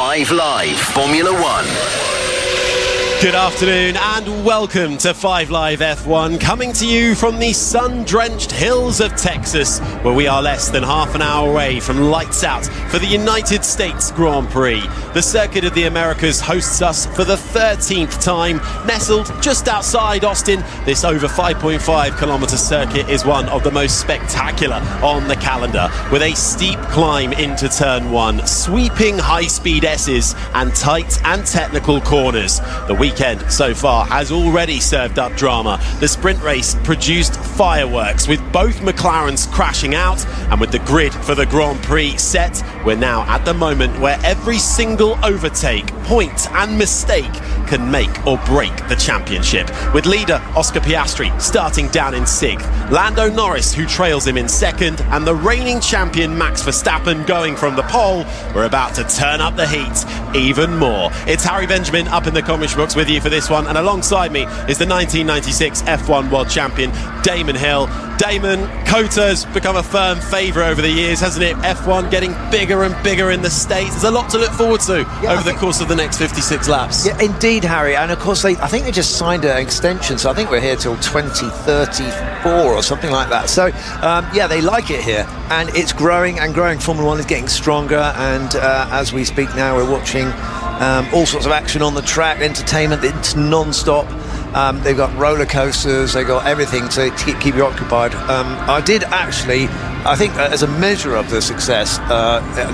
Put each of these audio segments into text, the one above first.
5 Live Formula One. Good afternoon and welcome to 5 Live F1, coming to you from the sun-drenched hills of Texas, where we are less than half an hour away from lights out for the United States Grand Prix. The Circuit of the Americas hosts us for the 13th time. Nestled just outside Austin, this over 5.5 kilometre circuit is one of the most spectacular on the calendar, with a steep climb into turn 1, sweeping high-speed S's and tight and technical corners. The weekend so far has already served up drama. The sprint race produced fireworks, with both McLarens crashing out, and with the grid for the Grand Prix set, we're now at the moment where every single overtake, point and mistake can make or break the championship, with leader Oscar Piastri starting down in 6th, Lando Norris, who trails him in 2nd, and the reigning champion Max Verstappen going from the pole. We're about to turn up the heat even more. It's Harry Benjamin up in the commentary box with you for this one, and alongside me is the 1996 F1 World Champion Damon Hill. Damon, COTA has become a firm favourite over the years, hasn't it? F1 getting bigger and bigger in the States. There's a lot to look forward to over the course of the next 56 laps. Yeah, indeed, Harry. And of course, I think they just signed an extension, so I think we're here till 2034 or something like that. So, yeah, they like it here, and it's growing and growing. Formula One is getting stronger, and as we speak now, we're watching all sorts of action on the track, entertainment. It's non-stop. They've got roller coasters, they've got everything to keep you occupied. I did actually, I think as a measure of the success,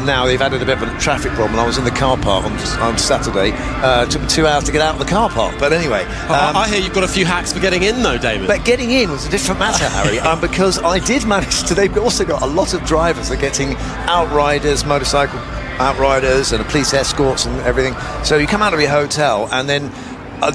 now they've added a bit of a traffic problem. I was in the car park on Saturday. It took me 2 hours to get out of the car park. But anyway. I hear you've got a few hacks for getting in though, David. But getting in was a different matter, Harry, because I did manage to, they've also got a lot of drivers. They're getting outriders, motorcycle outriders and police escorts and everything. So you come out of your hotel and then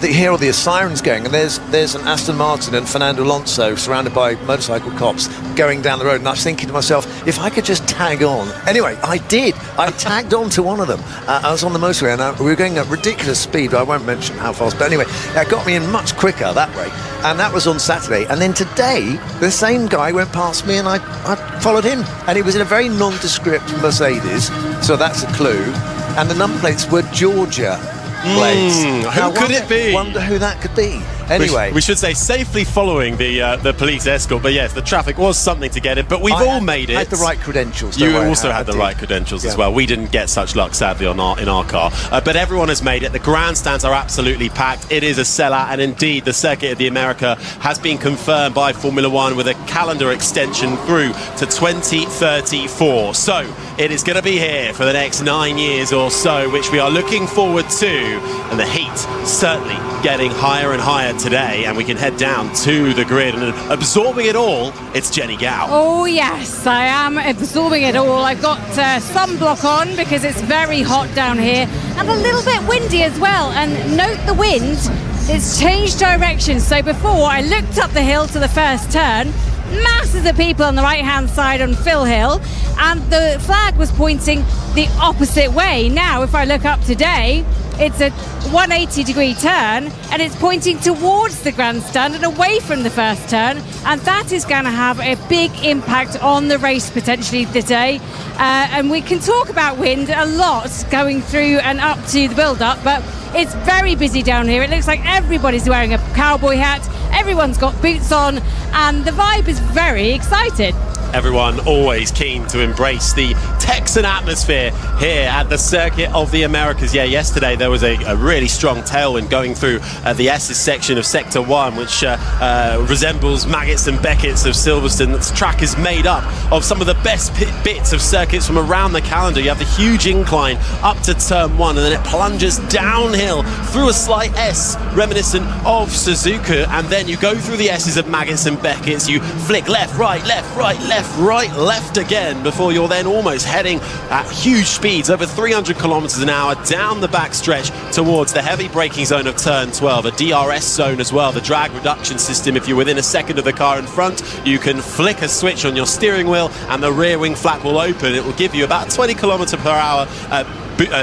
you hear all the sirens going, and there's an Aston Martin and Fernando Alonso surrounded by motorcycle cops going down the road, and I was thinking to myself, if I could just tag on. Anyway, I did. I tagged on to one of them. I was on the motorway, and we were going at ridiculous speed. I won't mention how fast, but anyway, it got me in much quicker that way, and that was on Saturday. And then today, the same guy went past me, and I followed him, and he was in a very nondescript Mercedes, so that's a clue, and the number plates were Georgia plates. Who could it be? Wonder who that could be. Anyway, we should say safely following the police escort, but yes, the traffic was something to get in, but we've all made it. I had the right credentials. You also had the right credentials as well. We didn't get such luck, sadly, in our car, but everyone has made it. The grandstands are absolutely packed. It is a sellout, and indeed the Circuit of the America has been confirmed by Formula One with a calendar extension through to 2034. So it is going to be here for the next 9 years or so, which we are looking forward to, and the heat certainly getting higher and higher today, and we can head down to the grid and absorbing it all. It's Jenny Gow. Oh yes, I am absorbing it all. I've got sunblock on because it's very hot down here and a little bit windy as well, and note the wind, it's changed direction. So before I looked up the hill to the first turn, masses of people on the right hand side on Phil Hill, and the flag was pointing the opposite way. Now if I look up today, it's a 180 degree turn, and it's pointing towards the grandstand and away from the first turn, and that is going to have a big impact on the race potentially today. And we can talk about wind a lot going through and up to the build-up, but it's very busy down here. It looks like everybody's wearing a cowboy hat, everyone's got boots on, and the vibe is very excited. Everyone always keen to embrace the Texan atmosphere here at the Circuit of the Americas. Yeah, yesterday there was a really strong tailwind going through the S's section of Sector 1, which resembles Maggots and Beckett's of Silverstone. This track is made up of some of the best bits of circuits from around the calendar. You have the huge incline up to turn 1, and then it plunges downhill through a slight S reminiscent of Suzuka, and then you go through the S's of Maggots and Beckett's. You flick left, right, left again before you're then almost heading at huge speeds, over 300 kilometers an hour, down the back stretch towards the heavy braking zone of turn 12, a DRS zone as well, the drag reduction system. If you're within a second of the car in front, you can flick a switch on your steering wheel and the rear wing flap will open. It will give you about 20 kilometers per hour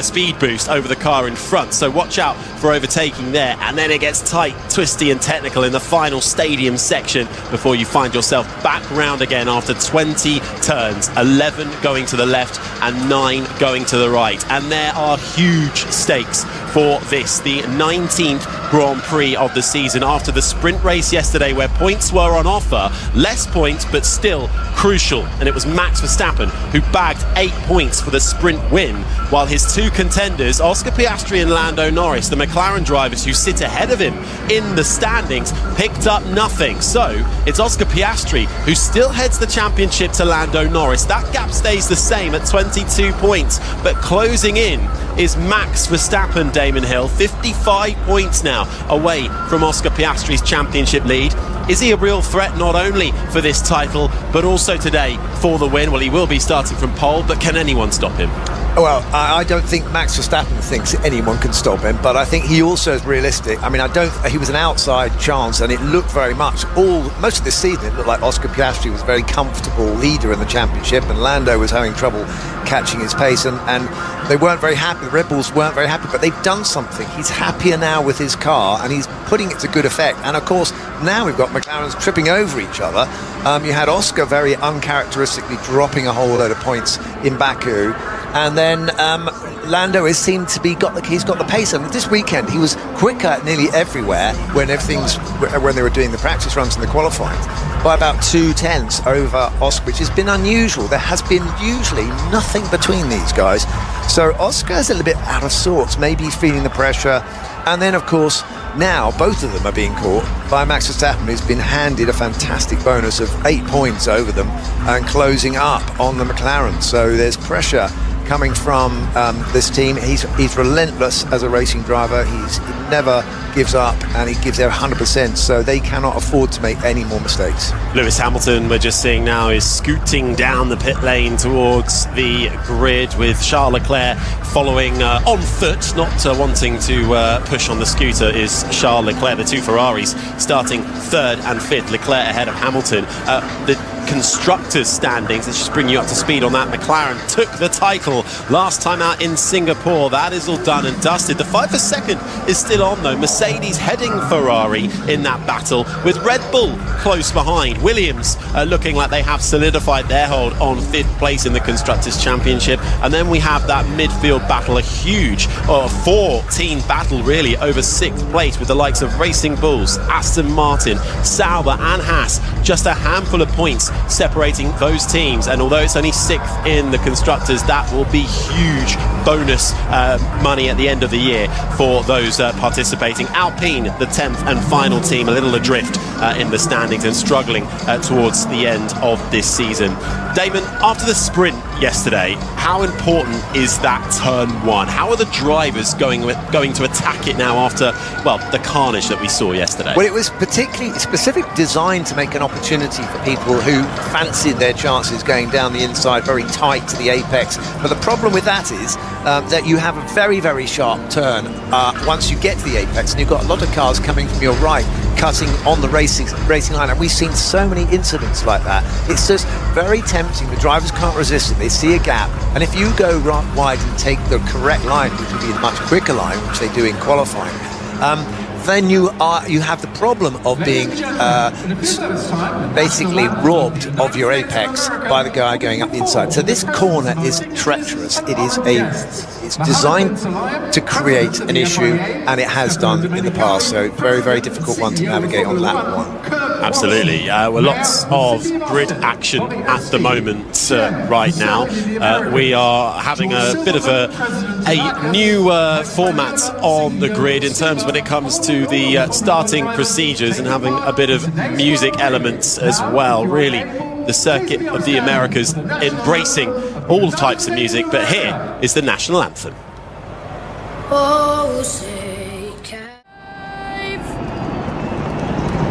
speed boost over the car in front, so watch out for overtaking there. And then it gets tight, twisty and technical in the final stadium section before you find yourself back round again after 20 turns, 11 going to the left and 9 going to the right. And there are huge stakes for this, the 19th Grand Prix of the season, after the sprint race yesterday where points were on offer, less points but still crucial, and it was Max Verstappen who bagged 8 points for the sprint win, while his two contenders, Oscar Piastri and Lando Norris, the McLaren drivers who sit ahead of him in the standings, picked up nothing. So it's Oscar Piastri who still heads the championship to Lando Norris. That gap stays the same at 22 points, but closing in is Max Verstappen, Damon Hill, 55 points now away from Oscar Piastri's championship lead. Is he a real threat not only for this title but also today for the win? Well, he will be starting from pole, but can anyone stop him? Well, I don't think Max Verstappen thinks anyone can stop him, but I think he also is realistic. I mean, he was an outside chance, and it looked very much, most of this season, it looked like Oscar Piastri was a very comfortable leader in the championship, and Lando was having trouble catching his pace, and they weren't very happy. The Red Bulls weren't very happy, but they've done something. He's happier now with his car, and he's putting it to good effect. And of course, now we've got McLaren's tripping over each other. You had Oscar very uncharacteristically dropping a whole load of points in Baku, and then Lando has seemed to be he's got the pace. And this weekend he was quicker nearly everywhere when they were doing the practice runs and the qualifying, by about 2/10 over Oscar, which has been unusual. There has been usually nothing between these guys, so Oscar's a little bit out of sorts. Maybe he's feeling the pressure, and then of course now both of them are being caught by Max Verstappen, who's been handed a fantastic bonus of 8 points over them and closing up on the McLaren. So there's pressure coming from this team. He's relentless as a racing driver. He never gives up, and he gives their 100%, so they cannot afford to make any more mistakes. Lewis Hamilton, we're just seeing now, is scooting down the pit lane towards the grid, with Charles Leclerc following on foot, not wanting to push on the scooter, is Charles Leclerc. The two Ferraris starting 3rd and 5th, Leclerc ahead of Hamilton. The constructors standings, let's just bring you up to speed on that. McLaren took the title last time out in Singapore. That is all done and dusted. The fight for second is still on though. Mercedes heading Ferrari in that battle, with Red Bull close behind. Williams looking like they have solidified their hold on 5th place in the Constructors' Championship. And then we have that midfield battle, a huge 4-team battle really over 6th place, with the likes of Racing Bulls, Aston Martin, Sauber and Haas. Just a handful of points separating those teams, and although it's only 6th in the Constructors, that will be huge bonus money at the end of the year for those participating. Alpine, the 10th and final team, a little adrift in the standings and struggling towards the end of this season. Damon, after the sprint yesterday, how important is that turn 1? How are the drivers going to attack it now after, well, the carnage that we saw yesterday? Well, it was particularly specifically designed to make an opportunity for people who fancied their chances going down the inside very tight to the apex. But the problem with that is that you have a very, very sharp turn once you get to the apex, and you've got a lot of cars coming from your right, cutting on the racing line, and we've seen so many incidents like that. It's just very tempting. The drivers can't resist it. They see a gap, and if you go right wide and take the correct line, which would be a much quicker line, which they do in qualifying, then you have the problem of being basically robbed of your apex by the guy going up the inside. So this corner is treacherous. It's designed to create an issue, and it has done in the past. So very, very difficult one to navigate on lap 1. Absolutely. Well, lots of grid action at the moment right now. We are having a bit of a new format on the grid in terms when it comes to the starting procedures, and having a bit of music elements as well. Really, the circuit of the Americas embracing all types of music, but here is the national anthem.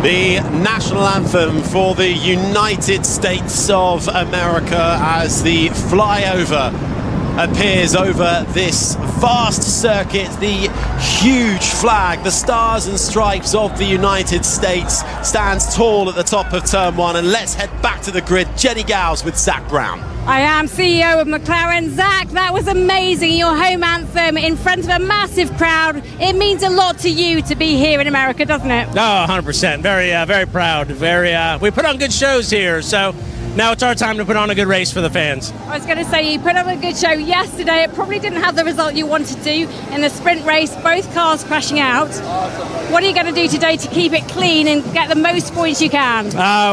The national anthem for the United States of America, as the flyover appears over this vast circuit. The huge flag, the stars and stripes of the United States, stands tall at the top of turn 1. And let's head back to the grid. Jenny Gowes with Zach Brown. I am CEO of McLaren. Zach, that was amazing. Your home anthem in front of a massive crowd. It means a lot to you to be here in America, doesn't it? No, 100%. Very proud. We put on good shows here, so now it's our time to put on a good race for the fans. I was going to say, you put on a good show yesterday. It probably didn't have the result you wanted to in the sprint race, both cars crashing out. What are you going to do today to keep it clean and get the most points you can?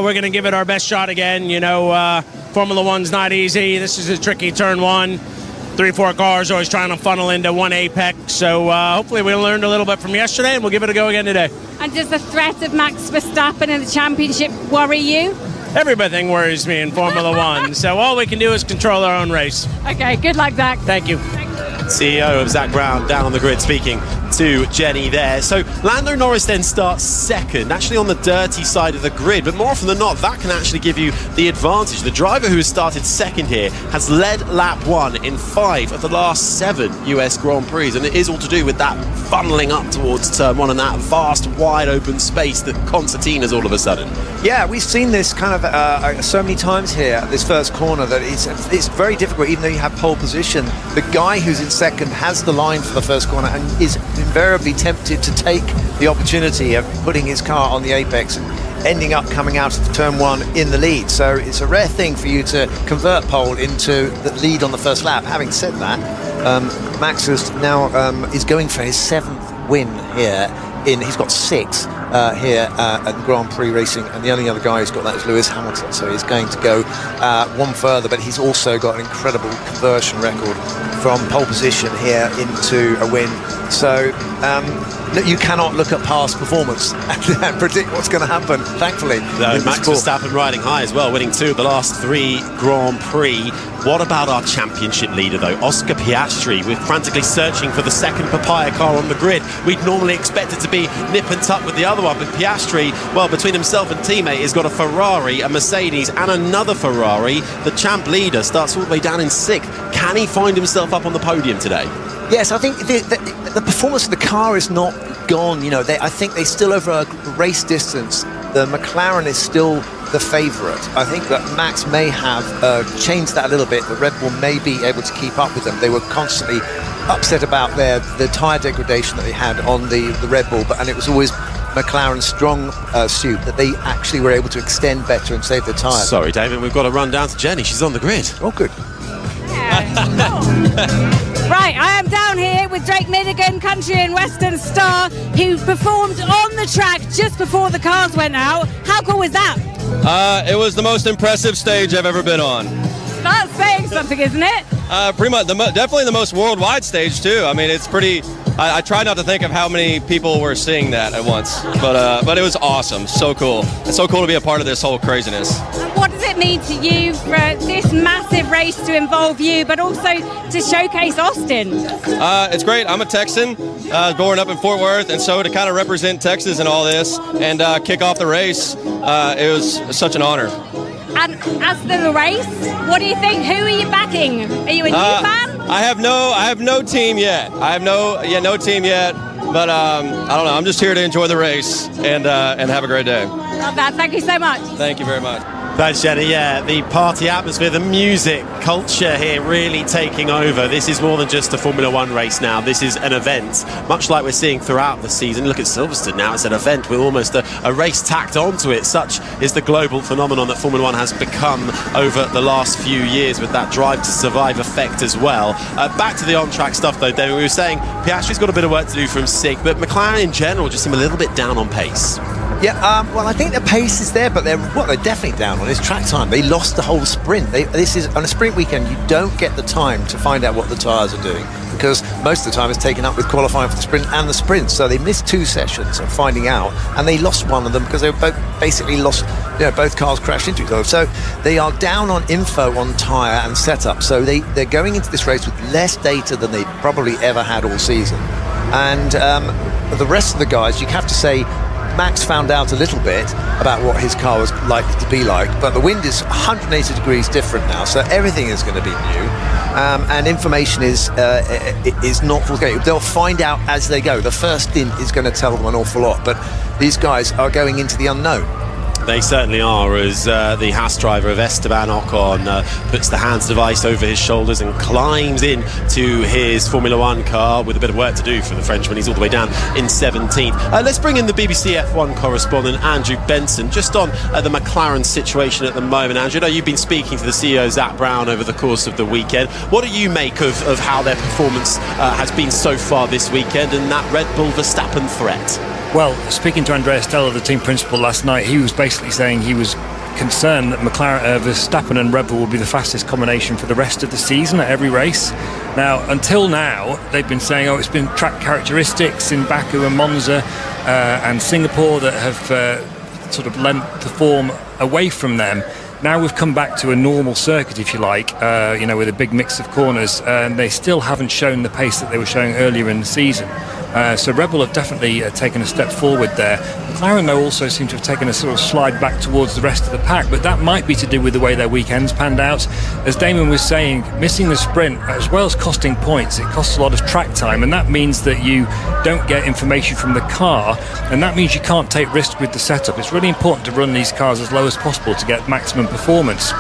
We're going to give it our best shot again. You know, Formula One's not easy. This is a tricky turn 1. 3-4 cars always trying to funnel into one apex. So hopefully we learned a little bit from yesterday, and we'll give it a go again today. And does the threat of Max Verstappen in the championship worry you? Everything worries me in Formula One, so all we can do is control our own race. Okay, good luck, Zach. Thank you. CEO of Zach Brown down on the grid speaking to Jenny there. So Lando Norris then starts second, actually on the dirty side of the grid, but more often than not that can actually give you the advantage. The driver who has started second here has led lap 1 in 5 of the last 7 US Grand Prix, and it is all to do with that funneling up towards turn 1 and that vast wide open space that concertina's all of a sudden. Yeah, we've seen this kind of so many times here at this first corner that it's very difficult. Even though you have pole position, the guy who's in second has the line for the first corner and is invariably tempted to take the opportunity of putting his car on the apex and ending up coming out of turn 1 in the lead. So it's a rare thing for you to convert pole into the lead on the first lap. Having said that, Max is now is going for his 7th win here. He's got 6 here at Grand Prix racing, and the only other guy who's got that is Lewis Hamilton, so he's going to go one further, but he's also got an incredible conversion record from pole position here into a win. So you cannot look at past performance and predict what's going to happen, thankfully. Max Verstappen riding high as well, winning 2 of the last 3 Grand Prix. What about our championship leader, though? Oscar Piastri. We're frantically searching for the second papaya car on the grid. We'd normally expect it to be nip and tuck with the other one, but Piastri, well, between himself and teammate, has got a Ferrari, a Mercedes, and another Ferrari. The champ leader starts all the way down in 6th. Can he find himself up on the podium today? Yes, I think the performance of the car is not gone. You know, I think they still, over a race distance, the McLaren is still the favourite. I think that Max may have changed that a little bit. The Red Bull may be able to keep up with them. They were constantly upset about the tyre degradation that they had on the Red Bull, and it was always McLaren's strong suit that they actually were able to extend better and save their tyres. Sorry, David, we've got to run down to Jenny. She's on the grid. Oh, good. Right, I am down here with Drake Milligan, country and western star, who performed on the track just before the cars went out. How cool was that? It was the most impressive stage I've ever been on. That's saying something, isn't it? Pretty much, definitely the most worldwide stage too. I mean, it's pretty. I try not to think of how many people were seeing that at once, but it was awesome. So cool. It's so cool to be a part of this whole craziness. What does it mean to you for this massive race to involve you, but also to showcase Austin? It's great. I'm a Texan, born up in Fort Worth, and so to kind of represent Texas in all this and kick off the race, it was such an honor. And as the race, what do you think? Who are you backing? Are you a new fan? I have no team yet. I have no team yet. But I don't know. I'm just here to enjoy the race and have a great day. Love that. Thank you so much. Thank you very much. Thanks, Jenny. Yeah, the party atmosphere, the music culture here really taking over. This is more than just a Formula One race now. This is an event, much like we're seeing throughout the season. Look at Silverstone now. It's an event with almost a race tacked onto it. Such is the global phenomenon that Formula One has become over the last few years, with that drive to survive effect as well. Back to the on-track stuff, though, David. We were saying Piastri's got a bit of work to do from SIG, but McLaren in general just seem a little bit down on pace. Yeah, well, I think the pace is there, but what they're definitely down on is track time. They lost the whole sprint. This is on a sprint weekend. You don't get the time to find out what the tyres are doing, because most of the time it's taken up with qualifying for the sprint and the sprint. So they missed 2 sessions of finding out, and they lost one of them because they were both basically lost. You know, both cars crashed into each other. So they are down on info on tyre and setup. So they're going into this race with less data than they've probably ever had all season. And the rest of the guys, you have to say, Max found out a little bit about what his car was likely to be like, but the wind is 180 degrees different now, so everything is going to be new, and information is not forthcoming. They'll find out as they go. The first stint is going to tell them an awful lot, but these guys are going into the unknown. They certainly are, as the Haas driver of Esteban Ocon puts the hands device over his shoulders and climbs in to his Formula One car with a bit of work to do for the Frenchman. He's all the way down in 17th. Let's bring in the BBC F1 correspondent, Andrew Benson, just on the McLaren situation at the moment. Andrew, I know you've been speaking to the CEO, Zak Brown, over the course of the weekend. What do you make of how their performance has been so far this weekend and that Red Bull Verstappen threat? Well, speaking to Andrea Stella, the team principal, last night, he was basically saying he was concerned that Verstappen and Red Bull will be the fastest combination for the rest of the season at every race. Now, until now, they've been saying, it's been track characteristics in Baku and Monza and Singapore that have sort of lent the form away from them. Now we've come back to a normal circuit, if you like, with a big mix of corners, and they still haven't shown the pace that they were showing earlier in the season. So Red Bull have definitely taken a step forward there. McLaren, though, also seem to have taken a sort of slide back towards the rest of the pack, but that might be to do with the way their weekends panned out. As Damon was saying, missing the sprint, as well as costing points, it costs a lot of track time, and that means that you don't get information from the car, and that means you can't take risks with the setup. It's really important to run these cars as low as possible to get maximum performance.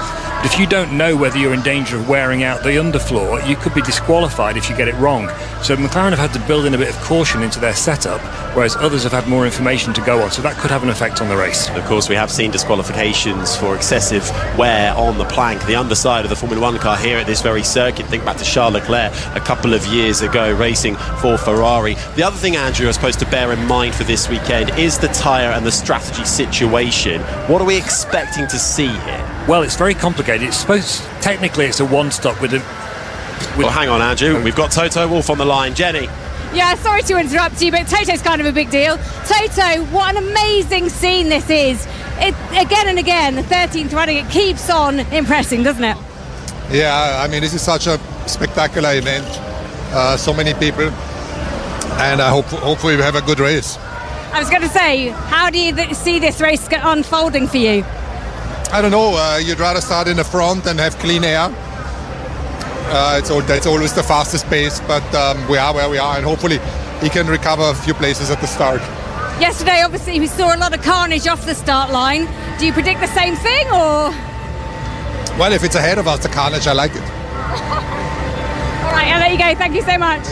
But if you don't know whether you're in danger of wearing out the underfloor, you could be disqualified if you get it wrong. So McLaren have had to build in a bit of caution into their setup, whereas others have had more information to go on. So that could have an effect on the race. Of course, we have seen disqualifications for excessive wear on the plank, the underside of the Formula One car here at this very circuit. Think back to Charles Leclerc a couple of years ago, racing for Ferrari. The other thing, Andrew, I suppose to bear in mind for this weekend is the tyre and the strategy situation. What are we expecting to see here? Well, it's very complicated. Technically it's a one-stop with a... Well, hang on, Andrew. We've got Toto Wolff on the line. Jenny. Yeah, sorry to interrupt you, but Toto's kind of a big deal. Toto, what an amazing scene this is. Again and again, the 13th running, it keeps on impressing, doesn't it? Yeah, I mean, this is such a spectacular event. So many people, and hopefully we have a good race. I was going to say, how do you see this race unfolding for you? I don't know. You'd rather start in the front and have clean air. That's always the fastest pace, but we are where we are, and hopefully he can recover a few places at the start. Yesterday, obviously, we saw a lot of carnage off the start line. Do you predict the same thing, or...? Well, if it's ahead of us, the carnage, I like it. All right, and there you go. Thank you so much.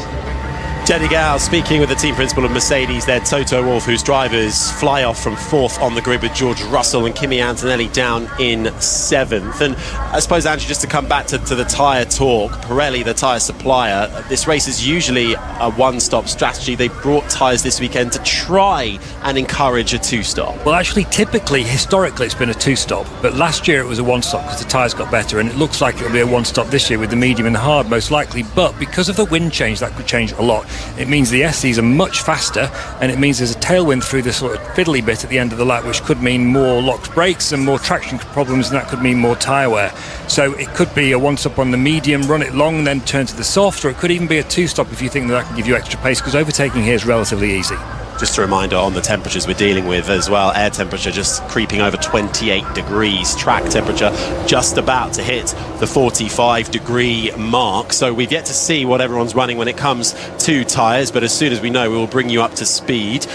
Jenny Gao speaking with the team principal of Mercedes there, Toto Wolff, whose drivers fly off from 4th on the grid with George Russell and Kimi Antonelli down in 7th. And I suppose, Andrew, just to come back to the tyre talk, Pirelli, the tyre supplier, this race is usually a one-stop strategy. They brought tyres this weekend to try and encourage a two-stop. Well, actually, typically, historically, it's been a two-stop, but last year it was a one-stop because the tyres got better, and it looks like it'll be a one-stop this year with the medium and the hard, most likely. But because of the wind change, that could change a lot. It means the SCs are much faster, and it means there's a tailwind through the sort of fiddly bit at the end of the lap, which could mean more locked brakes and more traction problems, and that could mean more tyre wear. So it could be a one-stop on the medium, run it long, then turn to the soft, or it could even be a two-stop if you think that can give you extra pace, because overtaking here is relatively easy. Just a reminder on the temperatures we're dealing with as well. Air temperature just creeping over 28 degrees. Track temperature just about to hit the 45 degree mark. So we've yet to see what everyone's running when it comes to tyres, but as soon as we know, we will bring you up to speed.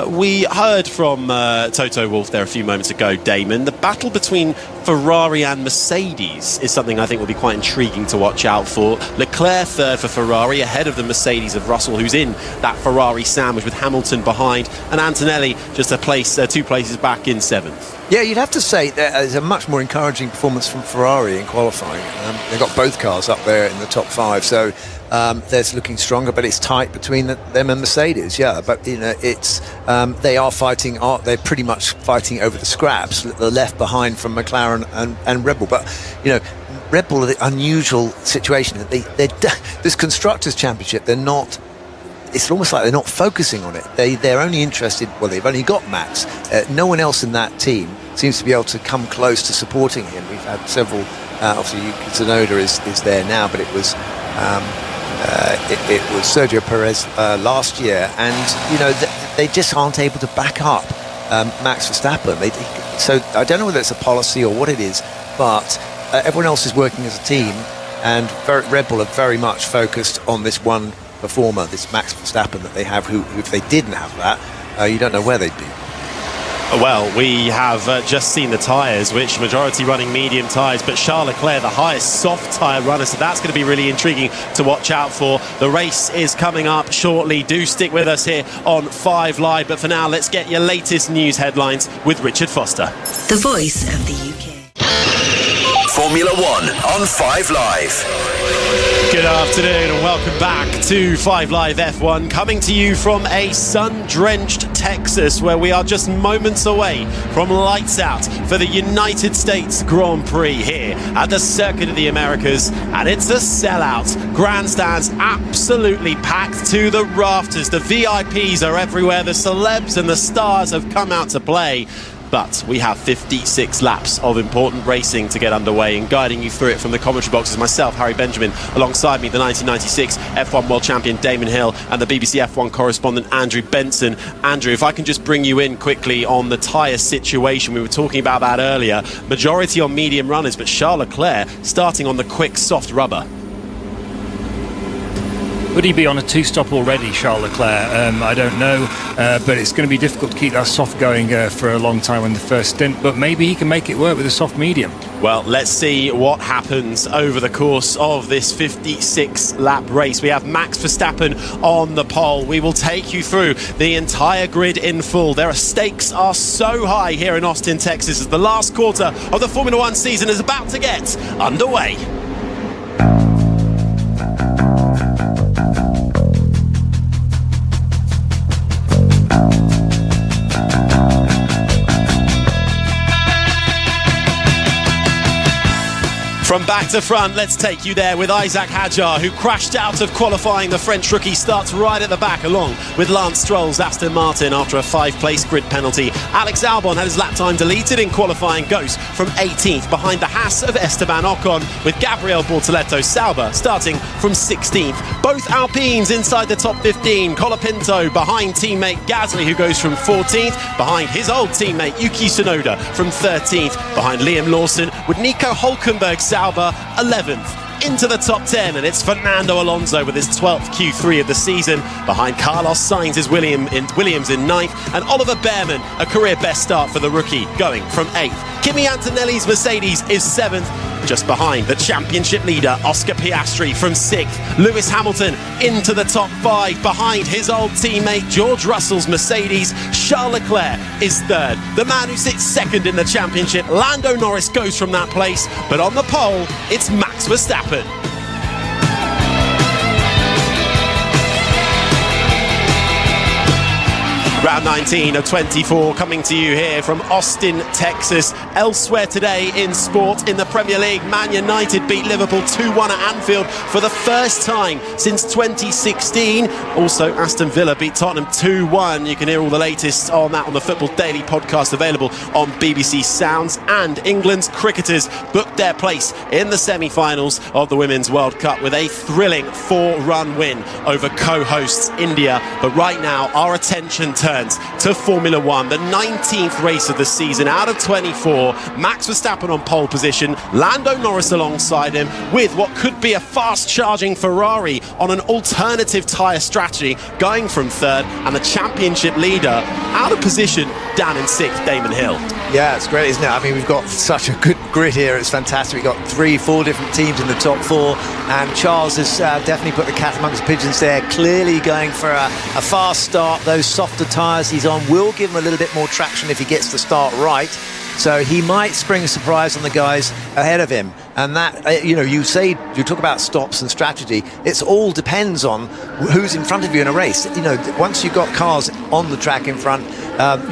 We heard from Toto Wolff there a few moments ago, Damon. The battle between Ferrari and Mercedes is something I think will be quite intriguing to watch out for. Leclerc third for Ferrari, ahead of the Mercedes of Russell, who's in that Ferrari sandwich with Hamilton behind, and Antonelli just two places back in 7th. Yeah, you'd have to say there's a much more encouraging performance from Ferrari in qualifying. They've got both cars up there in the top 5, so they're looking stronger, but it's tight between them and Mercedes. Yeah, but it's they are fighting. They're pretty much fighting over the scraps. They're left behind from McLaren and Red Bull, but Red Bull are the unusual situation that this Constructors' Championship, they're not. It's almost like they're not focusing on it. They're only interested. Well, they've only got Max. No one else in that team seems to be able to come close to supporting him. We've had several. Obviously, Yuki Tsunoda is there now, but it was Sergio Perez last year, and they just aren't able to back up Max Verstappen. So I don't know whether it's a policy or what it is, but everyone else is working as a team, and Red Bull are very much focused on this one performer, this Max Verstappen that they have, who if they didn't have that, you don't know where they'd be. Well, we have just seen the tyres, which majority running medium tyres, but Charles Leclerc, the highest soft tyre runner, so that's going to be really intriguing to watch out for. The race is coming up shortly. Do stick with us here on 5 Live, but for now, let's get your latest news headlines with Richard Foster. The voice of the UK. Formula One on 5 Live. Good afternoon and welcome back to 5 Live F1, coming to you from a sun-drenched Texas, where we are just moments away from lights out for the United States Grand Prix here at the Circuit of the Americas, and it's a sellout. Grandstands absolutely packed to the rafters. The VIPs are everywhere. The celebs and the stars have come out to play. But we have 56 laps of important racing to get underway, and guiding you through it from the commentary box is myself, Harry Benjamin, alongside me the 1996 F1 World Champion Damon Hill and the BBC F1 correspondent Andrew Benson. Andrew, if I can just bring you in quickly on the tyre situation. We were talking about that earlier. Majority on medium runners, but Charles Leclerc starting on the quick soft rubber. Would he be on a two-stop already, Charles Leclerc? I don't know, but it's going to be difficult to keep that soft going for a long time in the first stint, but maybe he can make it work with a soft medium. Well, let's see what happens over the course of this 56-lap race. We have Max Verstappen on the pole. We will take you through the entire grid in full. Their stakes are so high here in Austin, Texas, as the last quarter of the Formula One season is about to get underway. From back to front, let's take you there with Isaac Hadjar, who crashed out of qualifying. The French rookie starts right at the back, along with Lance Stroll's Aston Martin after a 5-place grid penalty. Alex Albon had his lap time deleted in qualifying, goes from 18th behind the Haas of Esteban Ocon, with Gabriel Bortoleto Sauber starting from 16th. Both Alpines inside the top 15. Colapinto behind teammate Gasly, who goes from 14th, behind his old teammate Yuki Tsunoda from 13th, behind Liam Lawson, with Nico Hulkenberg Sauber 11th. Into the top 10, and it's Fernando Alonso with his 12th Q3 of the season, behind Carlos Sainz's Williams in 9th, and Oliver Behrman, a career best start for the rookie, going from 8th. Kimi Antonelli's Mercedes is 7th, just behind the championship leader Oscar Piastri from 6th. Lewis Hamilton into the top 5, behind his old teammate George Russell's Mercedes. Charles Leclerc is 3rd. The man who sits 2nd in the championship, Lando Norris, goes from that place, but on the pole it's Max Verstappen. Round 19 of 24 coming to you here from Austin, Texas. Elsewhere today in sport, in the Premier League, Man United beat Liverpool 2-1 at Anfield for the first time since 2016. Also, Aston Villa beat Tottenham 2-1. You can hear all the latest on that on the Football Daily podcast, available on BBC Sounds. And England's cricketers booked their place in the semi-finals of the Women's World Cup with a thrilling 4-run win over co-hosts India. But right now, our attention turns to Formula One, the 19th race of the season out of 24. Max Verstappen on pole position, Lando Norris alongside him, with what could be a fast-charging Ferrari on an alternative tyre strategy, going from 3rd, and the championship leader out of position, down in 6th, Damon Hill. Yeah, it's great, isn't it? I mean, we've got such a good grid here. It's fantastic. We've got 3-4 different teams in the top 4, and Charles has definitely put the cat amongst the pigeons there, clearly going for a fast start. Those softer tyres he's on will give him a little bit more traction if he gets the start right. So he might spring a surprise on the guys ahead of him. And that, you talk about stops and strategy. It all depends on who's in front of you in a race. Once you've got cars on the track in front,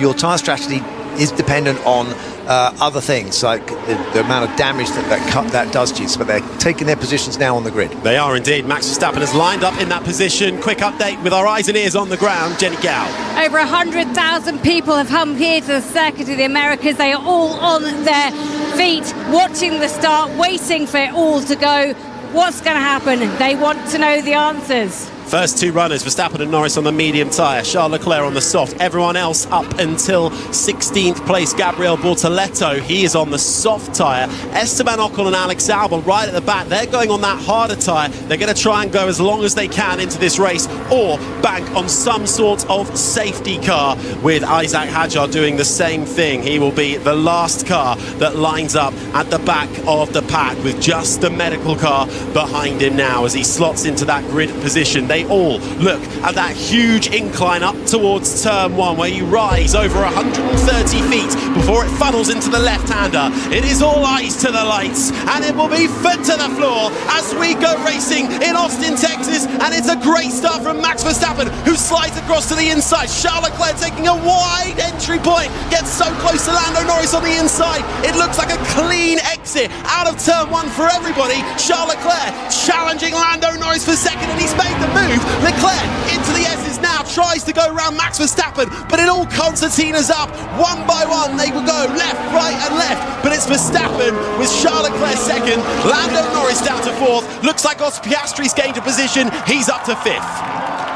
your tyre strategy is dependent on other things, like the amount of damage that does to you. So they're taking their positions now on the grid. They are indeed. Max Verstappen has lined up in that position. Quick update with our eyes and ears on the ground. Jenny Gow. Over 100,000 people have come here to the Circuit of the Americas. They are all on their feet, watching the start, waiting for it all to go. What's going to happen? They want to know the answers. First two runners, Verstappen and Norris on the medium tyre, Charles Leclerc on the soft. Everyone else up until 16th place. Gabriel Bortoleto, he is on the soft tyre. Esteban Ocon and Alex Albon right at the back. They're going on that harder tyre. They're going to try and go as long as they can into this race or bank on some sort of safety car, with Isaac Hadjar doing the same thing. He will be the last car that lines up at the back of the pack, with just the medical car behind him now as he slots into that grid position. They all look at that huge incline up towards turn one, where you rise over 130 feet before it funnels into the left-hander. It is all eyes to the lights, and it will be foot to the floor as we go racing in Austin, Texas. And it's a great start from Max Verstappen, who slides across to the inside. Charles Leclerc taking a wide entry point, gets so close to Lando Norris on the inside. It looks like a clean exit out of turn one for everybody. Charles Leclerc challenging Lando Norris for second, and he's made the move. Leclerc into the S's now, tries to go around Max Verstappen, but it all concertinas up. One by one they will go left, right and left, but it's Verstappen with Charles Leclerc second, Lando Norris down to fourth. Looks like Oscar Piastri's gained a position, he's up to fifth.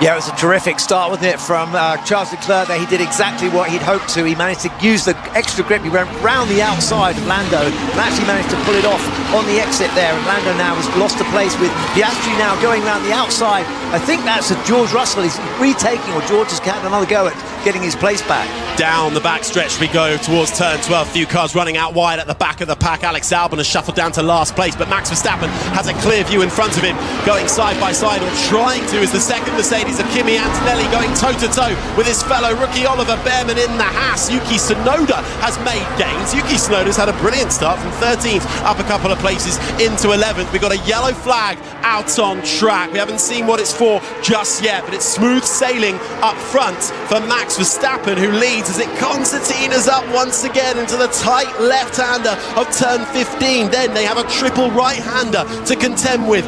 Yeah, it was a terrific start, wasn't it, from Charles Leclerc there. He did exactly what he'd hoped to. He managed to use the extra grip. He went round the outside of Lando and actually managed to pull it off on the exit there. And Lando now has lost a place, with Piastri now going round the outside. I think that's a George Russell. He's retaking, or George has had another go at getting his place back. Down the back stretch we go towards turn 12. Few cars running out wide at the back of the pack. Alex Albon has shuffled down to last place, but Max Verstappen has a clear view in front of him, going side by side, or trying to, as the second Mercedes of Kimi Antonelli going toe-to-toe with his fellow rookie Oliver Behrman in the Haas. Yuki Tsunoda has made gains. Yuki Tsunoda's had a brilliant start from 13th up a couple of places into 11th. We've got a yellow flag out on track. We haven't seen what it's for just yet, but it's smooth sailing up front for Max Verstappen, who leads as it concertinas up once again into the tight left-hander of turn 15. Then they have a triple right-hander to contend with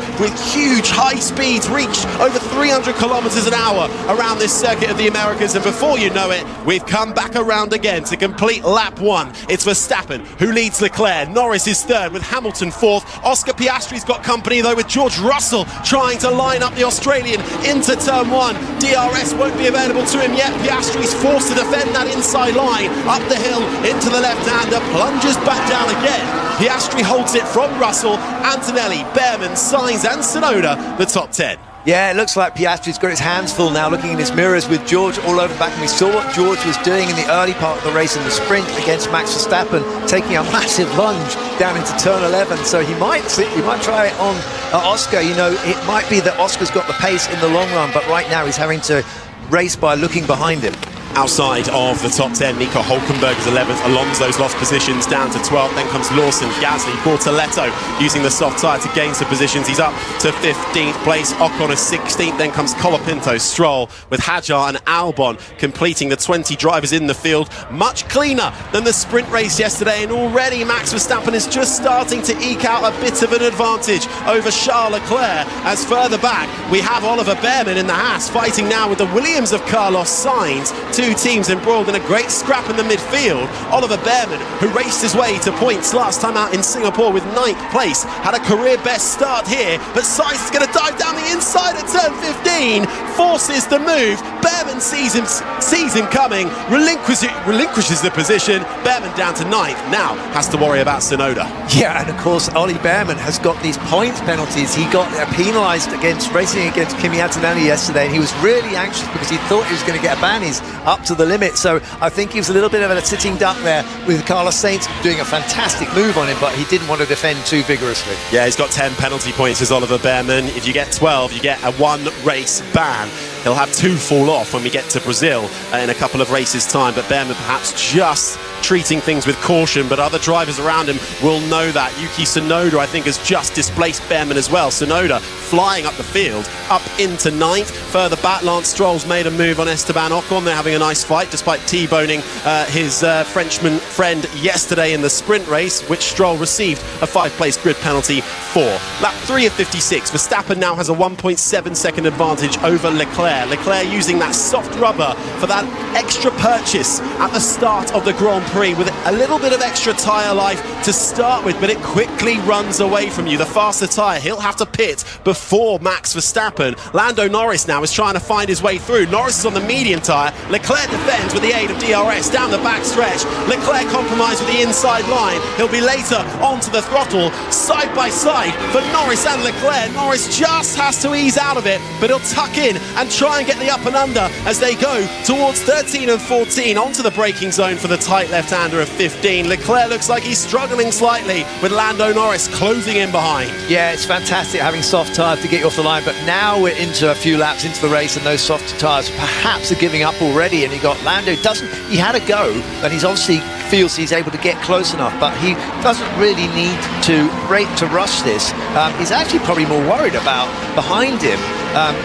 huge high speeds reached over 300 kilometers an hour around this circuit of the Americas. And before you know it, we've come back around again to complete lap one. It's Verstappen who leads Leclerc. Norris is third with Hamilton fourth. Oscar Piastri's got company though, with George Russell trying to line up the Australian into turn one. DRS won't be available to him yet. Piastri's forced to defend that inside line, up the hill into the left-hander, plunges back down again. Piastri holds it from Russell, Antonelli, Behrman, Sainz and Tsunoda, the top 10. Yeah, it looks like Piastri's got his hands full now, looking in his mirrors with George all over the back. And we saw what George was doing in the early part of the race in the sprint against Max Verstappen, taking a massive lunge down into turn 11. So he might try it on Oscar. You know, it might be that Oscar's got the pace in the long run, but right now he's having to race by looking behind him. Outside of the top 10, Nico Hulkenberg is 11th. Alonso's lost positions down to 12th. Then comes Lawson, Gasly, Bortoleto using the soft tyre to gain some positions. He's up to 15th place. Ocon is 16th. Then comes Colapinto, Stroll, with Hadjar and Albon completing the 20 drivers in the field. Much cleaner than the sprint race yesterday. And already Max Verstappen is just starting to eke out a bit of an advantage over Charles Leclerc. As further back, we have Oliver Behrman in the Haas fighting now with the Williams of Carlos Sainz. Two teams embroiled in a great scrap in the midfield. Oliver Behrman, who raced his way to points last time out in Singapore with 9th place, had a career best start here, but Sainz is going to dive down the inside at turn 15, forces the move. Behrman sees him coming, relinquishes the position. Behrman down to 9th, now has to worry about Tsunoda. Yeah, and of course Ollie Behrman has got these points penalties. He got penalised against racing against Kimi Antonelli yesterday, and he was really anxious because he thought he was going to get a ban. He's up to the limit, so I think he was a little bit of a sitting duck there, with Carlos Sainz doing a fantastic move on him, but he didn't want to defend too vigorously. Yeah, he's got 10 penalty points as Oliver Behrman. If you get 12, you get a 1-race ban. He'll have 2 fall off when we get to Brazil in a couple of races' time, but Behrman perhaps just treating things with caution, but other drivers around him will know that. Yuki Tsunoda, I think, has just displaced Behrman as well. Tsunoda flying up the field, up into 9th. Further back, Lance Stroll's made a move on Esteban Ocon. They're having a nice fight, despite T-boning his Frenchman friend yesterday in the sprint race, which Stroll received a 5-place grid penalty for. Lap 3 of 56. Verstappen now has a 1.7-second advantage over Leclerc. Leclerc using that soft rubber for that extra purchase at the start of the Grand Prix with a little bit of extra tyre life to start with, but it quickly runs away from you. The faster tyre, he'll have to pit before Max Verstappen. Lando Norris now is trying to find his way through. Norris is on the medium tyre. Leclerc defends with the aid of DRS down the back stretch. Leclerc compromised with the inside line. He'll be later onto the throttle, side by side for Norris and Leclerc. Norris just has to ease out of it, but he'll tuck in and try and get the up and under as they go towards 13 and 14 onto the braking zone for the tight left-hander of 15. Leclerc looks like he's struggling slightly with Lando Norris closing in behind. Yeah, it's fantastic having soft tyres to get you off the line, but now we're into a few laps into the race and those soft tyres perhaps are giving up already, and you got Lando he had a go, and he's obviously feels he's able to get close enough, but he doesn't really need to rush this. He's actually probably more worried about behind him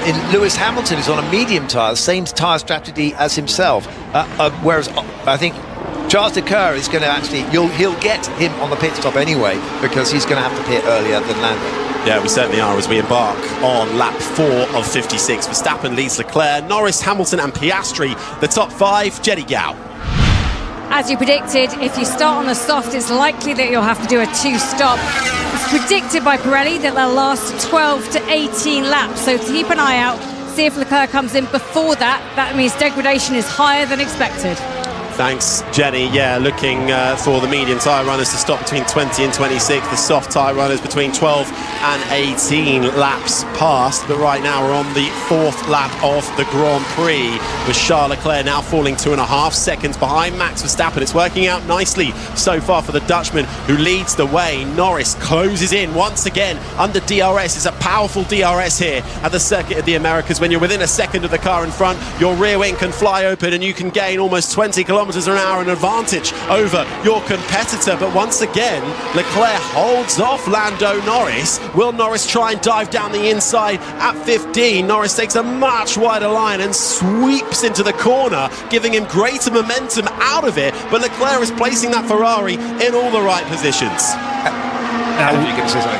in Lewis Hamilton is on a medium tyre, the same tyre strategy as himself, whereas I think Charles Leclerc is going to actually, he'll get him on the pit stop anyway, because he's going to have to pit earlier than Lando. Yeah, we certainly are as we embark on lap 4 of 56. Verstappen leads Leclerc, Norris, Hamilton and Piastri, the top 5. Jenny Gao. As you predicted, if you start on the soft, it's likely that you'll have to do a 2-stop. It's predicted by Pirelli that they'll last 12 to 18 laps, so keep an eye out, see if Leclerc comes in before that. That means degradation is higher than expected. Thanks, Jenny. Yeah, looking for the medium tyre runners to stop between 20 and 26. The soft tyre runners between 12 and 18 laps past. But right now we're on the 4th lap of the Grand Prix, with Charles Leclerc now falling 2.5 seconds behind Max Verstappen. It's working out nicely so far for the Dutchman, who leads the way. Norris closes in once again under DRS. It's a powerful DRS here at the Circuit of the Americas. When you're within a second of the car in front, your rear wing can fly open and you can gain almost 20 kilometres an hour an advantage over your competitor. But once again, Leclerc holds off Lando Norris. Will Norris try and dive down the inside at 15? Norris takes a much wider line and sweeps into the corner, giving him greater momentum out of it. But Leclerc is placing that Ferrari in all the right positions.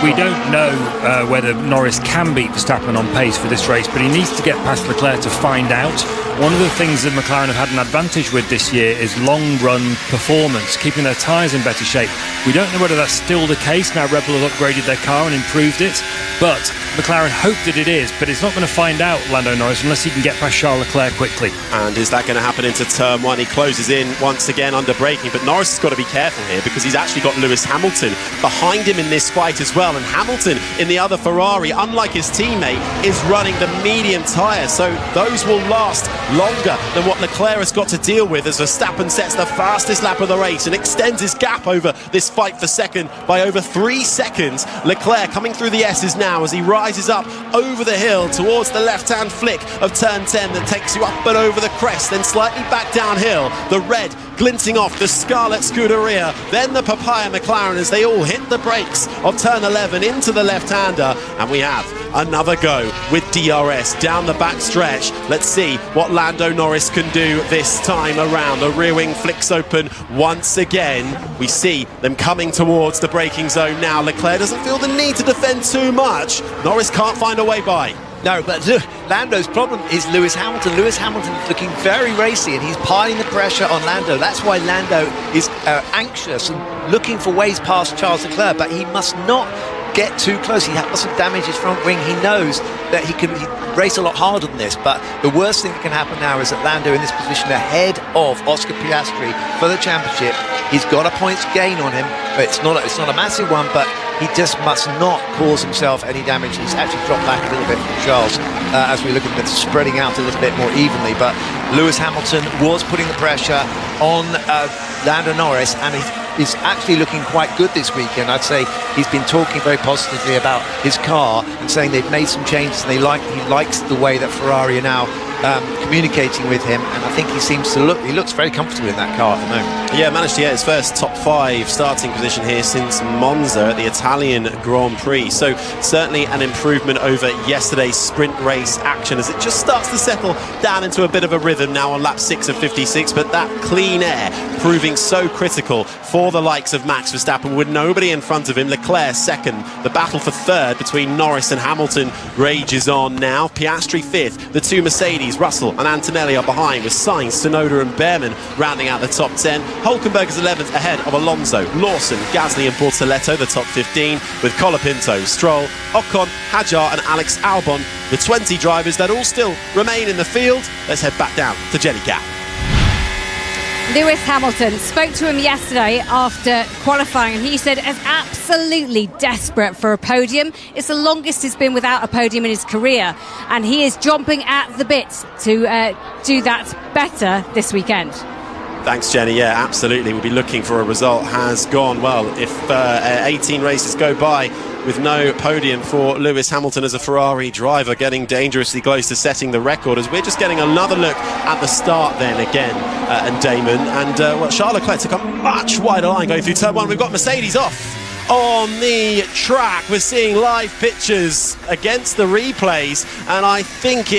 We don't know whether Norris can beat Verstappen on pace for this race, but he needs to get past Leclerc to find out. One of the things that McLaren have had an advantage with this year is long-run performance, keeping their tyres in better shape. We don't know whether that's still the case now Red Bull have upgraded their car and improved it, but McLaren hope that it is, but it's not going to find out, Lando Norris, unless he can get past Charles Leclerc quickly. And is that going to happen into turn 1? He closes in once again under braking, but Norris has got to be careful here because he's actually got Lewis Hamilton behind him in this fight as well, and Hamilton in the other Ferrari, unlike his teammate, is running the medium tyre, so those will last longer than what Leclerc has got to deal with as Verstappen sets the fastest lap of the race and extends his gap over this fight for second by over 3 seconds. Leclerc coming through the S's now as he rises up over the hill towards the left-hand flick of turn 10 that takes you up and over the crest, then slightly back downhill. The red glinting off the Scarlet Scuderia, then the Papaya McLaren as they all hit the brakes of turn 11 into the left-hander, and we have another go with DRS down the back stretch. Let's see what Lando Norris can do this time around. The rear wing flicks open once again. We see them coming towards the braking zone now. Leclerc doesn't feel the need to defend too much. Norris can't find a way by. No, but Lando's problem is Lewis Hamilton. Lewis Hamilton is looking very racy and he's piling the pressure on Lando. That's why Lando is anxious and looking for ways past Charles Leclerc, but he must not get too close. He mustn't damage his front wing. He knows that he can race a lot harder than this, but the worst thing that can happen now is that Lando in this position ahead of Oscar Piastri for the championship. He's got a points gain on him, but it's not a massive one, but he just must not cause himself any damage. He's actually dropped back a little bit from Charles as we look at it spreading out a little bit more evenly, but Lewis Hamilton was putting the pressure on Lando Norris, and he's actually looking quite good this weekend. I'd say he's been talking very positively about his car and saying they've made some changes and he likes the way that Ferrari are now communicating with him, and I think he looks very comfortable in that car at the moment. Yeah, managed to get his first top 5 starting position here since Monza at the Italian Grand Prix, so certainly an improvement over yesterday's sprint race action as it just starts to settle down into a bit of a rhythm now on lap 6 of 56, but that clean air proving so critical for the likes of Max Verstappen with nobody in front of him. Leclerc second, the battle for third between Norris and Hamilton rages on now. Piastri 5th, the two Mercedes Mercedes, Russell and Antonelli are behind, with Sainz, Tsunoda and Behrman rounding out the top 10. Hulkenberg is 11th ahead of Alonso, Lawson, Gasly and Bortoletto, the top 15, with Colapinto, Stroll, Ocon, Hadjar and Alex Albon, the 20 drivers that all still remain in the field. Let's head back down to Jellycat. Lewis Hamilton, spoke to him yesterday after qualifying, and he said is absolutely desperate for a podium. It's the longest he's been without a podium in his career, and he is jumping at the bits to do that better this weekend. Thanks, Jenny. Yeah, absolutely. We'll be looking for a result. Has gone well. If 18 races go by with no podium for Lewis Hamilton as a Ferrari driver, getting dangerously close to setting the record, as we're just getting another look at the start then again, and Damon. And Charles Leclerc took a much wider line going through turn one. We've got Mercedes off on the track. We're seeing live pictures against the replays, and I think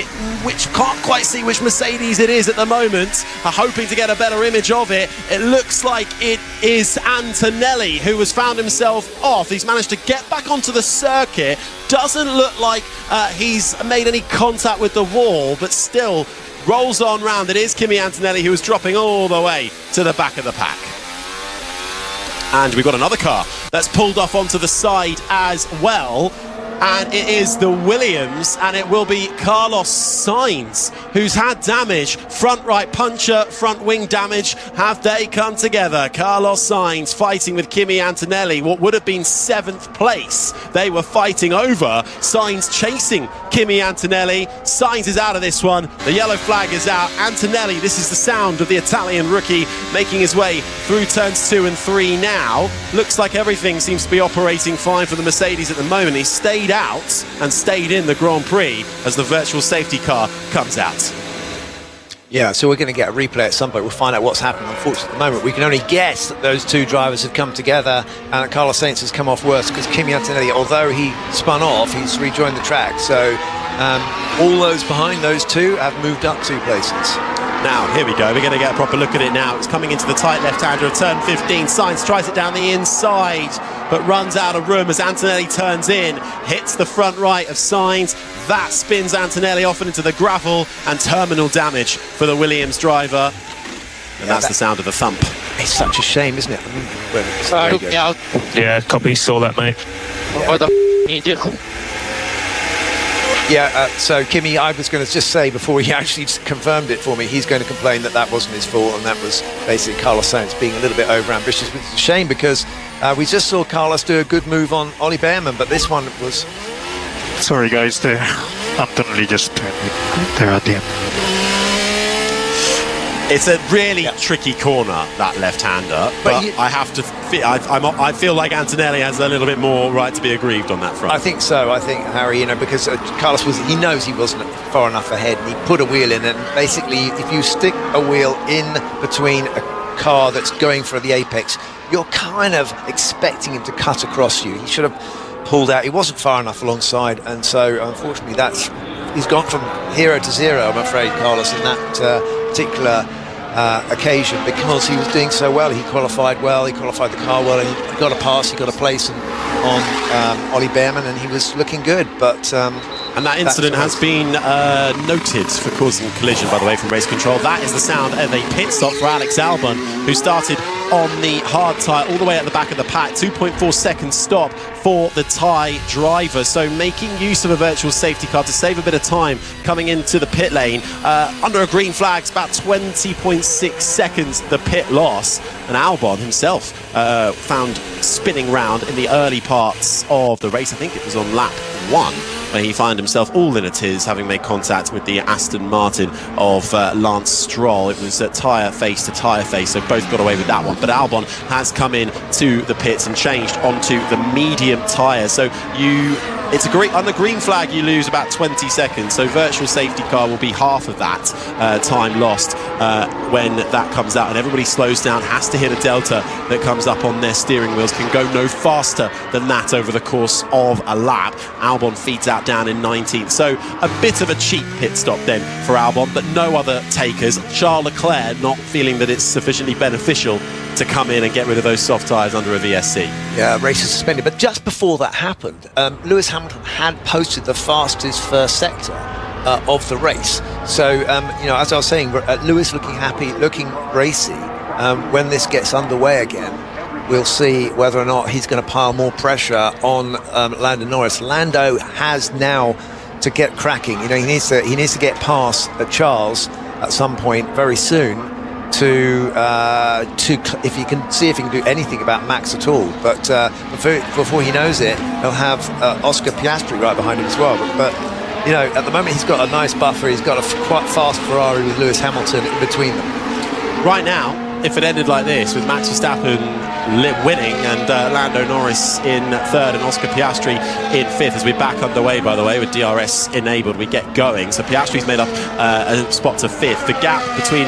which can't quite see which Mercedes it is at the moment, hoping to get a better image of it. It looks like it is Antonelli, who has found himself off. He's managed to get back onto the circuit. Doesn't look like he's made any contact with the wall, but still rolls on round. It is Kimi Antonelli, who is dropping all the way to the back of the pack. And we've got another car that's pulled off onto the side as well. And it is the Williams, and it will be Carlos Sainz who's had damage. Front right puncture, front wing damage. Have they come together? Carlos Sainz fighting with Kimi Antonelli. What would have been 7th place, they were fighting over. Sainz chasing Kimi Antonelli. Sainz is out of this one. The yellow flag is out. Antonelli, this is the sound of the Italian rookie making his way through turns 2 and 3 now. Looks like everything seems to be operating fine for the Mercedes at the moment. He stayed out and stayed in the Grand Prix as the virtual safety car comes out. Yeah, so we're going to get a replay at some point. We'll find out what's happened. Unfortunately, at the moment, we can only guess that those two drivers have come together and that Carlos Sainz has come off worse, because Kimi Antonelli, although he spun off, he's rejoined the track. So all those behind those two have moved up 2 places. Now, here we go. We're going to get a proper look at it now. It's coming into the tight left-hander of turn 15. Sainz tries it down the inside, but runs out of room as Antonelli turns in, hits the front right of Sainz. That spins Antonelli off and into the gravel, and terminal damage for the Williams driver. And that's the sound of the thump. It's such a shame, isn't it? Yeah, copy. Saw that, mate. Yeah. What the you do? Yeah, so Kimi, I was going to just say before he actually confirmed it for me, he's going to complain that that wasn't his fault, and that was basically Carlos Sainz being a little bit over-ambitious, which is a shame, because we just saw Carlos do a good move on Ollie Behrman, but this one was... Sorry, guys. Antonelli just turned me there at the end. It's a really tricky corner, that left-hander, but I have to. I feel like Antonelli has a little bit more right to be aggrieved on that front. I think so. I think, Harry, because Carlos he knows he wasn't far enough ahead, and he put a wheel in, and basically, if you stick a wheel in between a car that's going for the apex, you're kind of expecting him to cut across you. He should have pulled out. He wasn't far enough alongside, and so unfortunately, he's gone from hero to zero, I'm afraid, Carlos, in that particular occasion, because he was doing so well. He qualified well, he qualified the car well, and he got a pass, he got a place on Ollie Behrman, and he was looking good. But and that incident has been noted for causing collision, by the way, from race control. That is the sound of a pit stop for Alex Albon, who started on the hard tyre all the way at the back of the pack. 2.4 second stop for the Thai driver, so making use of a virtual safety car to save a bit of time coming into the pit lane. Under a green flag, it's about 20.6 seconds the pit loss, and Albon himself found spinning round in the early parts of the race. I think it was on lap 1 where he found himself all in a tiz, having made contact with the Aston Martin of Lance Stroll. It was tyre face to tyre face, so both got away with that one. But Albon has come in to the pits and changed onto the medium tyre. So it's a great, on the green flag you lose about 20 seconds, so virtual safety car will be half of that time lost when that comes out, and everybody slows down, has to hit a delta that comes up on their steering wheels, can go no faster than that over the course of a lap. Albon feeds out down in 19th, so a bit of a cheap pit stop then for Albon, but no other takers. Charles Leclerc not feeling that it's sufficiently beneficial to come in and get rid of those soft tyres under a VSC. Yeah, race is suspended. But just before that happened, Lewis Hamilton had posted the fastest first sector of the race. So, as I was saying, Lewis looking happy, looking racy. When this gets underway again, we'll see whether or not he's going to pile more pressure on Lando Norris. Lando has now to get cracking. He needs to get past Charles at some point very soon to if he can see if he can do anything about Max at all. But before he knows it, he'll have Oscar Piastri right behind him as well. But at the moment he's got a nice buffer. He's got a quite fast Ferrari with Lewis Hamilton in between them. Right now, if it ended like this, with Max Verstappen winning and Lando Norris in third and Oscar Piastri in fifth, as we're back underway, by the way, with DRS enabled, we get going. So Piastri's made up a spot to fifth. The gap between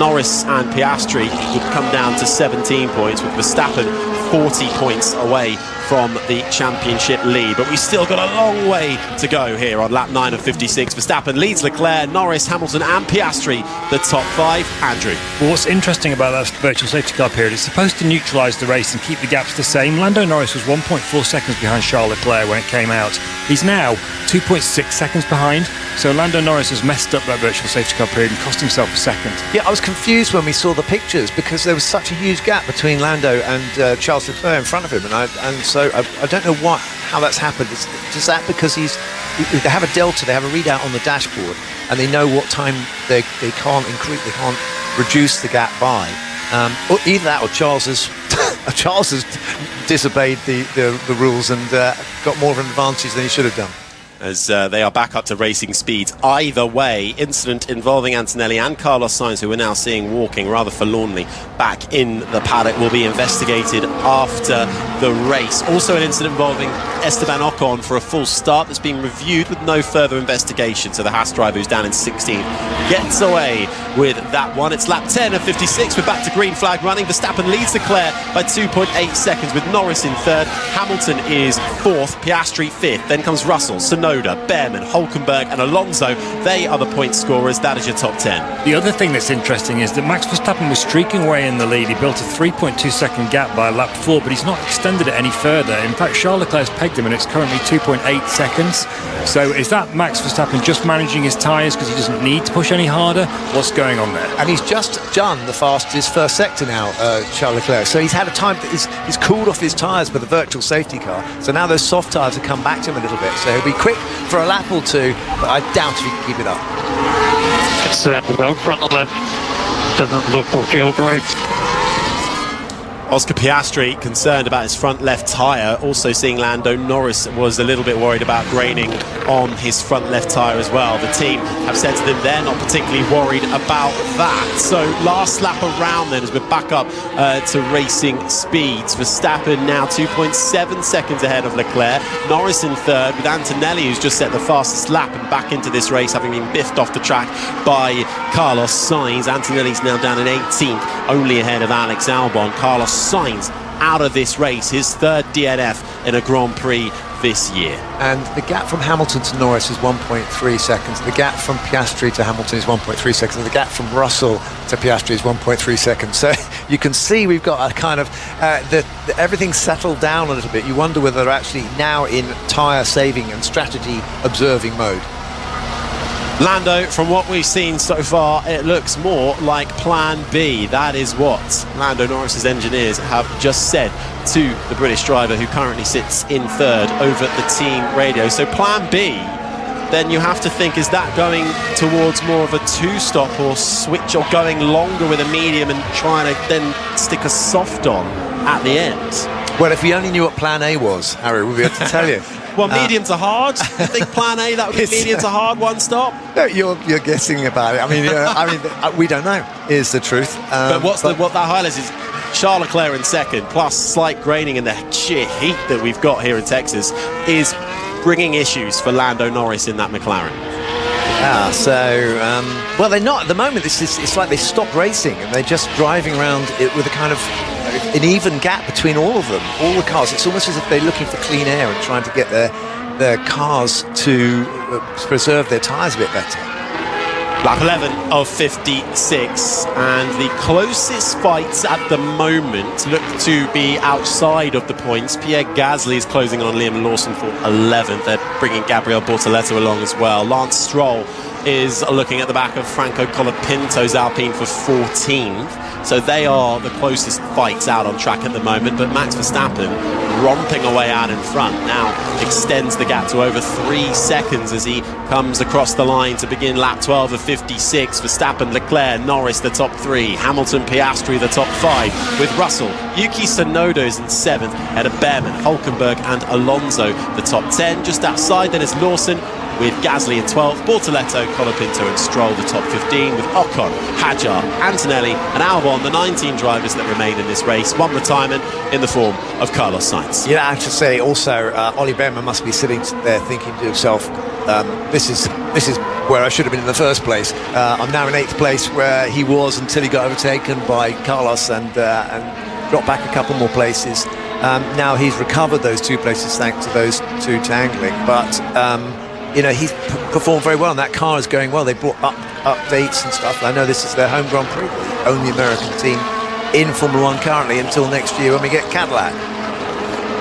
Norris and Piastri would come down to 17 points, with Verstappen 40 points away from the championship lead. But we've still got a long way to go here on lap 9 of 56. Verstappen leads Leclerc, Norris, Hamilton and Piastri, the top five. Andrew. Well, what's interesting about that virtual safety car period, it's supposed to neutralise the race and keep the gaps the same. Lando Norris was 1.4 seconds behind Charles Leclerc when it came out. He's now 2.6 seconds behind. So Lando Norris has messed up that virtual safety car period and cost himself a second. Yeah, I was confused when we saw the pictures because there was such a huge gap between Lando and Charles Leclerc in front of him, so I don't know how that's happened. Is that because they have a delta, they have a readout on the dashboard, and they know what time they can't increase, they can't reduce the gap by. Or either that, or Charles has disobeyed the rules and got more of an advantage than he should have done. As they are back up to racing speeds. Either way, incident involving Antonelli and Carlos Sainz, who we're now seeing walking rather forlornly back in the paddock, will be investigated after the race. Also an incident involving Esteban Ocon for a full start that's being reviewed with no further investigation. So the Haas driver, who's down in 16th, gets away with that one. It's lap 10 of 56. We're back to green flag running. Verstappen leads Leclerc by 2.8 seconds with Norris in third. Hamilton is fourth, Piastri fifth. Then comes Russell, Sonoda, Behrman, Hulkenberg and Alonso. They are the point scorers. That is your top 10. The other thing that's interesting is that Max Verstappen was streaking away in the lead. He built a 3.2 second gap by lap 4, but he's not extended it any further. In fact, Charles Leclerc's pegged him and it's currently 2.8 seconds. So is that Max Verstappen just managing his tyres because he doesn't need to push any harder? What's going on there? And he's just done the fastest first sector now, Charles Leclerc. So he's had a time that he's cooled off his tyres with a virtual safety car. So now those soft tyres have come back to him a little bit. So he'll be quick for a lap or two, but I doubt if he can keep it up. It's well front left. Doesn't look or feel great. Oscar Piastri concerned about his front left tyre. Also seeing Lando Norris was a little bit worried about graining on his front left tyre as well. The team have said to them they're not particularly worried about that. So last lap around then, as we're back up to racing speeds. Verstappen now 2.7 seconds ahead of Leclerc. Norris in third, with Antonelli, who's just set the fastest lap and back into this race, having been biffed off the track by Carlos Sainz. Antonelli's now down in 18th, only ahead of Alex Albon. Carlos Sainz out of this race, his third DNF in a Grand Prix this year. And the gap from Hamilton to Norris is 1.3 seconds. The gap from Piastri to Hamilton is 1.3 seconds. And the gap from Russell to Piastri is 1.3 seconds. So you can see we've got a kind of everything's settled down a little bit. You wonder whether they're actually now in tyre saving and strategy observing mode. Lando, from what we've seen so far, it looks more like Plan B. That is what Lando Norris's engineers have just said to the British driver, who currently sits in third, over the team radio. So Plan B, then you have to think, is that going towards more of a two-stop or switch, or going longer with a medium and trying to then stick a soft on at the end? Well, if we only knew what Plan A was, Harry, we'd be able to tell you. Well, medium to hard. I think Plan A, that would be medium to hard, one stop. No, you're guessing about it. I mean, we don't know, is the truth. But what that highlights is Charles Leclerc in second, plus slight graining in the sheer heat that we've got here in Texas, is bringing issues for Lando Norris in that McLaren. Yeah, so, well, they're not at the moment. It's like they stopped racing and they're just driving around it with a kind of an even gap between all of them, all the cars. It's almost as if they're looking for clean air and trying to get their cars to preserve their tyres a bit better. Lap 11 of 56, and the closest fights at the moment look to be outside of the points. Pierre Gasly is closing on Liam Lawson for 11th. They're bringing Gabriel Bortoleto along as well. Lance Stroll is looking at the back of Franco Colapinto's Alpine for 14th. So they are the closest fights out on track at the moment. But Max Verstappen, romping away out in front, now extends the gap to over 3 seconds as he comes across the line to begin lap 12 of 56. Verstappen, Leclerc, Norris, the top 3. Hamilton, Piastri, the top 5. With Russell, Yuki Tsunoda is in 7th. Ahead of Behrman, Hulkenberg and Alonso, the top 10. Just outside then is Lawson, with Gasly in 12th, Bortoleto, Colapinto and Stroll the top 15, with Ocon, Hadjar, Antonelli and Albon, the 19 drivers that remain in this race. One retirement in the form of Carlos Sainz. Yeah, I have to say also, Ollie Behrman must be sitting there thinking to himself, this is where I should have been in the first place. I'm now in 8th place where he was until he got overtaken by Carlos and dropped back a couple more places. Now he's recovered those 2 places thanks to those 2 tangling, but he's performed very well, and that car is going well. They brought updates and stuff. I know this is their home Grand Prix, the only American team in Formula 1 currently until next year when we get Cadillac.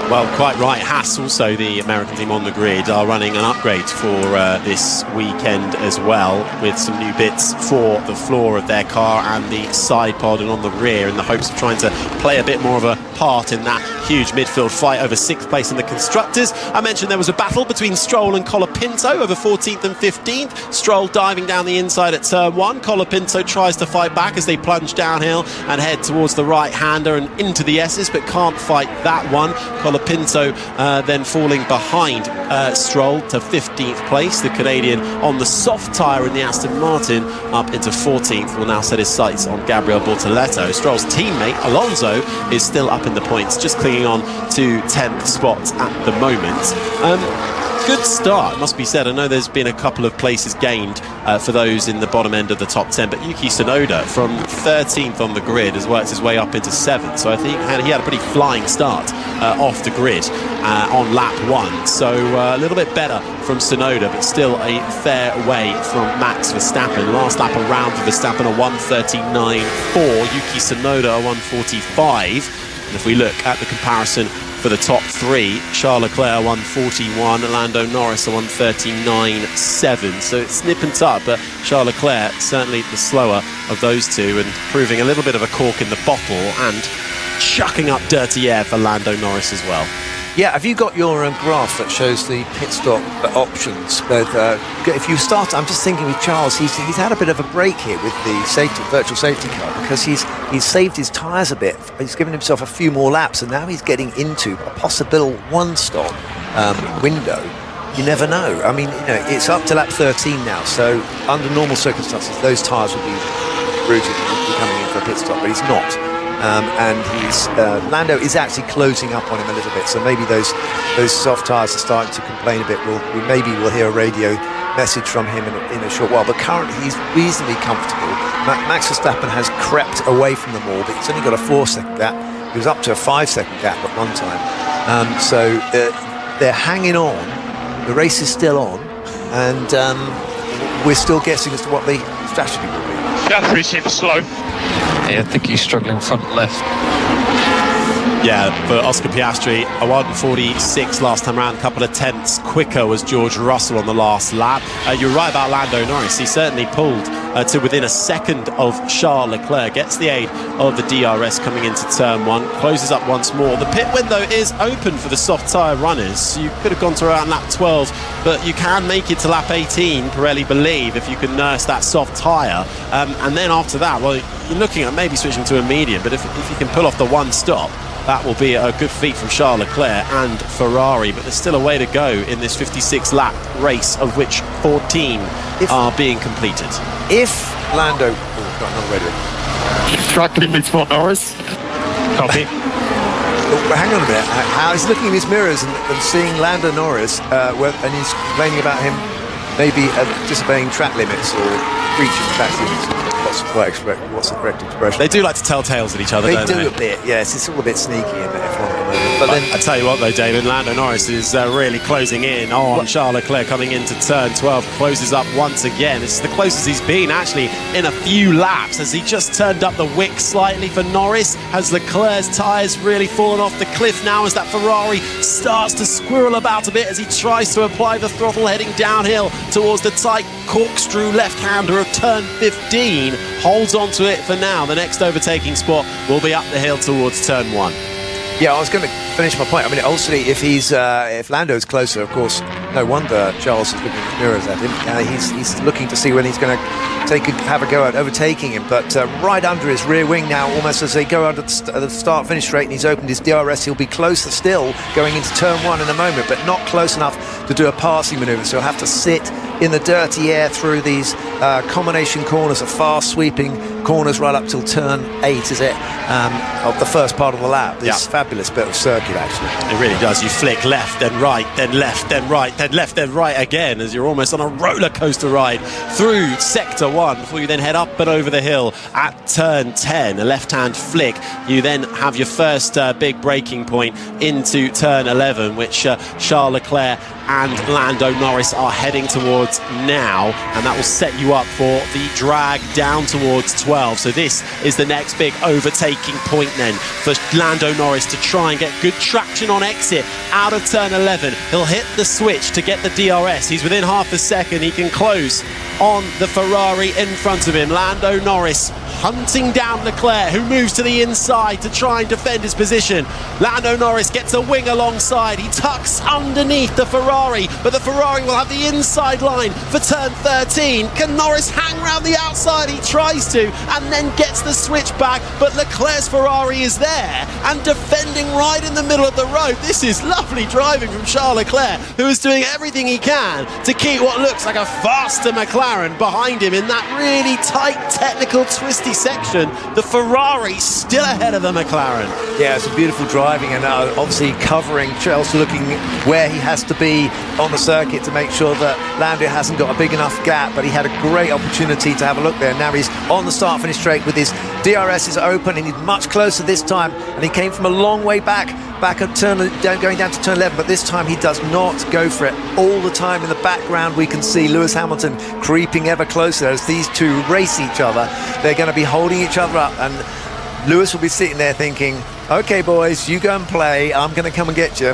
Well, quite right. Haas, also the American team on the grid, are running an upgrade for this weekend as well, with some new bits for the floor of their car and the side pod and on the rear, in the hopes of trying to play a bit more of a part in that huge midfield fight over 6th place in the Constructors. I mentioned there was a battle between Stroll and Colapinto over 14th and 15th. Stroll diving down the inside at turn 1. Colapinto tries to fight back as they plunge downhill and head towards the right-hander and into the S's, but can't fight that one. Colapinto then falling behind Stroll to 15th place. The Canadian on the soft tyre in the Aston Martin up into 14th will now set his sights on Gabriel Bortoleto. Stroll's teammate Alonso is still up in the points, just clinging on to 10th spot at the moment. Good start, must be said. I know there's been a couple of places gained for those in the bottom end of the top 10, but Yuki Tsunoda from 13th on the grid has worked his way up into 7th, so I think he had a pretty flying start off the grid on lap 1, so a little bit better from Tsunoda, but still a fair way from Max Verstappen. Last lap around for Verstappen, a 1:39.4, Yuki Tsunoda a 1:45, and if we look at the comparison for the top 3, Charles Leclerc 1:41, Lando Norris a 1:39.7, so it's nip and tuck, but Charles Leclerc certainly the slower of those two, and proving a little bit of a cork in the bottle and chucking up dirty air for Lando Norris as well. Yeah, have you got your graph that shows the pit stop options? But if you start, I'm just thinking with Charles, he's had a bit of a break here with the virtual safety car, because he's saved his tyres a bit. He's given himself a few more laps, and now he's getting into a possible one-stop window. You never know. I mean, it's up to lap 13 now, so under normal circumstances, those tyres would be rooted and would be coming in for a pit stop, but he's not. And Lando is actually closing up on him a little bit, so maybe those soft tyres are starting to complain a bit. Maybe we'll hear a radio message from him in a short while, but currently he's reasonably comfortable. Max Verstappen has crept away from them all, but he's only got a 4-second gap. He was up to a 5-second gap at one time, so they're hanging on. The race is still on, and we're still guessing as to what the strategy will be. Piastri seems slow. Yeah, I think he's struggling front left. Yeah, for Oscar Piastri, a 1:46 last time around, a couple of tenths quicker was George Russell on the last lap. You're right about Lando Norris. He certainly pulled to within a second of Charles Leclerc, gets the aid of the DRS coming into turn 1, closes up once more. The pit window is open for the soft tyre runners. You could have gone to around lap 12, but you can make it to lap 18, Pirelli believe, if you can nurse that soft tyre. And then after that, well, you're looking at maybe switching to a medium, but if you can pull off the one stop, that will be a good feat from Charles Leclerc and Ferrari, but there's still a way to go in this 56-lap race, of which 14 are being completed. If Lando... Oh, got another radio. Track limits for Norris. Copy. But hang on a minute. He's looking in his mirrors and seeing Lando Norris, and he's complaining about him maybe disobeying track limits or breaching track limits. What's the correct expression? They do like to tell tales at each other, don't they? They do a bit, yes. It's all a bit sneaky in the F1 at the moment. But then, I tell you what, though, David, Lando Norris is really closing in on Charles Leclerc coming into turn 12. Closes up once again. This is the closest he's been, actually, in a few laps, as he just turned up the wick slightly for Norris. Has Leclerc's tyres really fallen off the cliff now as that Ferrari starts to squirrel about a bit as he tries to apply the throttle heading downhill towards the tight corkscrew left-hander of turn 15. Holds on to it for now. The next overtaking spot will be up the hill towards turn 1. Yeah, I was going to finish my point. I mean, obviously, if Lando's closer, of course, no wonder Charles is looking at mirrors at him. He's looking to see when he's going to have a go at overtaking him. But right under his rear wing now, almost as they go under the start-finish straight, and he's opened his DRS, he'll be closer still going into turn 1 in a moment, but not close enough to do a passing manoeuvre. So he'll have to sit in the dirty air through these combination corners, the fast sweeping corners right up till turn 8, is it, of the first part of the lap. This fabulous bit of circuit, actually. It really does. You flick left, then right, then left, then right, then left, then right again, as you're almost on a roller coaster ride through sector 1 before you then head up and over the hill at turn 10. A left-hand flick. You then have your first big braking point into turn 11, which Charles Leclerc and Lando Norris are heading towards now, and that will set you up for the drag down towards 12. So this is the next big overtaking point then for Lando Norris to try and get good traction on exit out of turn 11. He'll hit the switch to get the DRS. He's within half a second. He can close on the Ferrari in front of him. Lando Norris hunting down Leclerc, who moves to the inside to try and defend his position. Lando Norris gets a wing alongside. He tucks underneath the Ferrari, but the Ferrari will have the inside line for turn 13. Can Norris hang around the outside? He tries to, and then gets the switch back, but Leclerc's Ferrari is there and defending right in the middle of the road. This is lovely driving from Charles Leclerc, who is doing everything he can to keep what looks like a faster McLaren behind him in that really tight, technical, twisty section. The Ferrari still ahead of the McLaren. Yeah, it's a beautiful driving, and obviously covering Charles, looking where he has to be on the circuit to make sure that Lando hasn't got a big enough gap, but he had a great opportunity to have a look there. Now he's on the start-finish straight with his DRS is open, and he's much closer this time, and he came from a long way back at turn, going down to turn 11, but this time he does not go for it. All the time in the background we can see Lewis Hamilton creeping ever closer as these two race each other. They're going to be holding each other up, and Lewis will be sitting there thinking, okay boys, you go and play, I'm going to come and get you.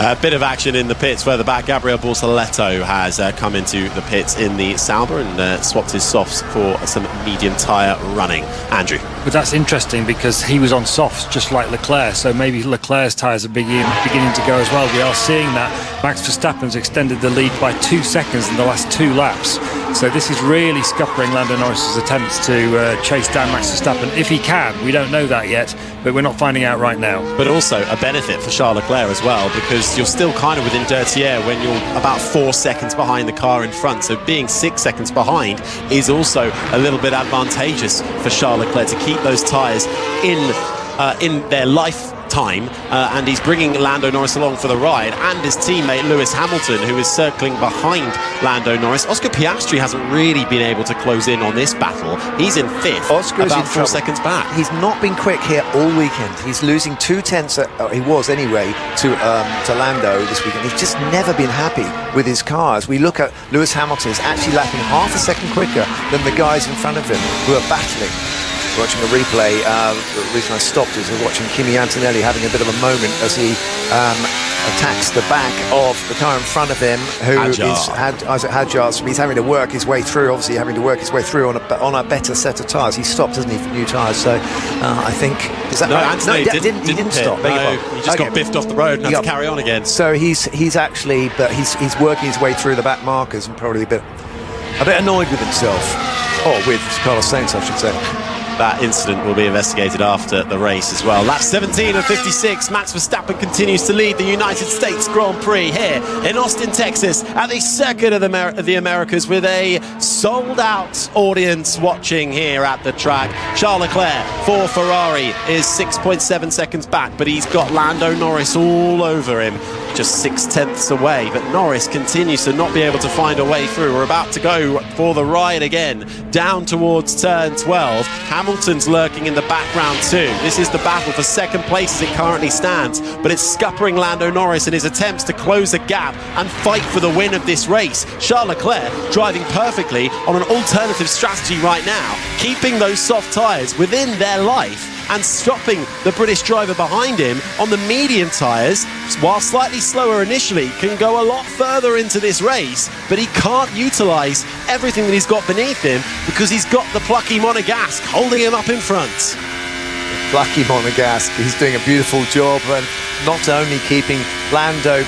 A bit of action in the pits further back. Gabriel Borsaletto has come into the pits in the Sauber and swapped his softs for some medium tyre running. Andrew. But that's interesting because he was on softs just like Leclerc, so maybe Leclerc's tyres are beginning to go as well. We are seeing that Max Verstappen's extended the lead by 2 seconds in the last 2 laps. So this is really scuppering Lando Norris's attempts to chase down Max Verstappen. If he can, we don't know that yet, but we're not finding out right now. But also a benefit for Charles Leclerc as well, because you're still kind of within dirty air when you're about 4 seconds behind the car in front. So being 6 seconds behind is also a little bit advantageous for Charles Leclerc to keep those tyres in their lifetime, and he's bringing Lando Norris along for the ride, and his teammate Lewis Hamilton, who is circling behind Lando Norris. Oscar Piastri hasn't really been able to close in on this battle. He's in 5th, Oscar's about in 4 trouble. seconds back. He's not been quick here all weekend. He's losing 2 tenths, he was anyway, to Lando this weekend. He's just never been happy with his car. As we look at Lewis Hamilton, is actually lapping half a second quicker than the guys in front of him who are battling. Watching a replay, the reason I stopped is watching Kimi Antonelli having a bit of a moment as he attacks the back of the car in front of him, who Isaac Hadjar. So he's having to work his way through, obviously having to work his way through on a better set of tyres. He stopped, doesn't he, for new tyres? So I think, is that right? Antonelli he didn't stop. No, he just got biffed off the road and had to carry on again. So he's actually, but he's working his way through the back markers and probably a bit annoyed with himself, or with Carlos Sainz, I should say. That incident will be investigated after the race as well. Lap 17 of 56, Max Verstappen continues to lead the United States Grand Prix here in Austin, Texas, at the Circuit of the Americas, with a sold-out audience watching here at the track. Charles Leclerc for Ferrari is 6.7 seconds back, but he's got Lando Norris all over him. just 6/10 away, but Norris continues to not be able to find a way through. We're about to go for the ride again, down towards turn 12. Hamilton's lurking in the background too. This is the battle for second place as it currently stands, but it's scuppering Lando Norris in his attempts to close the gap and fight for the win of this race. Charles Leclerc driving perfectly on an alternative strategy right now, keeping those soft tyres within their life and stopping the British driver behind him on the medium tyres, while slightly slower initially, can go a lot further into this race, but he can't utilise everything that he's got beneath him because he's got the plucky Monegasque holding him up in front. Plucky Monegasque, he's doing a beautiful job, and not only keeping Lando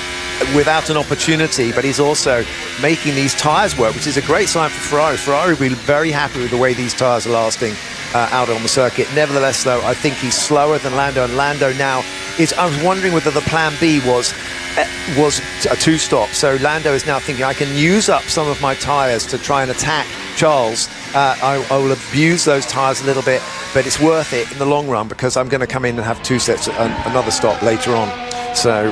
without an opportunity, but he's also making these tyres work, which is a great sign for Ferrari. Ferrari will be very happy with the way these tyres are lasting out on the circuit. Nevertheless, though, I think he's slower than Lando, and Lando now is... I was wondering whether the plan B was a two-stop. So Lando is now thinking, I can use up some of my tyres to try and attack Charles. I will abuse those tyres a little bit, but it's worth it in the long run because I'm going to come in and have two sets, another stop later on. So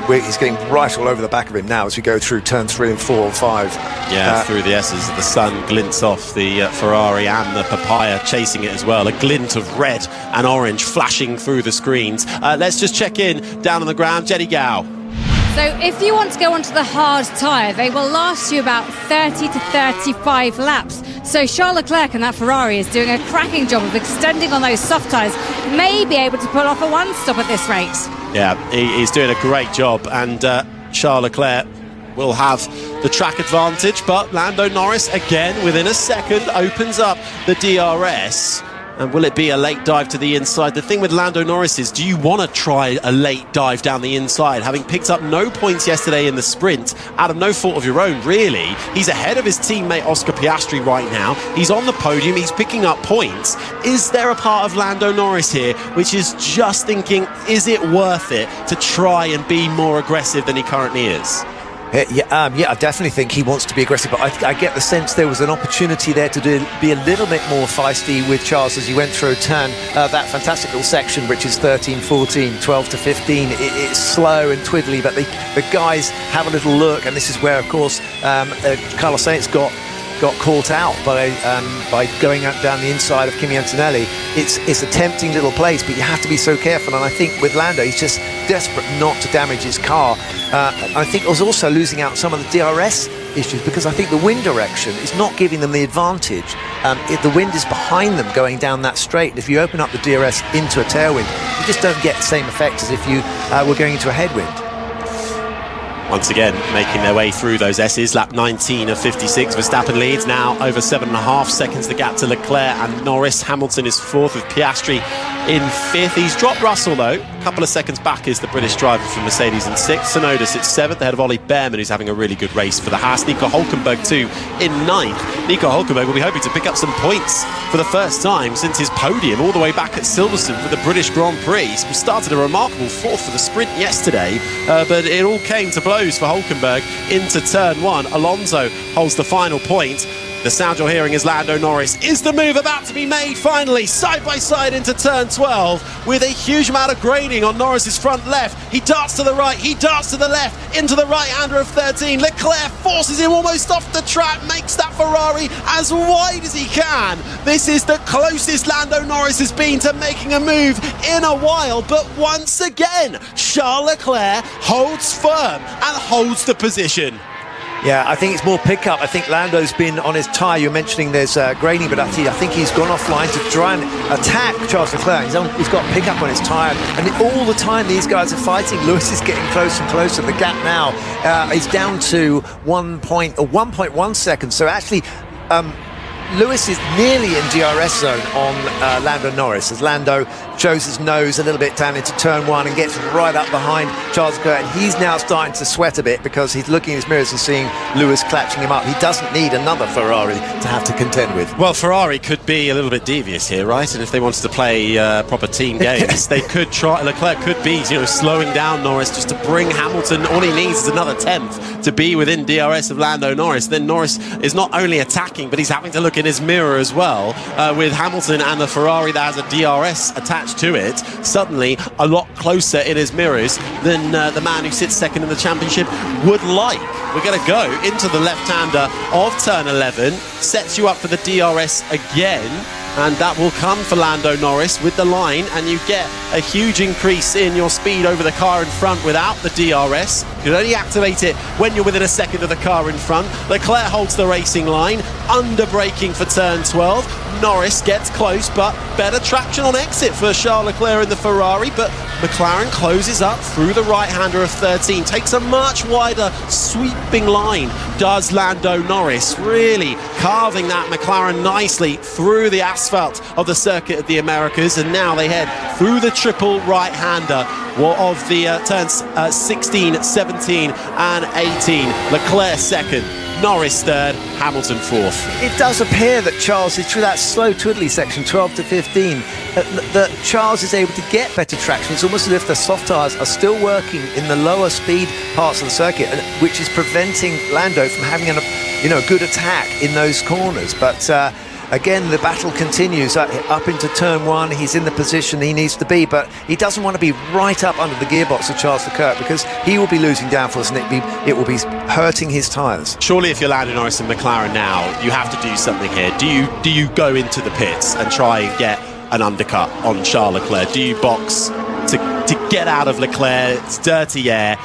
he's getting right all over the back of him now as we go through turn 3 and 4 and 5. Yeah, through the S's, the sun glints off the Ferrari and the Papaya chasing it as well. A glint of red and orange flashing through the screens. Let's just check in down on the ground. Jenny Gow. So if you want to go onto the hard tyre, they will last you about 30 to 35 laps. So Charles Leclerc and that Ferrari is doing a cracking job of extending on those soft tyres, may be able to pull off a one-stop at this rate. Yeah, he's doing a great job, and Charles Leclerc will have the track advantage, but Lando Norris, again, within a second, opens up the DRS. And will it be a late dive to the inside? The thing with Lando Norris is, do you want to try a late dive down the inside? Having picked up no points yesterday in the sprint, out of no fault of your own, really. He's ahead of his teammate Oscar Piastri right now. He's on the podium. He's picking up points. Is there a part of Lando Norris here which is just thinking, is it worth it to try and be more aggressive than he currently is? Yeah, I definitely think he wants to be aggressive, but I get the sense there was an opportunity there to be a little bit more feisty with Charles as he went through a turn. That fantastic little section, which is 13, 14, 12 to 15. It's slow and twiddly, but the guys have a little look, and this is where, of course, Carlos Sainz got caught out by going down the inside of Kimi Antonelli. It's a tempting little place, but you have to be so careful. And I think with Lando, he's just desperate not to damage his car. I think he was also losing out some of the DRS issues because I think the wind direction is not giving them the advantage. If the wind is behind them going down that straight, and if you open up the DRS into a tailwind, you just don't get the same effect as if you were going into a headwind. Once again, making their way through those S's. Lap 19 of 56. Verstappen leads now over 7.5 seconds. The gap to Leclerc and Norris. Hamilton is fourth with Piastri in fifth. He's dropped Russell, though. A couple of seconds back is the British driver from Mercedes in sixth. Tsunoda sits seventh, ahead of Ollie Behrman, who's having a really good race for the Haas. Nico Hülkenberg, too, in ninth. Nico Hülkenberg will be hoping to pick up some points for the first time since his podium all the way back at Silverstone for the British Grand Prix. He started a remarkable fourth for the sprint yesterday, but it all came to blows for Hülkenberg into turn one. Alonso holds the final point. The sound you're hearing is Lando Norris. Is the move about to be made finally? Side by side into turn 12 with a huge amount of grading on Norris's front left. He darts to the right, he darts to the left, into the right-hander of 13. Leclerc forces him almost off the track, makes that Ferrari as wide as he can. This is the closest Lando Norris has been to making a move in a while, but once again, Charles Leclerc holds firm and holds the position. Yeah, I think it's more pickup. I think Lando's been on his tyre. You're mentioning there's grading, but I think he's gone offline to try and attack Charles Leclerc. He's got pickup on his tyre, and all the time these guys are fighting. Lewis is getting closer and closer. The gap now is down to 1.1 seconds. So actually, Lewis is nearly in DRS zone on Lando Norris as Lando shows his nose a little bit down into turn one and gets right up behind Charles Leclerc, and he's now starting to sweat a bit because he's looking in his mirrors and seeing Lewis clutching him up. He doesn't need another Ferrari to have to contend with. Well, Ferrari could be a little bit devious here, right? And if they wanted to play proper team games, they could try. Leclerc could could be, slowing down Norris just to bring Hamilton. All he needs is another 10th to be within DRS of Lando Norris. Then Norris is not only attacking, but he's having to look in his mirror as well, with Hamilton and the Ferrari that has a DRS attached to it, suddenly a lot closer in his mirrors than the man who sits second in the championship would like. We're going to go into the left-hander of turn 11, sets you up for the DRS again, and that will come for Lando Norris with the line, and you get a huge increase in your speed over the car in front without the DRS. You can only activate it when you're within a second of the car in front. Leclerc holds the racing line, under braking for turn 12. Norris gets close, but better traction on exit for Charles Leclerc in the Ferrari, but McLaren closes up through the right-hander of 13, takes a much wider sweeping line, does Lando Norris, really carving that McLaren nicely through the asphalt of the Circuit of the Americas, and now they head through the triple right-hander of the turns 16, 17 and 18. Leclerc second, Norris third, Hamilton fourth. It does appear that Charles is through that slow twiddly section, 12 to 15, that Charles is able to get better traction. It's almost as if the soft tyres are still working in the lower speed parts of the circuit, which is preventing Lando from having a good attack in those corners. But again, the battle continues up into turn 1. He's in the position he needs to be, but he doesn't want to be right up under the gearbox of Charles Leclerc, because he will be losing downforce and it will be hurting his tyres. Surely if you're Lando Norris and McLaren now, you have to do something here. Do you go into the pits and try and get an undercut on Charles Leclerc? Do you box to get out of Leclerc's dirty air,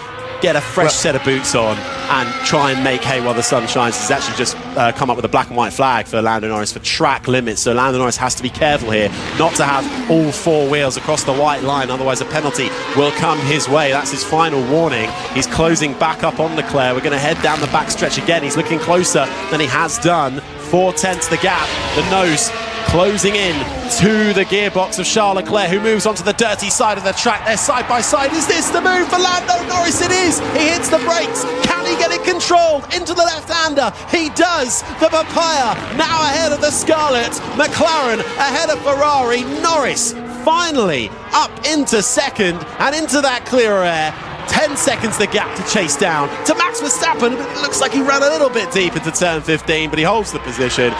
get a fresh set of boots on, and try and make hay while the sun shines? He's actually just come up with a black and white flag for Lando Norris for track limits, so Lando Norris has to be careful here not to have all four wheels across the white line, otherwise a penalty will come his way. That's his final warning. He's closing back up on Leclerc. We're going to head down the backstretch again. He's looking closer than he has done. 4/10 the gap. The nose closing in to the gearbox of Charles Leclerc, who moves onto the dirty side of the track. They're side by side. Is this the move for Lando Norris? It is. He hits the brakes. Can he get it controlled into the left-hander? He does. The papaya now ahead of the Scarlet. McLaren ahead of Ferrari. Norris finally up into second and into that clearer air. 10 seconds the gap to chase down to Max Verstappen. It looks like he ran a little bit deep into turn 15, but he holds the position.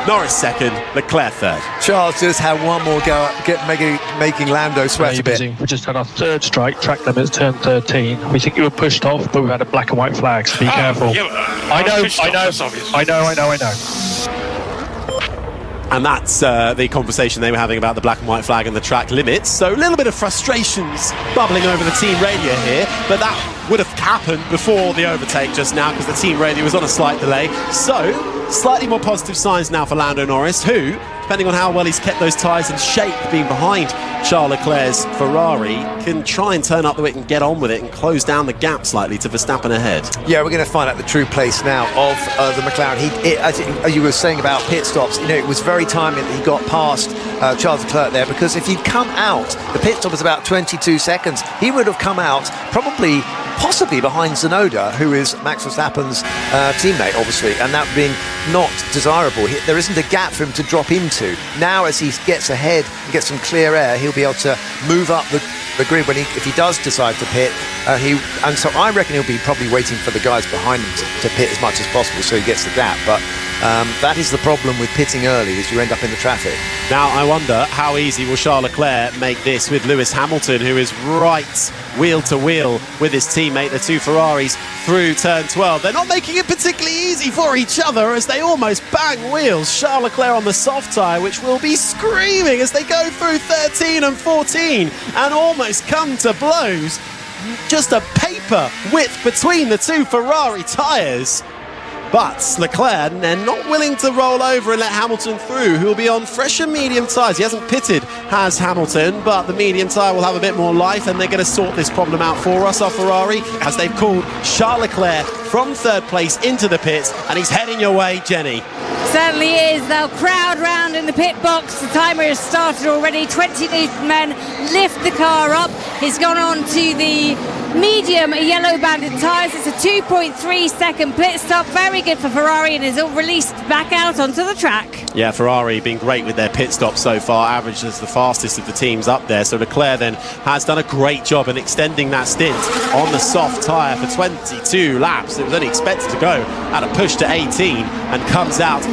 Norris second, Leclerc third. Charles just had one more go at making Lando sweat a bit. We just had our third strike, track limits, turn 13. We think you were pushed off, but we've had a black and white flag, so be careful. Yeah, I know. And that's the conversation they were having about the black and white flag and the track limits. So a little bit of frustrations bubbling over the team radio here, but that would have happened before the overtake just now, because the team radio was on a slight delay. So slightly more positive signs now for Lando Norris, who, depending on how well he's kept those tyres in shape, being behind Charles Leclerc's Ferrari, can try and turn up the wick and get on with it and close down the gap slightly to Verstappen ahead. Yeah, we're going to find out the true place now of the McLaren. As you were saying about pit stops, it was very timely that he got past Charles Leclerc there, because if he'd come out, the pit stop was about 22 seconds, he would have come out possibly behind Tsunoda, who is Max Verstappen's teammate, obviously, and that being not desirable. There isn't a gap for him to drop into. Now, as he gets ahead and gets some clear air, he'll be able to move up the grid if he does decide to pit. And so I reckon he'll be probably waiting for the guys behind him to pit as much as possible so he gets the gap. But that is the problem with pitting early, is you end up in the traffic. Now, I wonder how easy will Charles Leclerc make this with Lewis Hamilton, who is right wheel to wheel with his teammate, the two Ferraris, through turn 12. They're not making it particularly easy for each other as they almost bang wheels. Charles Leclerc on the soft tyre, which will be screaming as they go through 13 and 14 and almost come to blows. Just a paper width between the two Ferrari tyres. But Leclerc, they're not willing to roll over and let Hamilton through, who will be on fresh and medium tyres. He hasn't pitted, has Hamilton, but the medium tyre will have a bit more life, and they're going to sort this problem out for us, our Ferrari, as they've called Charles Leclerc from third place into the pits, and he's heading your way, Jenny. Certainly is. They'll crowd round in the pit box. The timer has started already. 20 men lift the car up. He's gone on to the medium yellow banded tyres. It's a 2.3 second pit stop. Very good for Ferrari, and is all released back out onto the track. Yeah, Ferrari been great with their pit stop so far, averaged as the fastest of the teams up there. So Leclerc then has done a great job in extending that stint on the soft tyre for 22 laps. It was only expected to go at a push to 18 and comes out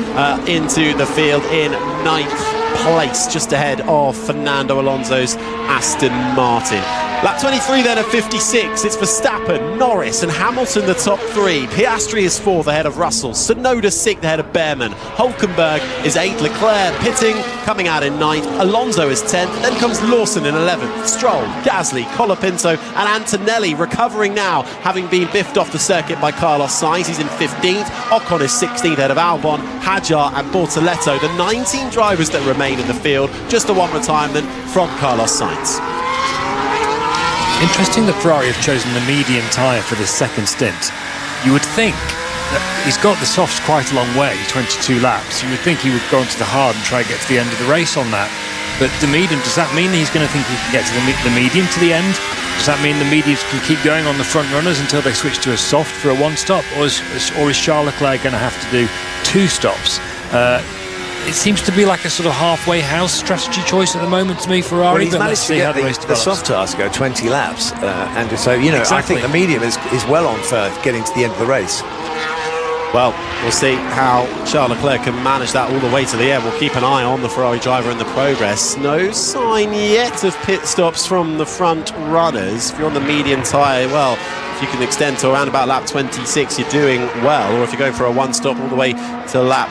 into the field in 9th place, just ahead of Fernando Alonso's Aston Martin. Lap 23 then at 56, it's Verstappen, Norris and Hamilton the top three. Piastri is 4th ahead of Russell, Tsunoda 6th ahead of Behrman, Hulkenberg is 8th, Leclerc pitting, coming out in 9th, Alonso is 10th, then comes Lawson in 11th, Stroll, Gasly, Colapinto and Antonelli recovering now, having been biffed off the circuit by Carlos Sainz. He's in 15th, Ocon is 16th ahead of Albon, Hadjar and Bortoletto, the 19 drivers that remain in the field, just the one retirement from Carlos Sainz. Interesting that Ferrari have chosen the medium tyre for this second stint. You would think that he's got the softs quite a long way, 22 laps. You would think he would go into the hard and try to get to the end of the race on that. But the medium, does that mean he's going to think he can get to the medium to the end? Does that mean the mediums can keep going on the front runners until they switch to a soft for a one stop? Or is Charles Leclerc going to have to do 2 stops? It seems to be like a sort of halfway house strategy choice at the moment to me, Ferrari. Well, he's managed to get the soft tyres to go 20 laps, and so, you know, exactly. I think the medium is well on for getting to the end of the race. Well, we'll see how Charles Leclerc can manage that all the way to the end. We'll keep an eye on the Ferrari driver and the progress. No sign yet of pit stops from the front runners. If you're on the medium tyre, well, if you can extend to around about lap 26, you're doing well. Or if you're going for a one-stop all the way to lap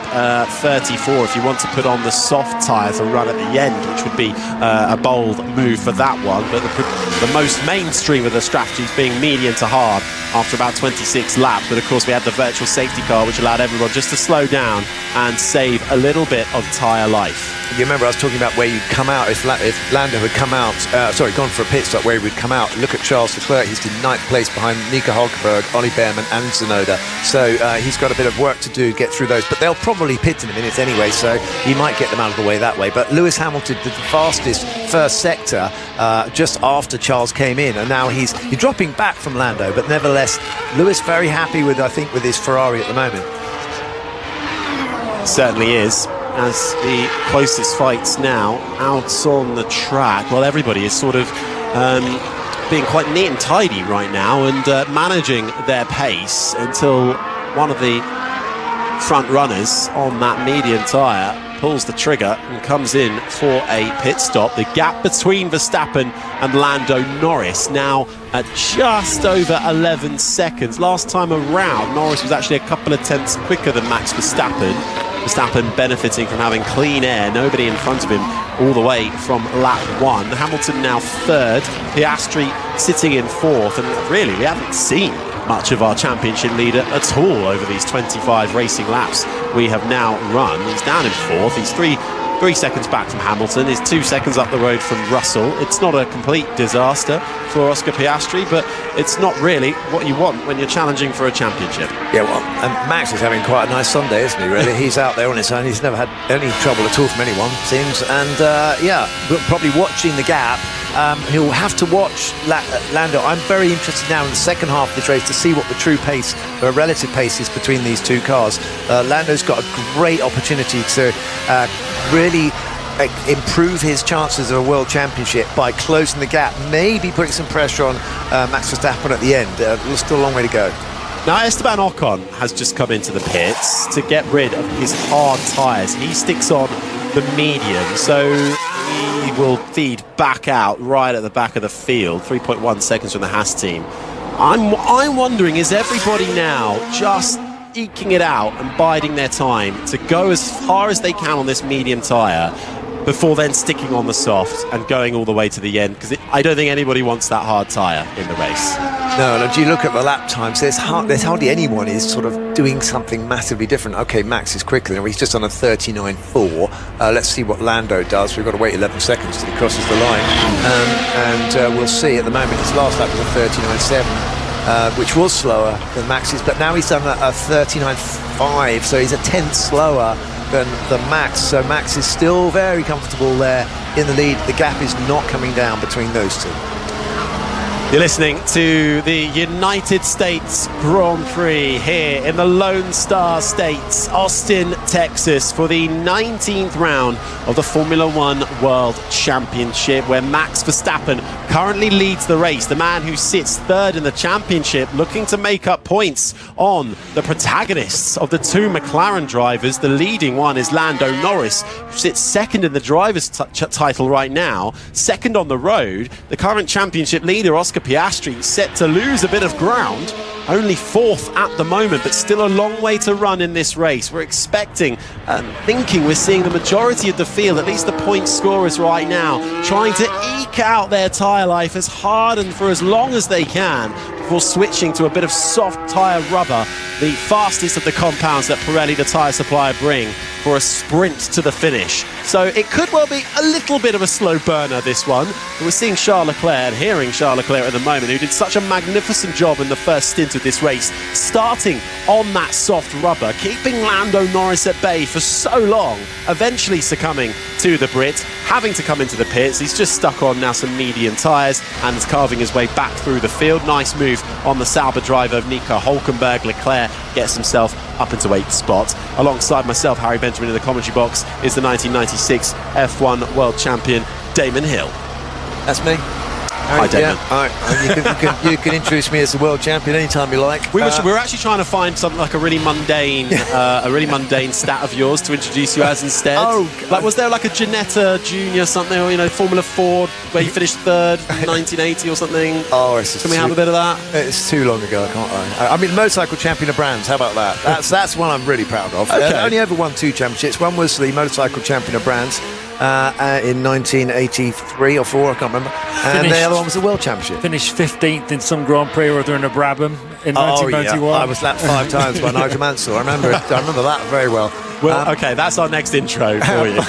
34, if you want to put on the soft tyre to run at the end, which would be a bold move for that one. But the most mainstream of the strategies being medium to hard after about 26 laps. But of course, we had the virtual safety car, which allowed everyone just to slow down and save a little bit of tyre life. You remember I was talking about where you'd come out if Lando had come out, gone for a pit stop, where he would come out. Look at Charles Leclerc, he's in 9th place behind Nico Hulkenberg, Ollie Behrman and Tsunoda. So he's got a bit of work to do to get through those, but they'll probably pit in a minute anyway, so he might get them out of the way that way. But Lewis Hamilton did the fastest first sector just after Charles came in, and now he's dropping back from Lando, but nevertheless, Lewis very happy with his Ferrari at the moment. Certainly is. As the closest fights now out on the track, well, everybody is sort of being quite neat and tidy right now and managing their pace until one of the front runners on that medium tyre pulls the trigger and comes in for a pit stop. The gap between Verstappen and Lando Norris now at just over 11 seconds. Last time around, Norris was actually a couple of tenths quicker than Max Verstappen. Verstappen benefiting from having clean air, nobody in front of him all the way from lap 1. Hamilton now 3rd, Piastri sitting in 4th, and really we haven't seen much of our championship leader at all over these 25 racing laps we have now run. He's down in 4th, he's 3 seconds back from Hamilton, is 2 seconds up the road from Russell. It's not a complete disaster for Oscar Piastri, but it's not really what you want when you're challenging for a championship. Yeah, well, and Max is having quite a nice Sunday, isn't he, really? He's out there on his own, he's never had any trouble at all from anyone, seems, and probably watching the gap. He'll have to watch Lando. I'm very interested now in the second half of this race to see what the true pace, the relative pace is between these two cars. Lando's got a great opportunity to really improve his chances of a world championship by closing the gap, maybe putting some pressure on Max Verstappen at the end. There's still a long way to go. Now Esteban Ocon has just come into the pits to get rid of his hard tyres. He sticks on the medium, so he will feed back out right at the back of the field, 3.1 seconds from the Haas team. I'm wondering, is everybody now just eking it out and biding their time to go as far as they can on this medium tyre before then sticking on the soft and going all the way to the end? Because I don't think anybody wants that hard tyre in the race. No, and if you look at the lap times, there's hardly anyone is sort of doing something massively different. Okay, Max is quicker, he's just on a 39.4. Let's see what Lando does. We've got to wait 11 seconds till he crosses the line, and we'll see. At the moment, his last lap was a 39.7, which was slower than Max's, but now he's done a 39.5, so he's a tenth slower than Max. So Max is still very comfortable there in the lead. The gap is not coming down between those two. You're listening to the United States Grand Prix here in the Lone Star State, Austin, Texas, for the 19th round of the Formula One World Championship, where Max Verstappen currently leads the race. The man who sits third in the championship, looking to make up points on the protagonists of the two McLaren drivers. The leading one is Lando Norris, who sits second in the driver's title right now, second on the road. The current championship leader, Oscar Piastri, set to lose a bit of ground, only fourth at the moment, but still a long way to run in this race. We're expecting and thinking we're seeing the majority of the field, at least the point scorers right now, trying to eke out their tyre life as hard and for as long as they can before switching to a bit of soft tyre rubber, the fastest of the compounds that Pirelli, the tyre supplier, bring for a sprint to the finish. So it could well be a little bit of a slow burner, this one. But we're seeing Charles Leclerc and hearing Charles Leclerc at the moment, who did such a magnificent job in the first stint of this race, starting on that soft rubber, keeping Lando Norris at bay for so long, eventually succumbing to the Brit, having to come into the pits. He's just stuck on now some medium tyres and is carving his way back through the field. Nice move on the Sauber driver of Nico Hülkenberg. Leclerc gets himself up into 8th spot. Alongside myself, Harry Benjamin, in the commentary box is the 1996 F1 World Champion, Damon Hill. That's me. Hi, Damon. Yeah, you can introduce me as the world champion anytime you like. We were actually trying to find something like a really mundane stat of yours to introduce you as instead. Like, was there like a Ginetta Junior something, or Formula Ford where you finished third in 1980 or something? Can we have a bit of that? It's too long ago, I can't lie. I mean, the motorcycle champion of brands. How about that? That's one I'm really proud of. Okay. Only ever won 2 championships. One was the motorcycle champion of brands in 1983 or 4, I can't remember. And the other one was the World Championship. Finished 15th in some Grand Prix or other in a Brabham in 1991. Yeah. I was lapped 5 times by Nigel Mansell. I remember that very well. Well, okay, that's our next intro for you.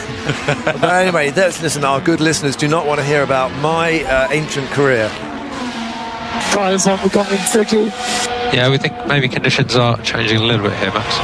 But anyway, listen, our good listeners do not want to hear about my ancient career. Tyres haven't got tricky. Yeah, we think maybe conditions are changing a little bit here, Max.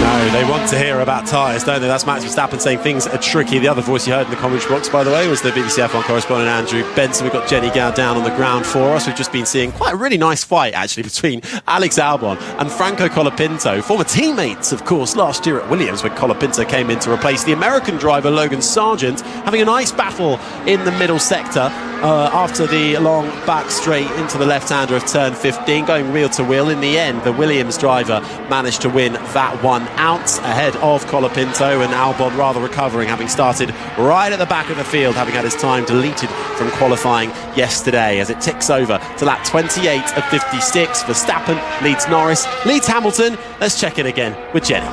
No, they want to hear about tyres, don't they? That's Max Verstappen saying things are tricky. The other voice you heard in the commentary box, by the way, was the BBC F1 correspondent Andrew Benson. We've got Jenny Gow down on the ground for us. We've just been seeing quite a really nice fight, actually, between Alex Albon and Franco Colapinto, former teammates, of course, last year at Williams, when Colapinto came in to replace the American driver Logan Sargent, having a nice battle in the middle sector after the long back straight into the left-hander of turn 15, going wheel to wheel. In the end, the Williams driver managed to win that one out ahead of Colapinto, and Albon rather recovering, having started right at the back of the field, having had his time deleted from qualifying yesterday. As it ticks over to lap 28 of 56, Verstappen leads Norris, leads Hamilton. Let's check in again with Jenny.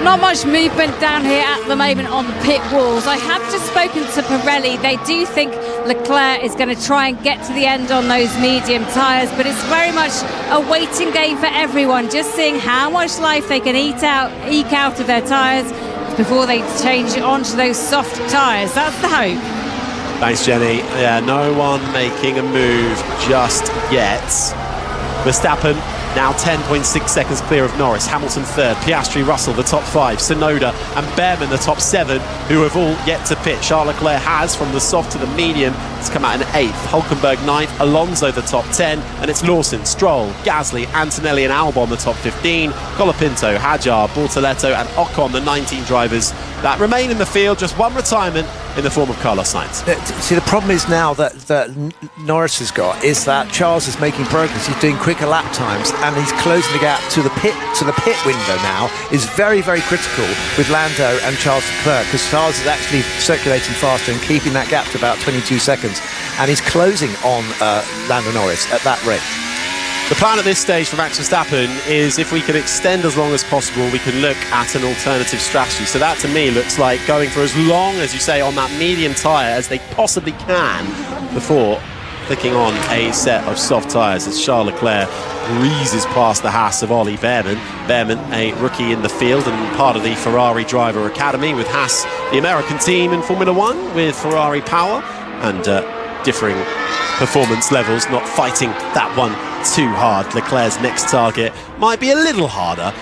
Not much movement down here at the moment on the pit walls. I have just spoken to Pirelli. They do think Leclerc is going to try and get to the end on those medium tyres, but it's very much a waiting game for everyone, just seeing how much life they can eke out of their tyres before they change onto those soft tyres. That's the hope. Thanks, Jenny. Yeah, no one making a move just yet. Verstappen now 10.6 seconds clear of Norris. Hamilton third, Piastri, Russell the top 5, Tsunoda and Behrman the top 7, who have all yet to pit. Charles Leclerc has, from the soft to the medium, it's come out in 8th. Hülkenberg 9th, Alonso the top 10, and it's Lawson, Stroll, Gasly, Antonelli and Albon the top 15, Colapinto, Hadjar, Bortoletto and Ocon, the 19 drivers that remain in the field. Just one retirement in the form of Carlos Sainz. See, the problem is now that Norris has got is that Charles is making progress. He's doing quicker lap times, and he's closing the gap to the pit window now is very, very critical with Lando and Charles Leclerc, because Charles is actually circulating faster and keeping that gap to about 22 seconds, and he's closing on Lando Norris at that rate. The plan at this stage for Max Verstappen is, if we can extend as long as possible, we can look at an alternative strategy. So that to me looks like going for as long, as you say, on that medium tyre as they possibly can before flicking on a set of soft tyres, as Charles Leclerc breezes past the Haas of Ollie Behrman. Behrman, a rookie in the field and part of the Ferrari driver academy, with Haas, the American team in Formula One, with Ferrari power and differing performance levels, not fighting that one too hard. Leclerc's next target might be a little harder.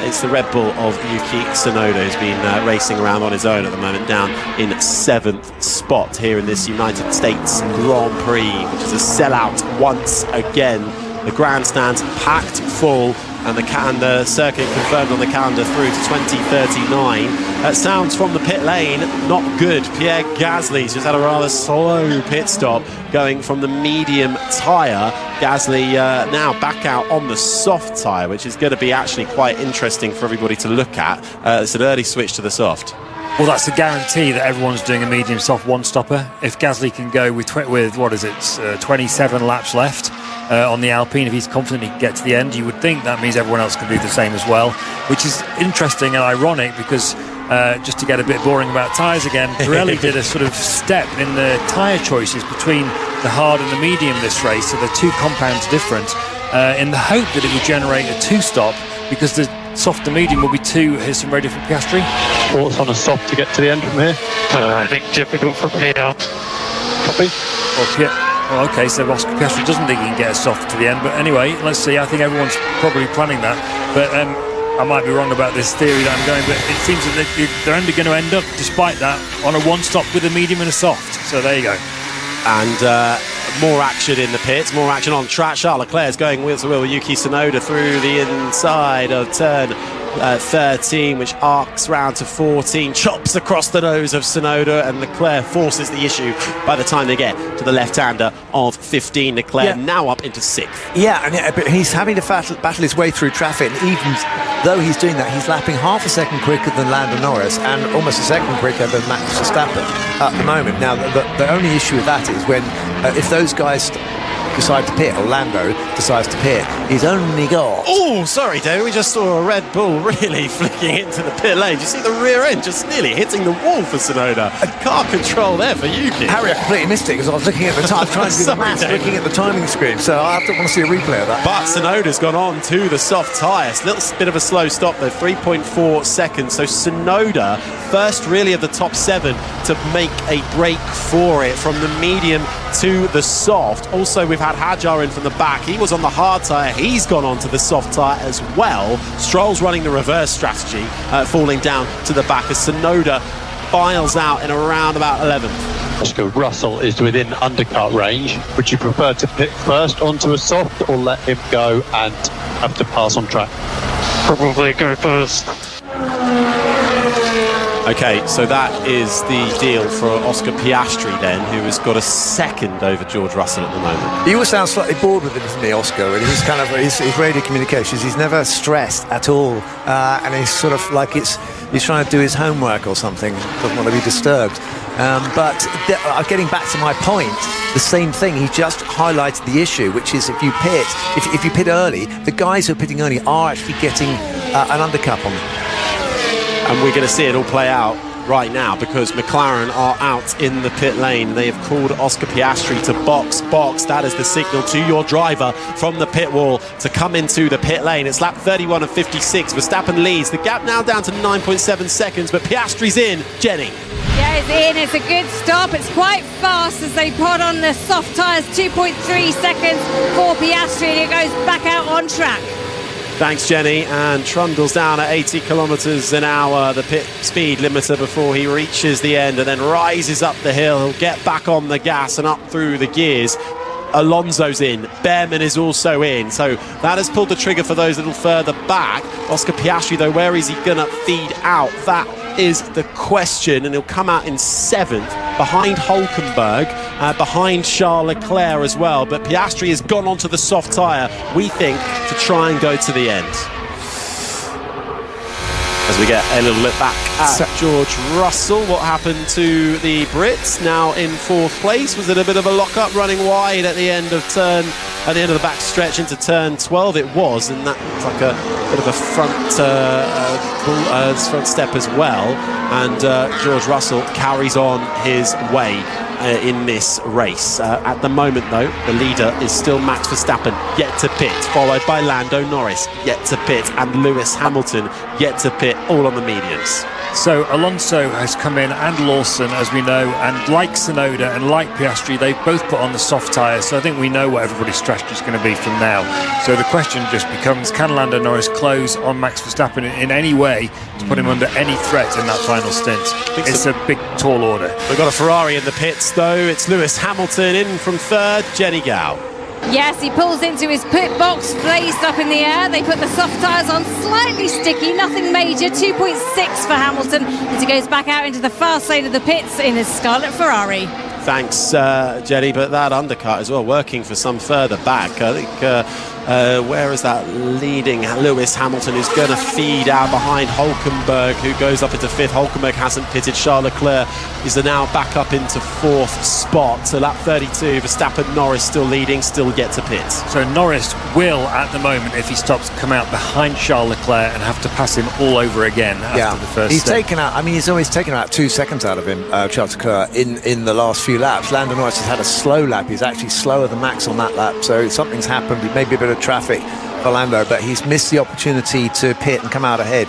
It's the Red Bull of Yuki Tsunoda, who's been racing around on his own at the moment, down in 7th spot here in this United States Grand Prix, which is a sellout once again. The grandstand's packed full, and the circuit confirmed on the calendar through to 2039. That sounds from the pit lane not good. Pierre Gasly's just had a rather slow pit stop, going from the medium tyre. Gasly now back out on the soft tyre, which is going to be actually quite interesting for everybody to look at. It's an early switch to the soft. Well, that's a guarantee that everyone's doing a medium soft one-stopper. If Gasly can go with 27 laps left on the Alpine, if he's confident he can get to the end, you would think that means everyone else can do the same as well, which is interesting and ironic because just to get a bit boring about tyres again, Pirelli did a sort of step in the tyre choices between the hard and the medium this race, so the two compounds different, in the hope that it would generate a two-stop, because the soft to medium will be two. Here's some radio from Piastri. Thoughts on a soft to get to the end from here? I think difficult from here. Copy. Well, okay, so Oscar Piastri doesn't think he can get a soft to the end, but anyway, let's see. I think everyone's probably planning that, but I might be wrong about this theory that I'm going, but it seems that they're only going to end up, despite that, on a one-stop with a medium and a soft. So there you go. And more action in the pits, more action on track. Charles Leclerc's going wheel to wheel with Yuki Tsunoda through the inside of turn 13, which arcs round to 14, chops across the nose of Tsunoda, and Leclerc forces the issue by the time they get to the left-hander of 15. Leclerc now up into 6th. Yeah, but he's having to battle his way through traffic, and even though he's doing that, he's lapping half a second quicker than Lando Norris and almost a second quicker than Max Verstappen at the moment. Now, the only issue with that is when if those guys decide to pit, or Lando decides to pit, he's only got... Oh, sorry, David, we just saw a Red Bull really flicking into the pit lane. Do you see the rear end just nearly hitting the wall for Tsunoda? Car control there for Yuki. Harry, I completely missed it because I was looking at the time, trying to do the maths, looking at the timing screen, so I have to want to see a replay of that. But Tsunoda's gone on to the soft tyres. A little bit of a slow stop though, 3.4 seconds. So Tsunoda, first really of the top 7 to make a break for it from the medium to the soft. Also, we've had Hadjar in from the back. He was on the hard tyre. He's gone on to the soft tyre as well. Stroll's running the reverse strategy, falling down to the back as Tsunoda files out in around about 11th. Oscar Russell is within undercut range. Would you prefer to pit first onto a soft or let him go and have to pass on track? Probably go first. Okay, so that is the deal for Oscar Piastri then, who has got a second over George Russell at the moment. He always sounds slightly bored with him, doesn't he, Oscar? And he's kind of his radio communications. He's never stressed at all, and he's sort of like he's trying to do his homework or something. Doesn't want to be disturbed. But getting back to my point, the same thing. He just highlighted the issue, which is if you pit early, the guys who are pitting early are actually getting an undercut on them. And we're going to see it all play out right now because McLaren are out in the pit lane. They have called Oscar Piastri to box. That is the signal to your driver from the pit wall to come into the pit lane. It's lap 31 of 56. Verstappen leads. The gap now down to 9.7 seconds, but Piastri's in. Jenny. Yeah, it's in. It's a good stop. It's quite fast as they put on the soft tyres. 2.3 seconds for Piastri, and it goes back out on track. Thanks, Jenny. And trundles down at 80 kilometres an hour, the pit speed limiter, before he reaches the end and then rises up the hill. He'll get back on the gas and up through the gears. Alonso's in. Behrman is also in. So that has pulled the trigger for those a little further back. Oscar Piastri, though, where is he going to feed out? That is the question. And he'll come out in 7th, behind Hülkenberg, behind Charles Leclerc as well. But Piastri has gone onto the soft tyre, we think, to try and go to the end. As we get a little look back at George Russell, what happened to the Brits? Now in 4th place. Was it a bit of a lock-up running wide at the end of the back stretch into turn 12? It was, and that looks like a bit of a front step as well. And George Russell carries on his way in this race. At the moment, though, the leader is still Max Verstappen, yet to pit, followed by Lando Norris, yet to pit, and Lewis Hamilton, yet to pit, all on the mediums. So Alonso has come in, and Lawson, as we know, and like Tsunoda and like Piastri, they've both put on the soft tyres, so I think we know what everybody's strategy is going to be from now. So the question just becomes, can Lando Norris close on Max Verstappen in any way to put him under any threat in that final stint? It's a big, tall order. We've got a Ferrari in the pits, though. It's Lewis Hamilton in from third, Jenny Gao. Yes, he pulls into his pit box, blazed up in the air. They put the soft tyres on, slightly sticky, nothing major. 2.6 for Hamilton as he goes back out into the fast lane of the pits in his Scarlet Ferrari. Thanks, Jenny, but that undercut as well, working for some further back. I think, where is that leading Lewis Hamilton, who's going to feed out behind Hülkenberg, who goes up into fifth. Hülkenberg hasn't pitted. Charles Leclerc is now back up into fourth spot. So lap 32, Verstappen, Norris still leading, still yet to pit. So Norris will, at the moment, if he stops, come out behind Charles Leclerc and have to pass him all over again after the first He's stint. taken out, I mean, he's always taken about 2 seconds out of him, Charles Leclerc, in the last few laps. Lando Norris has had a slow lap. He's actually slower than Max on that lap, so something's happened. Maybe a bit of traffic for Lando, but he's missed the opportunity to pit and come out ahead.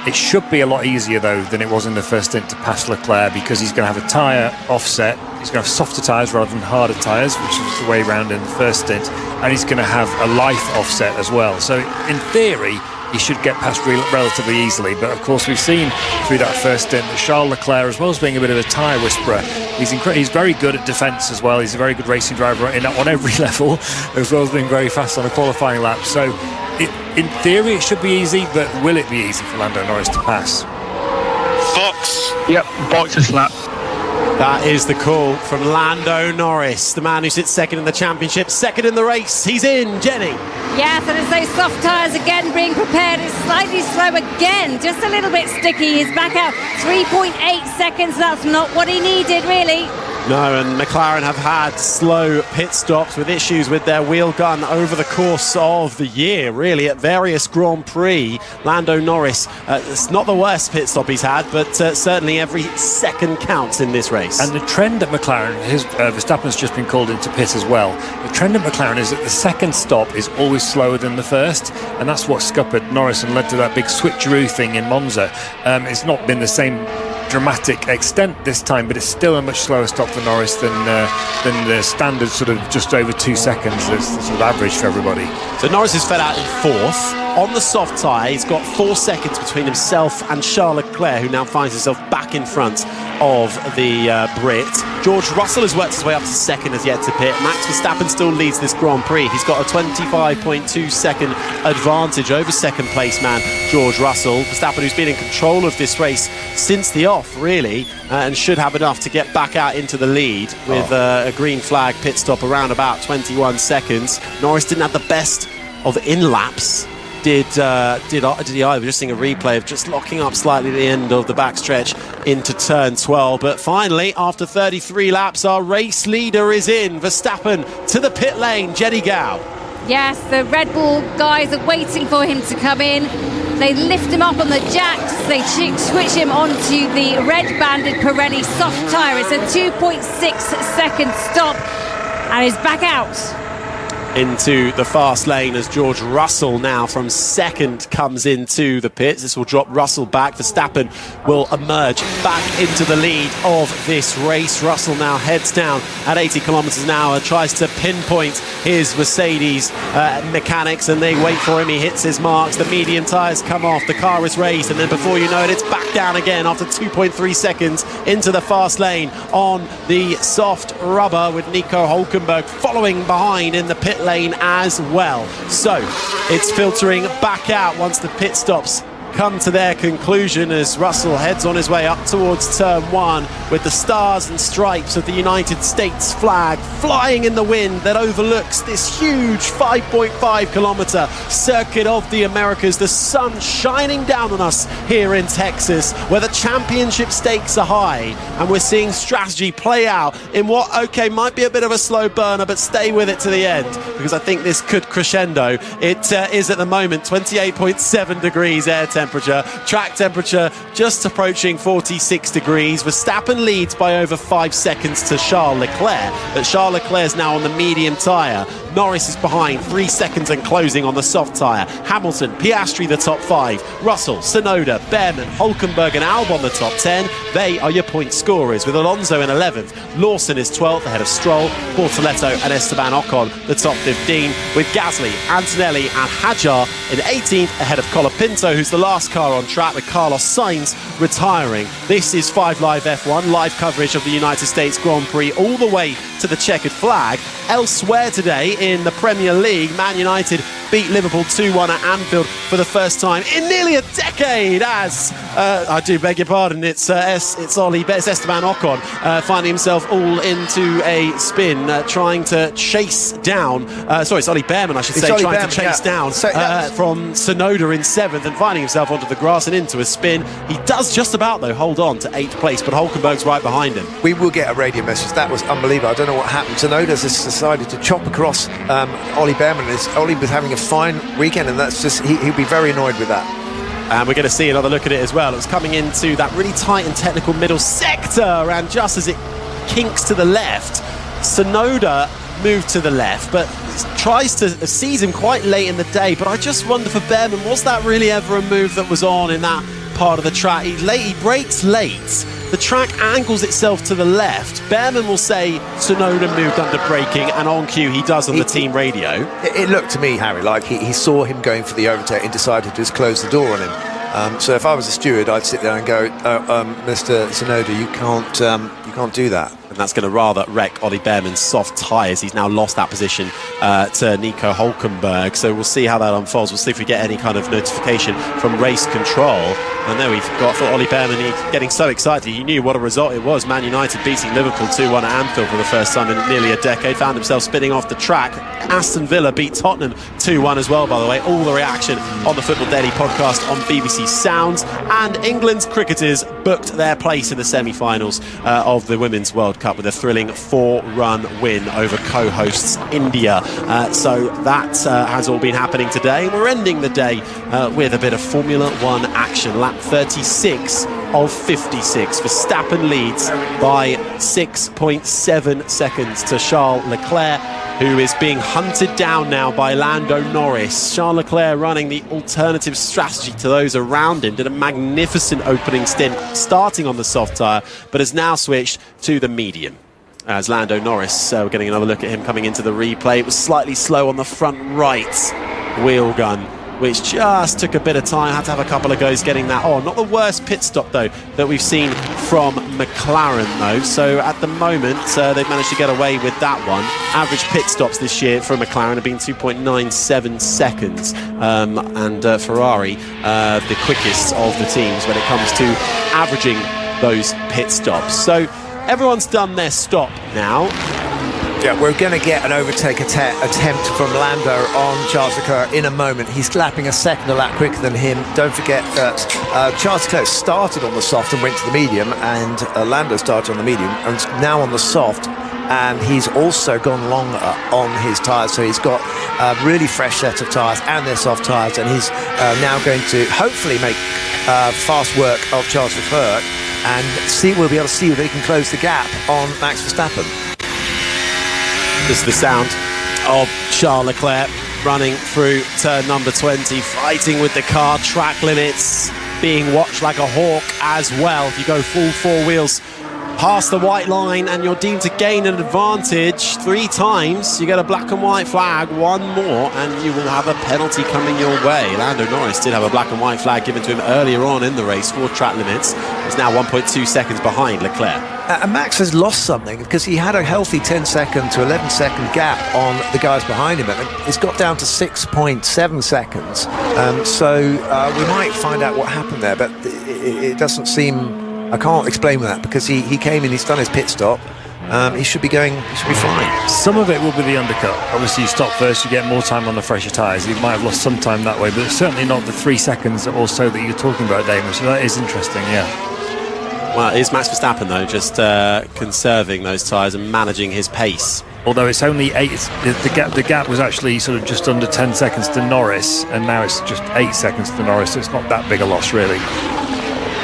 It should be a lot easier, though, than it was in the first stint to pass Leclerc, because he's going to have a tyre offset. He's going to have softer tyres rather than harder tyres, which was the way around in the first stint, and he's going to have a life offset as well. So in theory, he should get past relatively easily, but of course we've seen through that first stint that Charles Leclerc, as well as being a bit of a tyre whisperer, he's very good at defence as well. He's a very good racing driver on every level, as well as being very fast on a qualifying lap. So in theory it should be easy, but will it be easy for Lando Norris to pass? Box. Yep, box is lap. That is the call from Lando Norris, the man who sits second in the championship, second in the race. He's in, Jenny. Yes, and it's those soft tyres again being prepared. It's slightly slow again, just a little bit sticky. He's back out 3.8 seconds. That's not what he needed, really. No, and McLaren have had slow pit stops with issues with their wheel gun over the course of the year, really, at various Grand Prix. Lando Norris, it's not the worst pit stop he's had, but certainly every second counts in this race. And the trend at McLaren, Verstappen's just been called into pit as well. The trend at McLaren is that the second stop is always slower than the first, and that's what scuppered Norris and led to that big switcheroo thing in Monza. It's not been the same dramatic extent this time, but it's still a much slower stop for Norris than the standard sort of just over 2 seconds that's the sort of average for everybody. So Norris has fed out in fourth. On the soft tyre, he's got 4 seconds between himself and Charles Leclerc, who now finds himself back in front of the Brit. George Russell has worked his way up to second, has yet to pit. Max Verstappen still leads this Grand Prix. He's got a 25.2 second advantage over second place man George Russell. Verstappen, who's been in control of this race since the off, really, and should have enough to get back out into the lead with a green flag pit stop around about 21 seconds. Norris didn't have the best of in-laps. Did he either? Just seeing a replay of just locking up slightly at the end of the backstretch into turn 12. But finally, after 33 laps, our race leader is in. Verstappen to the pit lane, Jenny Gao. Yes, the Red Bull guys are waiting for him to come in. They lift him up on the jacks. They switch him onto the red-banded Pirelli soft tyre. It's a 2.6 second stop, and he's back out into the fast lane as George Russell now from second comes into the pits. This will drop Russell back. Verstappen will emerge back into the lead of this race. Russell now heads down at 80 kilometers an hour, tries to pinpoint his Mercedes mechanics, and they wait for him. He hits his marks. The medium tyres come off. The car is raised, and then before you know it, it's back down again after 2.3 seconds into the fast lane on the soft rubber, with Nico Hülkenberg following behind in the pit lane as well. So it's filtering back out once the pit stops come to their conclusion as Russell heads on his way up towards turn 1 with the stars and stripes of the United States flag flying in the wind that overlooks this huge 5.5 kilometer circuit of the Americas. The sun shining down on us here in Texas, where the championship stakes are high, and we're seeing strategy play out in what, okay, might be a bit of a slow burner, but stay with it to the end, because I think this could crescendo. It is at the moment 28.7 degrees air temperature. temperature. Track temperature just approaching 46 degrees. Verstappen leads by over 5 seconds to Charles Leclerc, but Charles Leclerc is now on the medium tyre. Norris is behind, 3 seconds and closing on the soft tyre. Hamilton, Piastri the top 5, Russell, Tsunoda, Behrman, Hülkenberg and Albon the top 10. They are your point scorers, with Alonso in 11th. Lawson is 12th ahead of Stroll, Bortoletto and Esteban Ocon the top 15, with Gasly, Antonelli and Hadjar in 18th ahead of Colapinto, who's the last car on track, with Carlos Sainz retiring. This is 5 Live F1, live coverage of the United States Grand Prix all the way to the checkered flag. Elsewhere today in the Premier League, Man United beat Liverpool 2-1 at Anfield for the first time in nearly a decade, as I do beg your pardon, it's Esteban Ocon finding himself all into a spin, trying to chase down it's Ollie Behrman, I should say, trying to chase down from Tsunoda in 7th and finding himself onto the grass and into a spin. He does just about, though, hold on to 8th place, but Hülkenberg's right behind him. We will get a radio message. That was unbelievable. I don't know what happened. Tsunoda's decided to chop across Ollie Behrman. Ollie was having a fine weekend, and that's just he'll be very annoyed with that. And we're going to see another look at it as well. It was coming into that really tight and technical middle sector, and just as it kinks to the left, Tsunoda moved to the left, but tries to seize him quite late in the day. But I just wonder for Behrman, was that really ever a move that was on in that part of the track? He brakes late. The track angles itself to the left. Behrman will say Tsunoda moved under braking, and on cue he does on the team radio. It looked to me, Harry, like he saw him going for the overtake and decided to just close the door on him. So if I was a steward, I'd sit there and go, Mr. Tsunoda, you can't do that. And that's going to rather wreck Ollie Behrman's soft tyres. He's now lost that position to Nico Hülkenberg. So we'll see how that unfolds. We'll see if we get any kind of notification from race control. And there we've got for Ollie Behrman, getting so excited. He knew what a result it was. Man United beating Liverpool 2-1 at Anfield for the first time in nearly a decade. Found himself spinning off the track. Aston Villa beat Tottenham 2-1 as well, by the way. All the reaction on the Football Daily podcast on BBC Sounds. And England's cricketers booked their place in the semi-finals of the Women's World Cup with a thrilling 4-run win over co-hosts India. So that has all been happening today. We're ending the day with a bit of Formula 1 action. Lap 36 of 56. Verstappen leads by 6.7 seconds to Charles Leclerc, who is being hunted down now by Lando Norris. Charles Leclerc running the alternative strategy to those around him. Did a magnificent opening stint starting on the soft tyre, but has now switched to the medium. As Lando Norris, we're getting another look at him coming into the replay. It was slightly slow on the front right wheel gun, which just took a bit of time. Had to have a couple of goes getting that on. Not the worst pit stop, though, that we've seen from McLaren, though. So at the moment, they've managed to get away with that one. Average pit stops this year for McLaren have been 2.97 seconds. And Ferrari, the quickest of the teams when it comes to averaging those pit stops. So everyone's done their stop now. Yeah, we're going to get an overtake attempt from Lando on Charles Leclerc in a moment. He's lapping a second a lap quicker than him. Don't forget that Charles Leclerc started on the soft and went to the medium, and Lando started on the medium and is now on the soft, and he's also gone long on his tyres, so he's got a really fresh set of tyres, and they're soft tyres, and he's now going to hopefully make fast work of Charles Leclerc, and we'll be able to see whether he can close the gap on Max Verstappen. This is the sound of Charles Leclerc running through turn number 20, fighting with the car. Track limits being watched like a hawk as well. If you go full 4 wheels past the white line and you're deemed to gain an advantage 3 times, you get a black and white flag, 1 more, and you will have a penalty coming your way. Lando Norris did have a black and white flag given to him earlier on in the race for track limits. He's now 1.2 seconds behind Leclerc. And Max has lost something because he had a healthy 10-second to 11-second gap on the guys behind him, and it's got down to 6.7 seconds. So we might find out what happened there, but it doesn't seem... I can't explain that because he came in, he's done his pit stop. He should be flying. Some of it will be the undercut. Obviously, you stop first, you get more time on the fresher tyres. He might have lost some time that way, but it's certainly not the 3 seconds or so that you're talking about, Damon. So that is interesting, yeah. Well, it is Max Verstappen, though, just conserving those tyres and managing his pace Although it's only 8, the gap was actually sort of just under 10 seconds to Norris, and now it's just 8 seconds to Norris, so it's not that big a loss, really.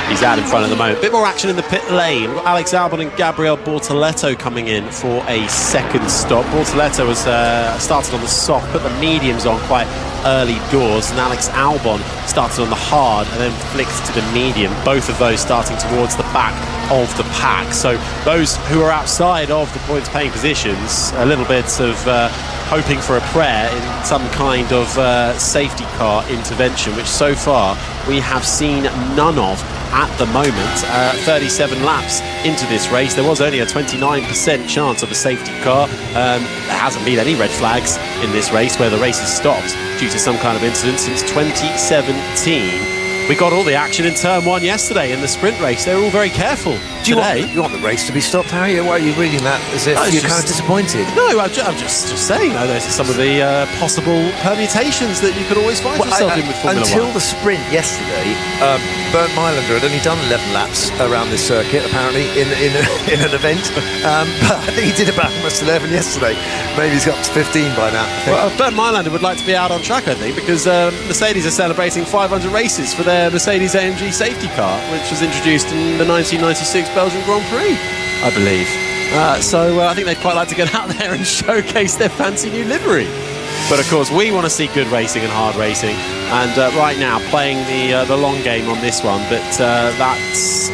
He's out in front at the moment. Bit more action in the pit lane. We've got Alex Albon and Gabriel Bortoleto coming in for a second stop. Bortoleto was started on the soft, put the mediums on quite early doors, and Alex Albon started on the hard and then flicked to the medium. Both of those starting towards the back of the pack. So those who are outside of the points paying positions, a little bit of hoping for a prayer in some kind of safety car intervention, which so far we have seen none of at the moment. 37 laps into this race, there was only a 29% chance of a safety car. There hasn't been any red flags in this race where the race has stopped due to some kind of incident since 2017. We got all the action in turn 1 yesterday in the sprint race. They were all very careful today. You want the race to be stopped, Harry? Why are you reading that as if you're kind of disappointed? No, I'm just saying, those are some of the possible permutations that you could always find yourself in with Formula 1. Until the sprint yesterday, Bernd Mailander had only done 11 laps around this circuit, apparently, in an event. But I think he did about almost 11 yesterday. Maybe he's got up to 15 by now. Well, Bernd Mailander would like to be out on track, I think, because Mercedes are celebrating 500 races for their Mercedes-AMG safety car, which was introduced in the 1996 Belgian Grand Prix, I believe. So I think they'd quite like to get out there and showcase their fancy new livery. But of course, we want to see good racing and hard racing, and right now playing the long game on this one. But that's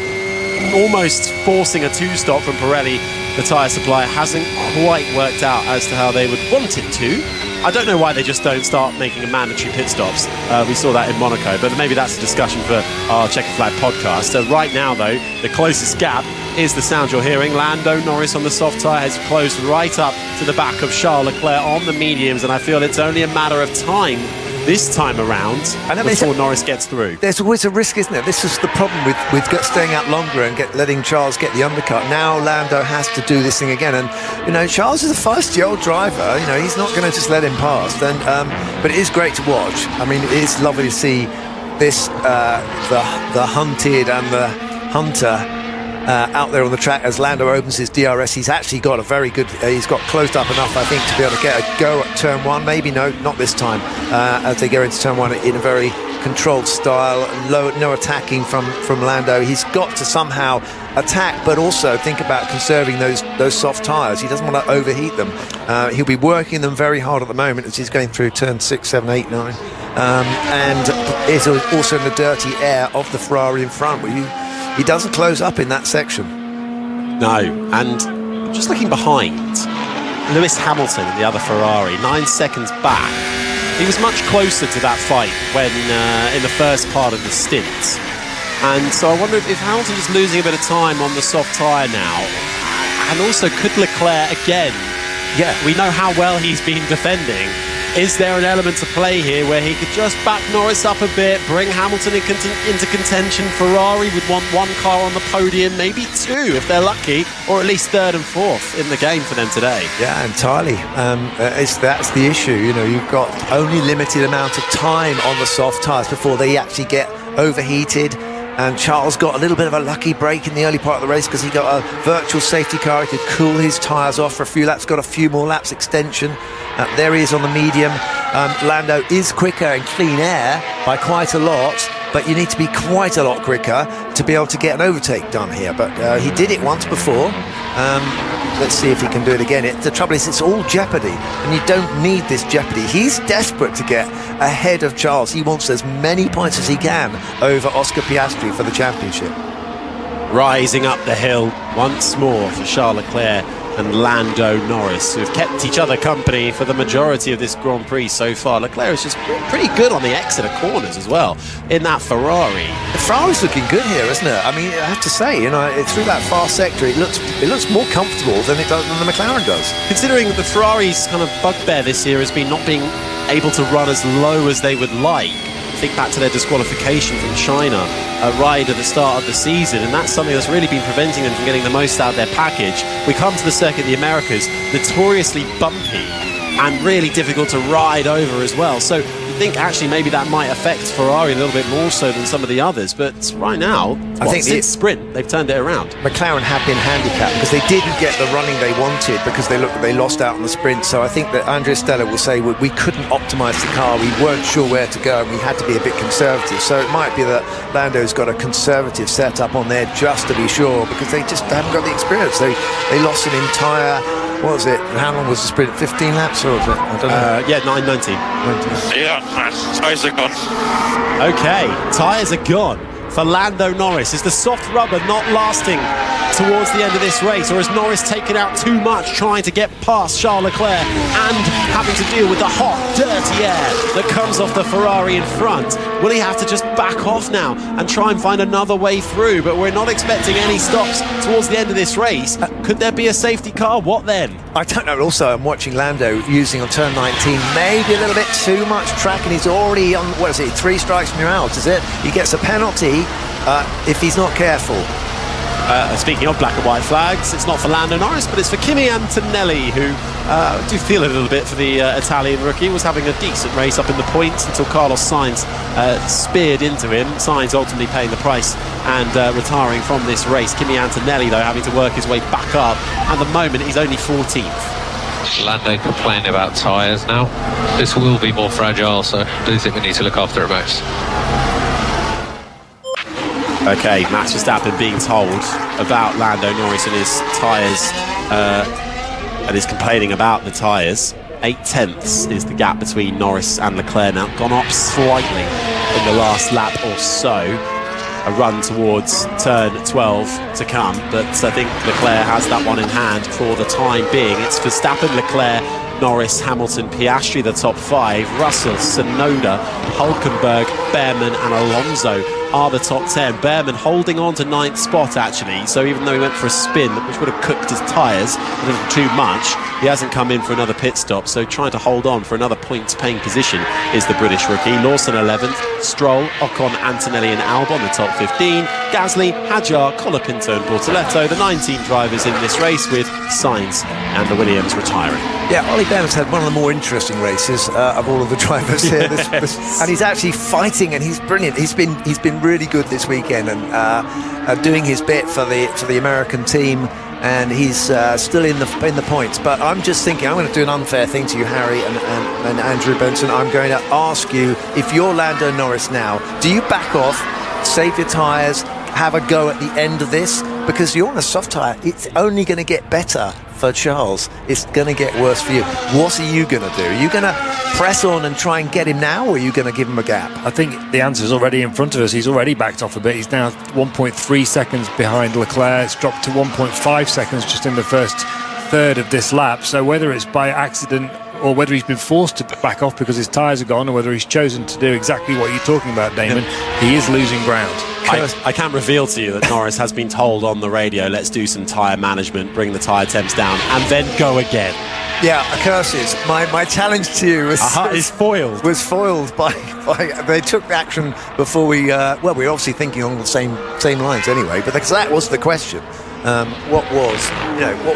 almost forcing a two-stop from Pirelli. The tyre supplier hasn't quite worked out as to how they would want it to. I don't know why they just don't start making mandatory pit stops. We saw that in Monaco, but maybe that's a discussion for our Checker Flag podcast. Right now, though, the closest gap is the sound you're hearing. Lando Norris on the soft tyre has closed right up to the back of Charles Leclerc on the mediums, and I feel it's only a matter of time this time around before Norris gets through. There's always a risk, isn't there? This is the problem with staying out longer and letting Charles get the undercut. Now Lando has to do this thing again, and Charles is a feisty-old driver. He's not going to just let him pass. But it is great to watch. I mean, it is lovely to see this the hunted and the hunter out there on the track as Lando opens his DRS. He's actually got a very good, he's got closed up enough, I think, to be able to get a go at turn 1. Maybe not this time, as they go into turn 1 in a very controlled style. No attacking from Lando. He's got to somehow attack, but also think about conserving those soft tyres. He doesn't want to overheat them. He'll be working them very hard at the moment as he's going through turn 6, 7, 8, 9. And is also in the dirty air of the Ferrari in front, where he doesn't close up in that section. No, and just looking behind, Lewis Hamilton in the other Ferrari, 9 seconds back. He was much closer to that fight when in the first part of the stint. And so I wonder if Hamilton is losing a bit of time on the soft tyre now. And also, could Leclerc again? Yeah, we know how well he's been defending. Is there an element to play here where he could just back Norris up a bit, bring Hamilton into contention? Ferrari would want one car on the podium, maybe two if they're lucky, or at least third and fourth in the game for them today. Yeah, entirely. That's the issue. You've got only limited amount of time on the soft tyres before they actually get overheated. And Charles got a little bit of a lucky break in the early part of the race because he got a virtual safety car. He could cool his tyres off for a few laps, got a few more laps extension. There he is on the medium. Lando is quicker in clean air by quite a lot, but you need to be quite a lot quicker to be able to get an overtake done here. But he did it once before. Let's see if he can do it again. The trouble is, it's all jeopardy, and you don't need this jeopardy. He's desperate to get ahead of Charles. He wants as many points as he can over Oscar Piastri for the championship. Rising up the hill once more for Charles Leclerc and Lando Norris, who have kept each other company for the majority of this Grand Prix so far. Leclerc is just pretty good on the exit of corners as well in that Ferrari. The Ferrari's looking good here, isn't it? I mean, I have to say, through that far sector, it looks more comfortable than the McLaren does. Considering the Ferrari's kind of bugbear this year has been not being able to run as low as they would like. Think back to their disqualification from China, a ride at the start of the season, and that's something that's really been preventing them from getting the most out of their package. We come to the circuit of the Americas, notoriously bumpy and really difficult to ride over as well. So think actually maybe that might affect Ferrari a little bit more so than some of the others. But right now, I think since sprint, they've turned it around. McLaren have been handicapped because they didn't get the running they wanted because they lost out on the sprint. So I think that Andrea Stella will say we couldn't optimise the car, we weren't sure where to go, and we had to be a bit conservative. So it might be that Lando's got a conservative setup on there just to be sure, because they just haven't got the experience. They lost an entire, what was it, how long was the sprint, 15 laps or was it? I don't know. Yeah, 9:90. Yeah, tyres are gone. Okay, tyres are gone for Lando Norris. Is the soft rubber not lasting towards the end of this race, or has Norris taken out too much trying to get past Charles Leclerc and having to deal with the hot, dirty air that comes off the Ferrari in front? Will he have to just back off now and try and find another way through? But we're not expecting any stops towards the end of this race. Could there be a safety car? What then? I don't know. Also, I'm watching Lando using on turn 19 maybe a little bit too much track, and he's already on, what is it, 3 strikes and you're out, is it? He gets a penalty if he's not careful. Speaking of black and white flags, it's not for Lando Norris, but it's for Kimi Antonelli, who do feel a little bit for the Italian rookie. Was having a decent race up in the points until Carlos Sainz speared into him. Sainz ultimately paying the price and retiring from this race. Kimi Antonelli, though, having to work his way back up. At the moment, he's only 14th. Lando complained about tyres now. This will be more fragile, so I do think we need to look after it most. Okay, Max Verstappen being told about Lando Norris and his tyres, and is complaining about the tyres. 8/10 is the gap between Norris and Leclerc now, gone up slightly in the last lap or so. A run towards turn 12 to come, but I think Leclerc has that one in hand for the time being. It's Verstappen, Leclerc, Norris, Hamilton, Piastri, the top 5. Russell, Tsunoda, Hulkenberg, Behrman and Alonso are the top 10. Behrman holding on to 9th spot, actually, so even though he went for a spin, which would have cooked his tyres a little too much, he hasn't come in for another pit stop, so trying to hold on for another points-paying position is the British rookie. Lawson 11th, Stroll, Ocon, Antonelli and Albon, the top 15. Gasly, Hadjar, Colapinto and Bortoletto, the 19 drivers in this race, with Sainz and the Williams retiring. Yeah, Ollie Behrman's had one of the more interesting races of all of the drivers here, and he's actually fighting, and he's brilliant. He's been really good this weekend, and doing his bit for the American team, and he's still in the points. But I'm just thinking, I'm going to do an unfair thing to you, Harry and Andrew Benson. I'm going to ask you, if you're Lando Norris now, do you back off, save your tyres, have a go at the end of this? Because you're on a soft tyre, it's only going to get better for Charles. It's going to get worse for you. What are you going to do? Are you going to press on and try and get him now, or are you going to give him a gap? I think the answer is already in front of us. He's already backed off a bit. He's now 1.3 seconds behind Leclerc. It's dropped to 1.5 seconds just in the first third of this lap. So whether it's by accident or whether he's been forced to back off because his tyres are gone, or whether he's chosen to do exactly what you're talking about, Damon, he is losing ground. I can reveal to you that Norris has been told on the radio, let's do some tyre management, bring the tyre temps down, and then go again. Yeah, curses. My challenge to you is foiled. Was foiled by they took action before we. Well, we're obviously thinking on the same lines anyway. But that was the question. What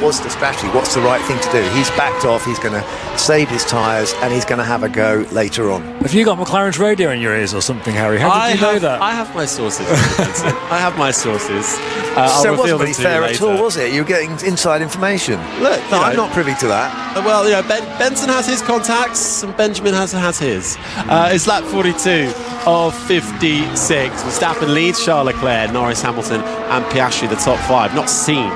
was the strategy? What's the right thing to do? He's backed off. He's going to save his tyres, and he's going to have a go later on. Have you got McLaren's radio in your ears or something, Harry? How did you know that? I have my sources. I have my sources. So it wasn't really fair at all, was it? You're getting inside information. Look, I'm not privy to that. Well, Benson has his contacts, and Benjamin has his. It's lap 42 of 56. Verstappen leads Charles Leclerc, Norris, Hamilton and Piastri, the top 5. Not seen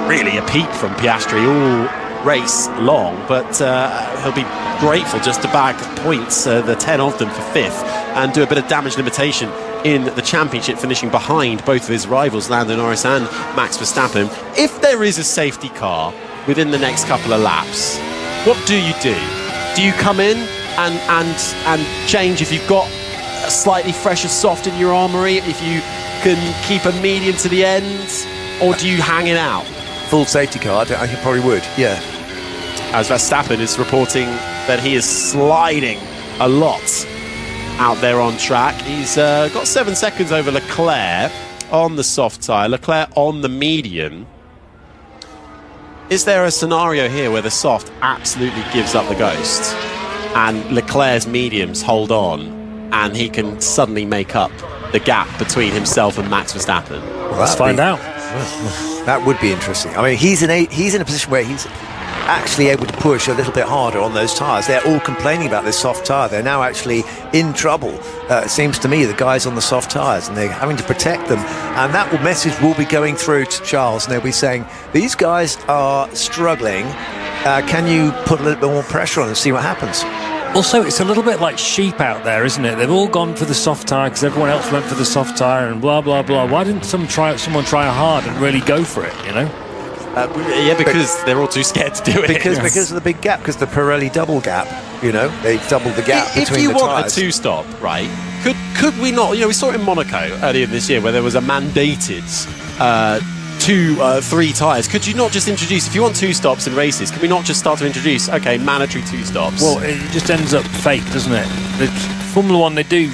really a peep from Piastri all race long, but he'll be grateful just to bag points, the 10 of them for 5th, and do a bit of damage limitation in the championship, finishing behind both of his rivals, Lando Norris and Max Verstappen. If there is a safety car within the next couple of laps, what do you do? Do you come in and change if you've got a slightly fresher soft in your armoury, if you can keep a medium to the end, or do you hang it out? Full safety car, I probably would, yeah. As Verstappen is reporting that he is sliding a lot out there on track. He's got 7 seconds over Leclerc on the soft tyre, Leclerc on the medium. Is there a scenario here where the soft absolutely gives up the ghost? and Leclerc's mediums hold on, and he can suddenly make up the gap between himself and Max Verstappen? Well, let's find out. That would be interesting. I mean, he's in a position where he's actually able to push a little bit harder on those tyres. They're all complaining about this soft tyre. They're now actually in trouble. It seems to me, the guys on the soft tyres, and they're having to protect them. And that message will be going through to Charles, and they'll be saying, these guys are struggling. Can you put a little bit more pressure on and see what happens? Also, it's a little bit like sheep out there, isn't it? They've all gone for the soft tyre because everyone else went for the soft tyre and blah, blah, blah. Why didn't someone try hard and really go for it, you know? Yeah, because they're all too scared to do it. Because of the big gap, because the Pirelli double gap, you know, they've doubled the gap between the tyres. If you want a two-stop, right, could we not, you know, we saw it in Monaco earlier this year where there was a mandated 3 tyres. Could you not just introduce, if you want 2 stops in races, can we not just start to introduce, okay, mandatory 2 stops? Well, it just ends up fake, doesn't it? The Formula One, they do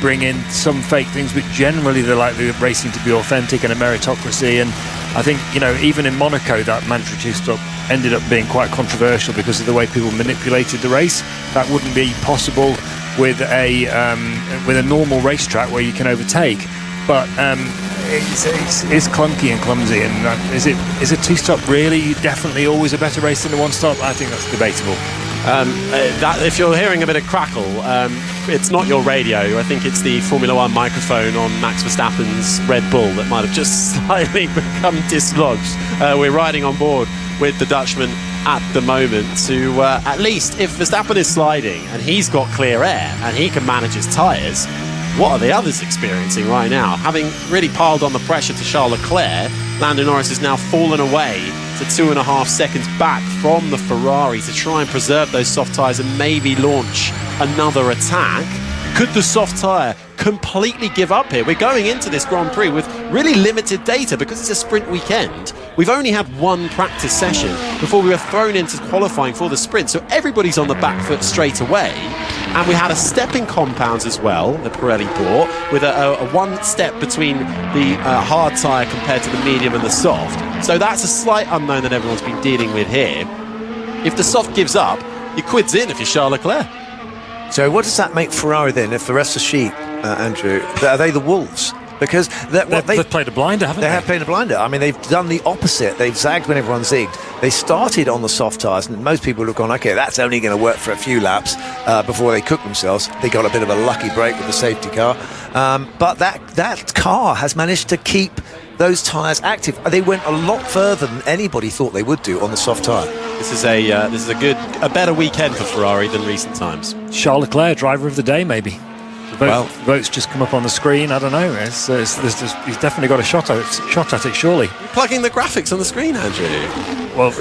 bring in some fake things, but generally they like the racing to be authentic and a meritocracy. And I think, you know, even in Monaco, that mandatory 2-stop ended up being quite controversial because of the way people manipulated the race. That wouldn't be possible with a normal racetrack where you can overtake. But it's clunky and clumsy. And is a 2-stop really definitely always a better race than a 1-stop? I think that's debatable. If you're hearing a bit of crackle, it's not your radio. I think it's the Formula One microphone on Max Verstappen's Red Bull that might have just slightly become dislodged. We're riding on board with the Dutchman at the moment to at least, if Verstappen is sliding and he's got clear air and he can manage his tyres, what are the others experiencing right now? Having really piled on the pressure to Charles Leclerc, Lando Norris has now fallen away to 2.5 seconds back from the Ferrari to try and preserve those soft tyres and maybe launch another attack. Could the soft tyre completely give up here? We're going into this Grand Prix with really limited data because it's a sprint weekend. We've only had 1 practice session before we were thrown into qualifying for the sprint, so everybody's on the back foot straight away. And we had a step in compounds as well that Pirelli brought, with a 1 step between the hard tyre compared to the medium and the soft. So that's a slight unknown that everyone's been dealing with here. If the soft gives up, your quid's in if you're Charles Leclerc. So what does that make Ferrari then, if the rest are sheep, Andrew? Are they the wolves? Because they've played a blinder, haven't they? They have played a blinder. I mean, they've done the opposite. They've zagged when everyone zigged. They started on the soft tyres, and most people have gone, okay, that's only going to work for a few laps before they cook themselves. They got a bit of a lucky break with the safety car. But that car has managed to keep those tyres active. They went a lot further than anybody thought they would do on the soft tyre. This is a better weekend for Ferrari than recent times. Charles Leclerc, driver of the day, maybe. The votes just come up on the screen. I don't know. He's definitely got a shot at it, surely. You're plugging the graphics on the screen, Andrew. Well,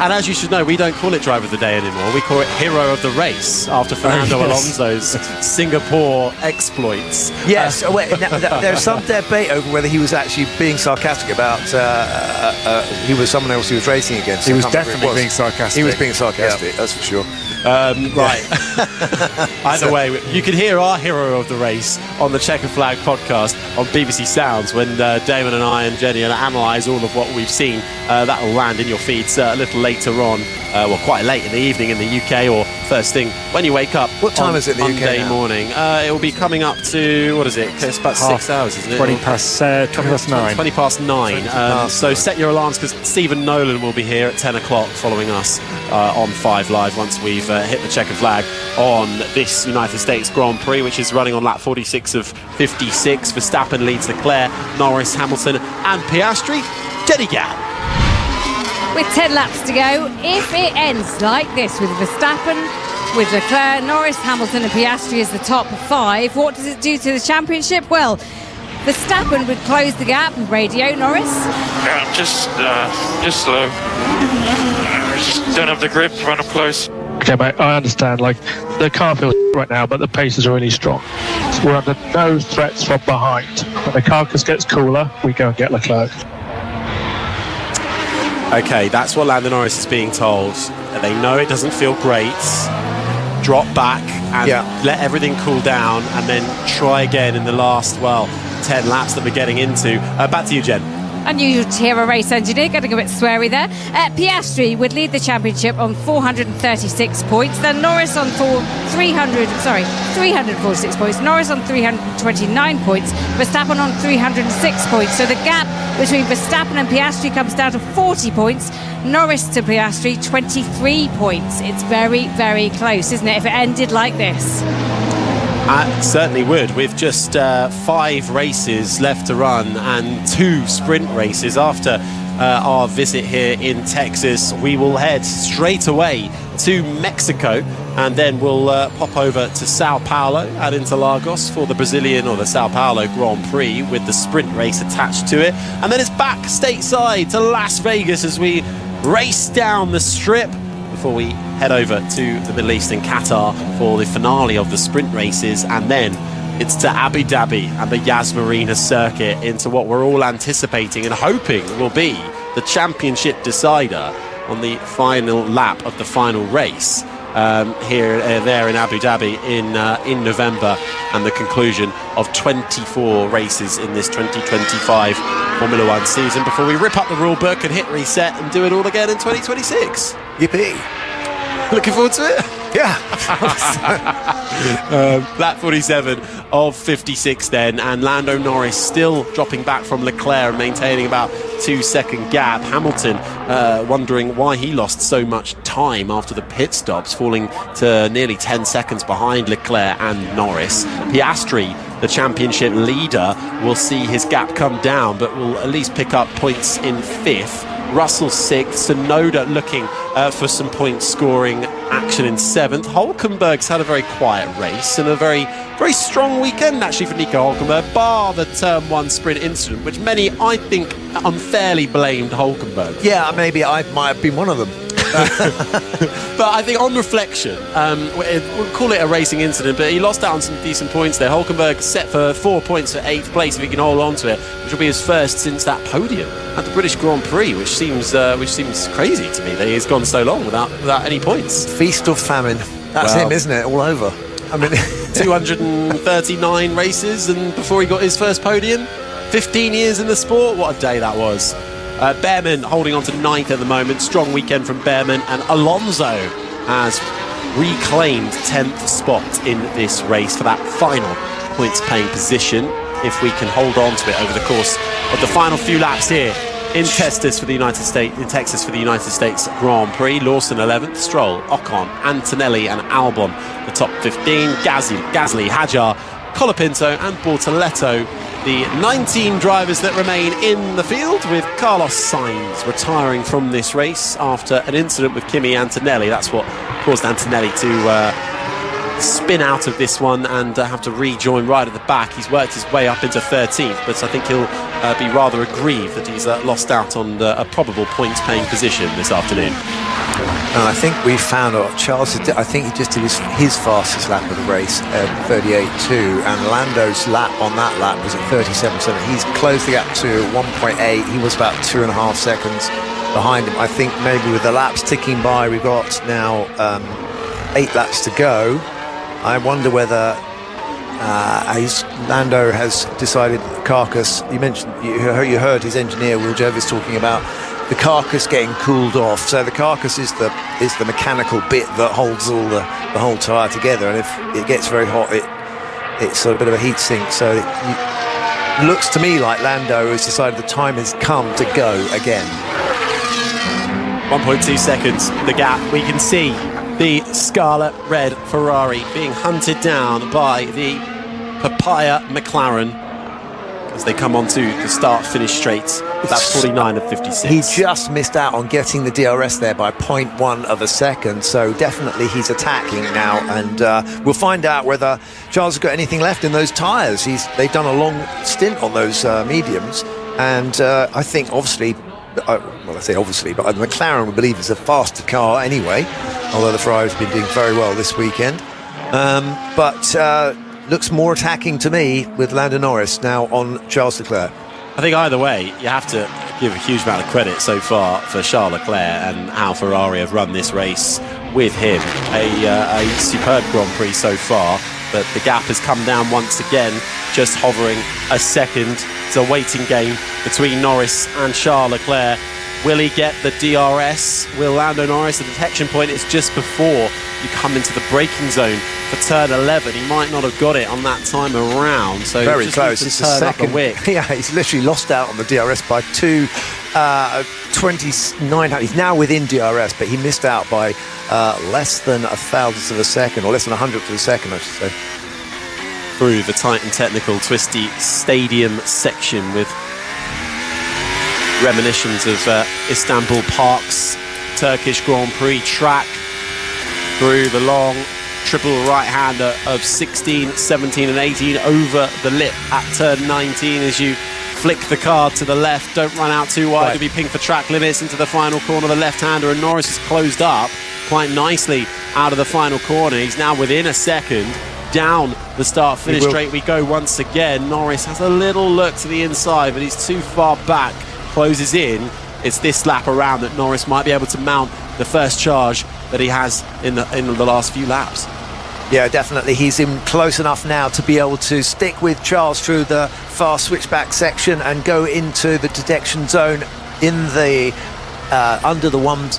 and as you should know, we don't call it driver of the day anymore. We call it hero of the race after Fernando Alonso's Singapore exploits. Yes. There's some debate over whether he was actually being sarcastic about he was someone else he was racing against. He was definitely being sarcastic. He was being sarcastic, that's for sure. Right. Either way, you can hear our hero of the race on the Checker Flag podcast on BBC Sounds when Damon and I and Jenny analyse all of what we've seen. That will land in your feeds a little later on, quite late in the evening in the UK, or first thing when you wake up. What time is it in the UK Monday now? morning? It will be coming up to, what is it? It's about 6 hours, isn't it? 20 past 9. 20 past 9. So set your alarms, because Stephen Nolan will be here at 10 o'clock following us on 5 Live once we've hit the checker flag on this United States Grand Prix, which is running on lap 46 of 56. Verstappen leads Leclerc, Norris, Hamilton and Piastri. Jenny Gow. With 10 laps to go, if it ends like this with Verstappen, with Leclerc, Norris, Hamilton and Piastri as the top 5, what does it do to the championship? Well, Verstappen would close the gap with radio. Norris? Yeah, just slow. Just don't have the grip, run up close. Okay, mate, I understand. Like, the car feels right now, but the pace is really strong. So we're under no threats from behind. When the car gets cooler, we go and get Leclerc. Okay, that's what Lando Norris is being told. They know it doesn't feel great. Drop back and let everything cool down, and then try again in the last, 10 laps that we're getting into. Back to you, Jen. Unusual to hear a race engineer getting a bit sweary there. Piastri would lead the championship on 436 points. Then Norris on 346 points. Norris on 329 points. Verstappen on 306 points. So the gap between Verstappen and Piastri comes down to 40 points. Norris to Piastri, 23 points. It's very, very close, isn't it, if it ended like this? Certainly would, with just 5 races left to run and 2 sprint races. After our visit here in Texas, we will head straight away to Mexico, and then we'll pop over to Sao Paulo and Interlagos for the Brazilian, or the Sao Paulo Grand Prix, with the sprint race attached to it. And then it's back stateside to Las Vegas as we race down the strip before we head over to the Middle East and Qatar for the finale of the sprint races. And then it's to Abu Dhabi and the Yas Marina circuit, into what we're all anticipating and hoping will be the championship decider on the final lap of the final race there in Abu Dhabi in November, and the conclusion of 24 races in this 2025 Formula One season, before we rip up the rule book and hit reset and do it all again in 2026. Yippee. Looking forward to it. Yeah. Lap 47 of 56 then, and Lando Norris still dropping back from Leclerc and maintaining about 2-second gap. Hamilton wondering why he lost so much time after the pit stops, falling to nearly 10 seconds behind Leclerc and Norris. Piastri, the championship leader, will see his gap come down, but will at least pick up points in 5th. Russell 6th, Tsunoda looking for some point scoring action in 7th. Hulkenberg's had a very quiet race and a very, very strong weekend actually for Nico Hulkenberg, bar the Turn 1 sprint incident, which many, I think, unfairly blamed Hulkenberg. Yeah, maybe I might have been one of them. But I think on reflection, we'll call it a racing incident, but he lost out on some decent points there. Hulkenberg set for 4 points for 8th place if he can hold on to it, which will be his first since that podium at the British Grand Prix, which seems crazy to me that he's gone so long without any points. Feast of famine. That's him, isn't it? All over. I mean, 239 races, and before he got his first podium, 15 years in the sport. What a day that was. Behrman holding on to 9th at the moment. Strong weekend from Behrman, and Alonso has reclaimed 10th spot in this race for that final points paying position, if we can hold on to it over the course of the final few laps here in Texas for the United States Grand Prix. Lawson 11th, Stroll, Ocon, Antonelli and Albon the top 15. Gasly, Hadjar, Colapinto and Bortoletto the 19 drivers that remain in the field, with Carlos Sainz retiring from this race after an incident with Kimi Antonelli. That's what caused Antonelli to spin out of this one and have to rejoin right at the back. He's worked his way up into 13th, but I think he'll be rather aggrieved that he's lost out on a probable points-paying position this afternoon. And I think we found out Charles, I think he just did his fastest lap of the race at 38.2, and Lando's lap on that lap was at 37.7. He's closed the gap to 1.8. He was about 2.5 seconds behind him. I think maybe with the laps ticking by, we've got now 8 laps to go. I wonder whether Lando has decided carcass. You mentioned, you heard his engineer Will Jervis talking about the carcass getting cooled off. So the carcass is the mechanical bit that holds all the whole tyre together, and if it gets very hot, it's a bit of a heat sink. So it looks to me like Lando has decided the time has come to go again. 1.2 seconds, the gap. We can see the scarlet red Ferrari being hunted down by the papaya McLaren as they come onto the start-finish straight. That's 49 of 56. He just missed out on getting the DRS there by 0.1 of a second, so definitely he's attacking now, and we'll find out whether Charles has got anything left in those tyres. They've done a long stint on those mediums, and I think obviously, well, I say obviously, but the McLaren, we believe, is a faster car anyway, although the Ferrari's been doing very well this weekend. But looks more attacking to me with Lando Norris now on Charles Leclerc. I think either way, you have to give a huge amount of credit so far for Charles Leclerc and how Ferrari have run this race with him. A superb Grand Prix so far, but the gap has come down once again, just hovering a second It's a waiting game between Norris and Charles Leclerc. Will he get the DRS? Will Lando Norris? The detection point is just before you come into the braking zone for turn 11. He might not have got it on that time around. So very close. It's a second. Yeah, he's literally lost out on the DRS by 2.29. He's now within DRS, but he missed out by less than a thousandth of a second, or less than a hundredth of a second, I should say. Through the tight and technical, twisty stadium section with reminiscence of Istanbul Park's Turkish Grand Prix track, through the long triple right-hander of 16, 17 and 18 over the lip at turn 19 as you flick the car to the left. Don't run out too wide to be pinged for track limits into the final corner. The left-hander, and Norris has closed up quite nicely out of the final corner. He's now within a second. Down the start-finish straight we go once again. Norris has a little look to the inside, but he's too far back. Closes in. It's this lap around that Norris might be able to mount the first charge that he has in the last few laps. Yeah, definitely. He's in close enough now to be able to stick with Charles through the fast switchback section and go into the detection zone in the under the 1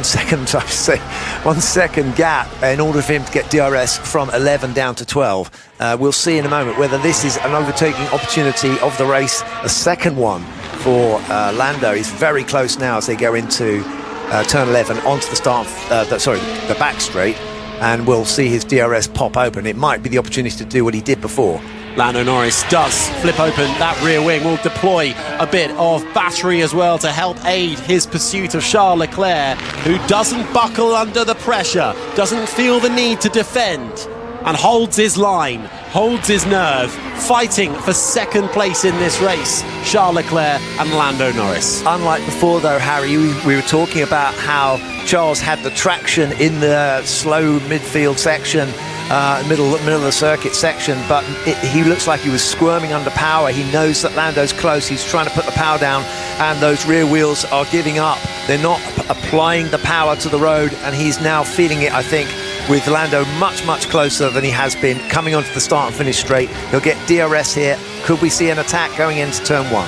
second, I should say, 1 second gap in order for him to get DRS from 11 down to 12. We'll see in a moment whether this is an overtaking opportunity of the race, a second one for Lando. He's very close now as they go into turn 11 onto the the back straight, and we'll see his DRS pop open. It might be the opportunity to do what he did before. Lando Norris does flip open that rear wing, will deploy a bit of battery as well to help aid his pursuit of Charles Leclerc, who doesn't buckle under the pressure, doesn't feel the need to defend, and holds his line, holds his nerve, fighting for second place in this race, Charles Leclerc and Lando Norris. Unlike before though, Harry, we were talking about how Charles had the traction in the slow midfield section, middle of the circuit section, but he looks like he was squirming under power. He knows that Lando's close. He's trying to put the power down, and those rear wheels are giving up. They're not applying the power to the road, and he's now feeling it, I think, with Lando much closer than he has been coming onto the start and finish straight. He'll get DRS here. Could we see an attack going into turn 1?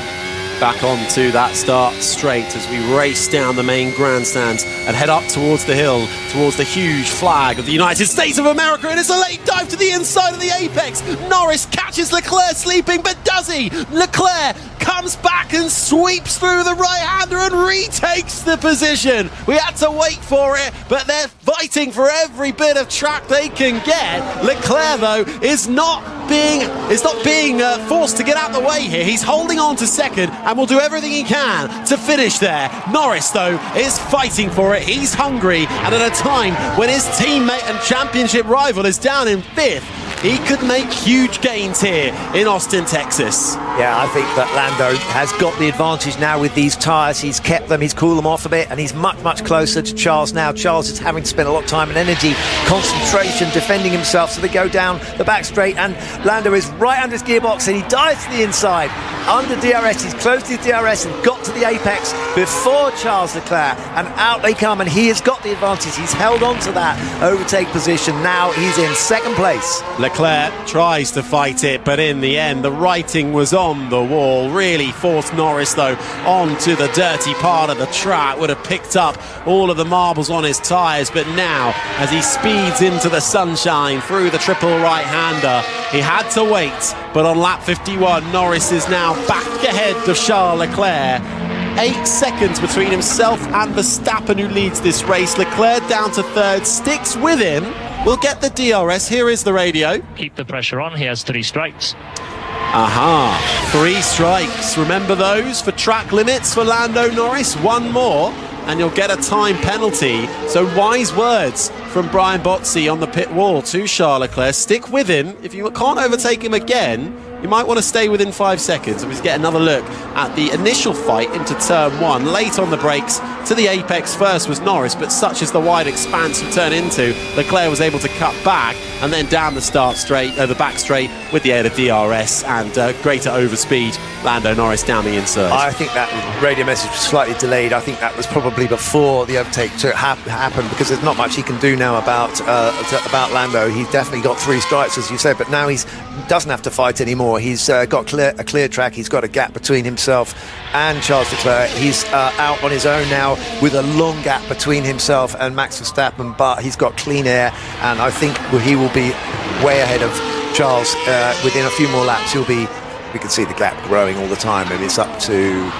Back onto that start straight as we race down the main grandstands and head up towards the hill, towards the huge flag of the United States of America, and it's a late dive to the inside of the apex. Norris catches Leclerc sleeping, but does he? Leclerc comes back and sweeps through the right-hander and retakes the position. We had to wait for it, but they're fighting for every bit of track they can get. Leclerc, though, is not being forced to get out the way here. He's holding on to second and will do everything he can to finish there. Norris, though, is fighting for it. He's hungry, and at a time when his teammate and championship rival is down in 5th, he could make huge gains here in Austin, Texas. Yeah, I think that Lando has got the advantage now with these tyres. He's kept them, he's cooled them off a bit, and he's much closer to Charles now. Charles is having to spend a lot of time and energy, concentration, defending himself, so they go down the back straight, and Lando is right under his gearbox, and he dives to the inside. Under DRS, he's close to the DRS and got to the apex before Charles Leclerc, and out they come, and he has got the advantage. He's held on to that overtake position. Now he's in second place. Leclerc tries to fight it, but in the end the writing was on the wall. Really forced Norris, though, onto the dirty part of the track. Would have picked up all of the marbles on his tyres, but now as he speeds into the sunshine through the triple right-hander, he had to wait. But on lap 51, Norris is now back ahead of Charles Leclerc. 8 seconds between himself and Verstappen, who leads this race. Leclerc down to 3rd, sticks with him. We'll get the DRS. Here is the radio. Keep the pressure on. He has 3 strikes. 3 strikes. Remember those for track limits for Lando Norris. 1 more and you'll get a time penalty. So wise words from Brian Botzi on the pit wall to Charles Leclerc. Stick with him. If you can't overtake him again, you might want to stay within 5 seconds. And we get another look at the initial fight into turn 1. Late on the brakes to the apex first was Norris, but such as the wide expanse you turn into, Leclerc was able to cut back and then down the back straight with the aid of DRS and greater overspeed. Lando Norris down the inside. I think that radio message was slightly delayed. I think that was probably before the overtake happened, because there's not much he can do now about Lando. He's definitely got 3 strikes, as you said, but now he doesn't have to fight anymore. He's got a clear track. He's got a gap between himself and Charles Leclerc. He's out on his own now with a long gap between himself and Max Verstappen, but he's got clean air, and I think he will be way ahead of Charles within a few more laps. We can see the gap growing all the time, and it's up to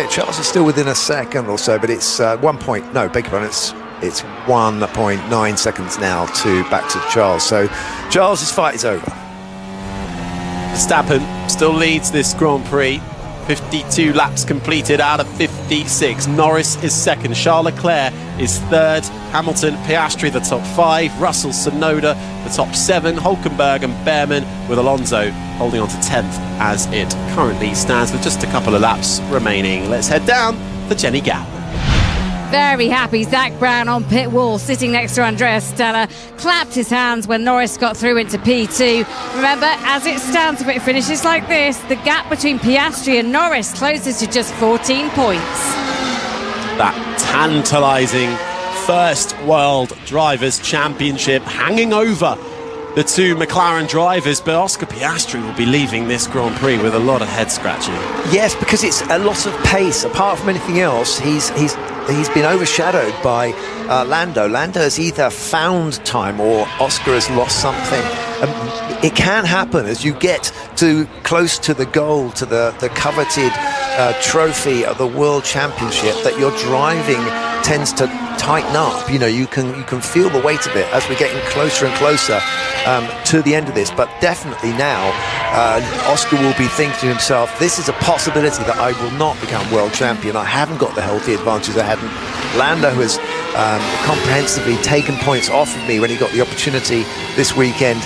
Charles is still within a second or so, but it's 1.9 seconds now back to Charles. So Charles's fight is over. Verstappen still leads this Grand Prix. 52 laps completed out of 56. Norris is second. Charles Leclerc is third. Hamilton, Piastri, the top 5. Russell, Tsunoda, the top 7. Hulkenberg and Behrman, with Alonso holding on to 10th as it currently stands with just a couple of laps remaining. Let's head down to Jenny Gap. Very happy Zach Brown on pit wall, sitting next to Andreas Stella, clapped his hands when Norris got through into P2. Remember, as it stands, if it finishes like this, the gap between Piastri and Norris closes to just 14 points. That tantalising first World Drivers' Championship hanging over the 2 McLaren drivers, but Oscar Piastri will be leaving this Grand Prix with a lot of head scratching. Yes, because it's a lot of pace. Apart from anything else, he's been overshadowed by Lando. Lando has either found time or Oscar has lost something. It can happen as you get close to the goal, to the coveted trophy of the World Championship, that your driving tends to tighten up. You can feel the weight of it as we're getting closer and closer to the end of this. But definitely now, Oscar will be thinking to himself, this is a possibility that I will not become world champion. I haven't got the healthy advantage I hadn't. Lando has comprehensively taken points off of me when he got the opportunity this weekend.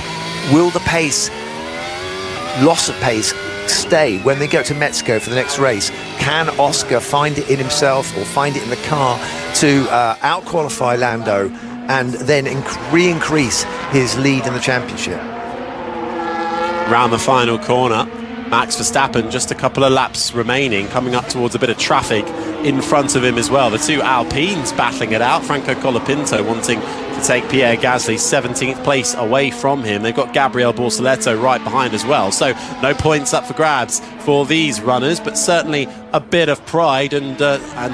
Will the loss of pace stay when they go to Mexico for the next race? Can Oscar find it in himself or find it in the car to out-qualify Lando and then re-increase his lead in the championship? Round the final corner, Max Verstappen, just a couple of laps remaining, coming up towards a bit of traffic in front of him as well. The 2 Alpines battling it out. Franco Colapinto wanting to take Pierre Gasly's 17th place away from him. They've got Gabriel Borsaletto right behind as well. So no points up for grabs for these runners, but certainly a bit of pride and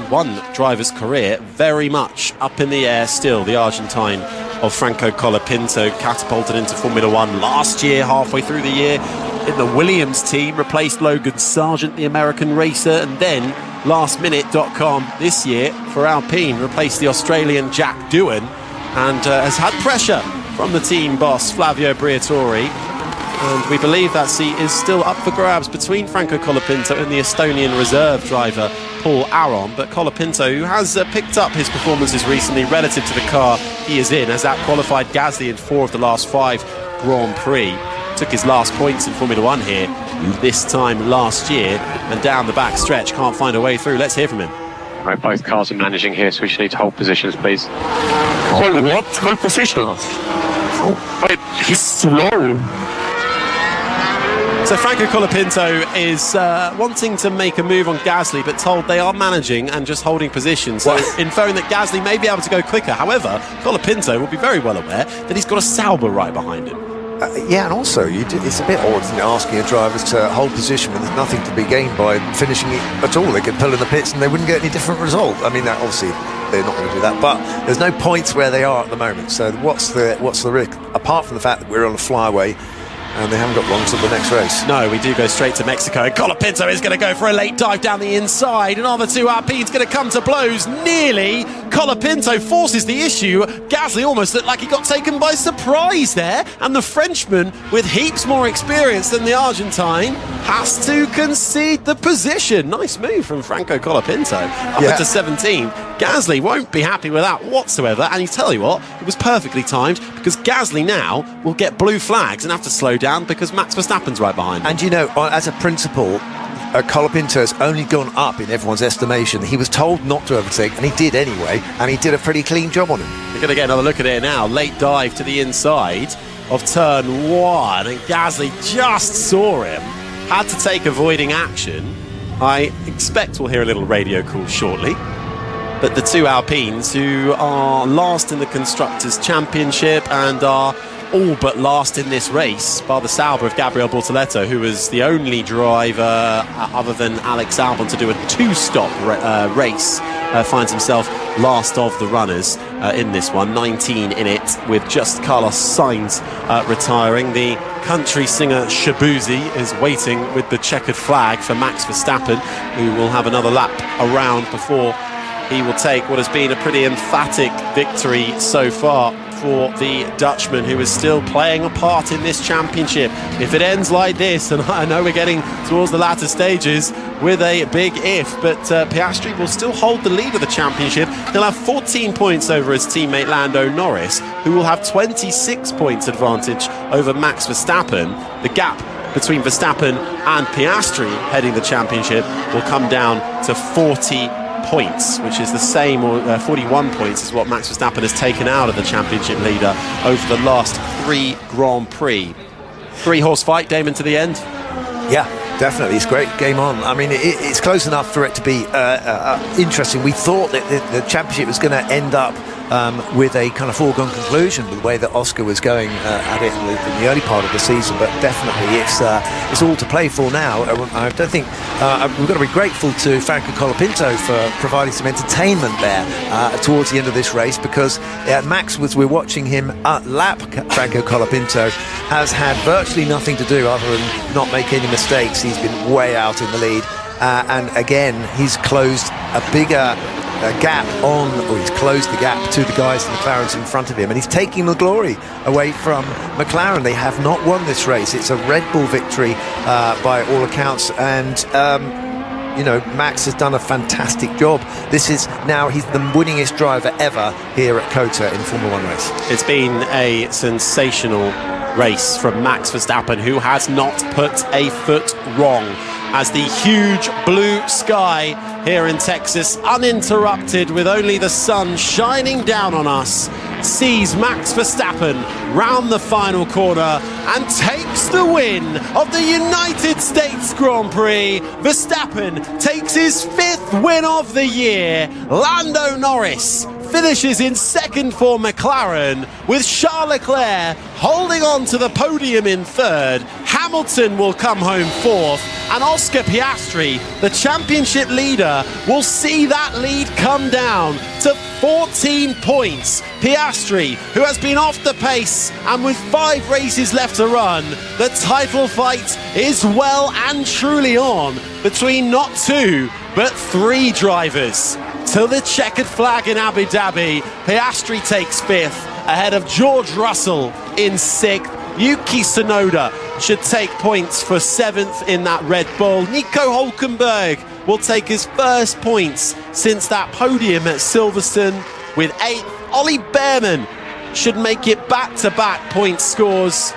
one driver's career very much up in the air still. The Argentine of Franco Colapinto catapulted into Formula One last year, halfway through the year in the Williams team, replaced Logan Sargent, the American racer, and then lastminute.com this year for Alpine replaced the Australian Jack Doohan, and has had pressure from the team boss Flavio Briatore, and we believe that seat is still up for grabs between Franco Colapinto and the Estonian reserve driver Paul Aron. But Colapinto, who has picked up his performances recently relative to the car he is in, has out-qualified Gasly in 4 of the last 5 Grand Prix. Took his last points in Formula One here this time last year, and down the back stretch can't find a way through. Let's hear from him. Right, both cars are managing here, so we should need to hold positions, please. Hold what? Hold positions? Oh, wait, he's slow. So Franco Colapinto is wanting to make a move on Gasly, but told they are managing and just holding position. So inferring that Gasly may be able to go quicker. However, Colapinto will be very well aware that he's got a Sauber right behind him. Yeah, and also it's a bit odd, isn't it, asking a driver to hold position when there's nothing to be gained by finishing it at all. They could pull in the pits and they wouldn't get any different result. I mean, that obviously they're not going to do that, but there's no points where they are at the moment. So what's the risk, apart from the fact that we're on a flyaway and they haven't got long to the next race? No, we do go straight to Mexico. Colapinto is going to go for a late dive down the inside, and are the 2 Alpines going to come to blows? Nearly. Colapinto forces the issue. Gasly almost looked like he got taken by surprise there, and the Frenchman, with heaps more experience than the Argentine, has to concede the position. Nice move from Franco Colapinto up into 17. Gasly won't be happy with that whatsoever, and you tell you what, it was perfectly timed, because Gasly now will get blue flags and have to slow down because Max Verstappen's right behind him. And you know, as a principle, Colapinto has only gone up in everyone's estimation. He was told not to overtake, and he did anyway, and he did a pretty clean job on him. We're going to get another look at it now. Late dive to the inside of turn 1, and Gasly just saw him had to take avoiding action. I expect we'll hear a little radio call shortly. But the two Alpines, who are last in the Constructors' Championship and are all but last in this race, bar the Sauber of Gabriel Bortoleto, who was the only driver other than Alex Albon to do a two-stop race, finds himself last of the runners in this one, 19 in it, with just Carlos Sainz retiring. The country singer Shabuzi is waiting with the checkered flag for Max Verstappen, who will have another lap around before he will take what has been a pretty emphatic victory so far for the Dutchman, who is still playing a part in this championship. If it ends like this, and I know we're getting towards the latter stages with a big if, but Piastri will still hold the lead of the championship. He'll have 14 points over his teammate Lando Norris, who will have 26 points advantage over Max Verstappen. The gap between Verstappen and Piastri heading the championship will come down to 40 points, which is the same, or 41 points is what Max Verstappen has taken out of the championship leader over the last 3 Grand Prix. 3-horse fight, Damon, to the end. Yeah, definitely. It's great. Game on. I mean, it's close enough for it to be interesting. We thought that the championship was going to end up with a kind of foregone conclusion with the way that Oscar was going at it in the early part of the season, but definitely it's all to play for now. I don't think we've got to be grateful to Franco Colapinto for providing some entertainment there towards the end of this race, because Max, as we're watching him lap Franco Colapinto, has had virtually nothing to do other than not make any mistakes. He's been way out in the lead, and again he's closed a bigger gap he's closed the gap to the guys in the McLarens in front of him, and he's taking the glory away from McLaren. They have not won this race. It's a Red Bull victory by all accounts, and Max has done a fantastic job. This is now, he's the winningest driver ever here at COTA in Formula 1 race. It's been a sensational race from Max Verstappen, who has not put a foot wrong, as the huge blue sky here in Texas, uninterrupted with only the sun shining down on us, sees Max Verstappen round the final corner and takes the win of the United States Grand Prix. Verstappen takes his 5th win of the year. Lando Norris finishes in second for McLaren, with Charles Leclerc holding on to the podium in 3rd. Hamilton will come home 4th, and Oscar Piastri, the championship leader, will see that lead come down to 14 points. Piastri, who has been off the pace and with 5 races left to run, the title fight is well and truly on between not 2 but 3 drivers. To the checkered flag in Abu Dhabi, Piastri takes 5th ahead of George Russell in 6th. Yuki Tsunoda should take points for 7th in that Red Bull. Nico Hülkenberg will take his first points since that podium at Silverstone with 8th. Ollie Behrman should make it back-to-back point scores.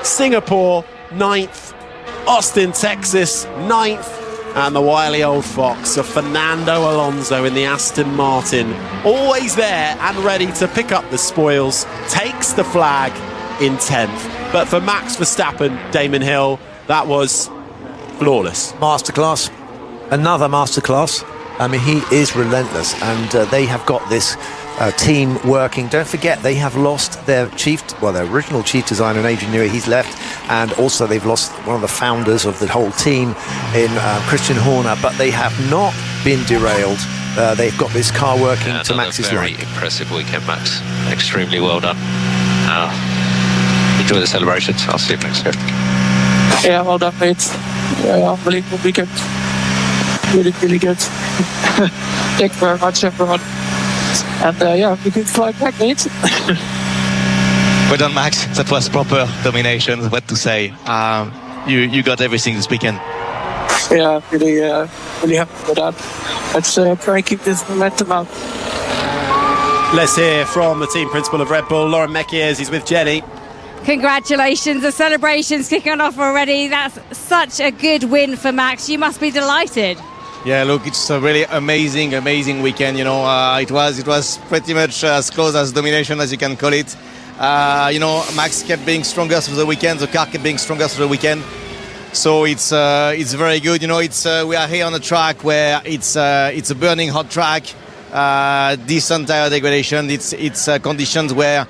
Singapore 9th, Austin, Texas 9th, and the wily old fox of Fernando Alonso in the Aston Martin, always there and ready to pick up the spoils, takes the flag in 10th. But for Max Verstappen, Damon Hill, that was flawless. Masterclass. Another masterclass. I mean, he is relentless, and they have got this team working. Don't forget, they have lost their original chief designer, Adrian Newey. He's left, and also they've lost one of the founders of the whole team in Christian Horner, but they have not been derailed. They've got this car working to Max's line. Very impressive weekend, Max. Extremely well done. Enjoy the celebrations. I'll see you next year. Yeah, well done, mate. Yeah, unbelievable weekend. Really, really good. Thank you very much, everyone. And we can fly back, mate. Well done, Max. That was proper domination. What to say? You got everything this weekend. Yeah, really happy with that. Let's try and keep this momentum up. Let's hear from the team principal of Red Bull, Laurent Mekies. He's with Jenny. Congratulations, the celebrations kicking off already. That's such a good win for Max. You must be delighted. Yeah, look, it's a really amazing weekend. It was pretty much as close as domination as you can call it. Max kept being stronger through the weekend. The car kept being stronger through the weekend. So it's very good. You know, we are here on a track where it's a burning hot track, decent tire degradation. It's conditions where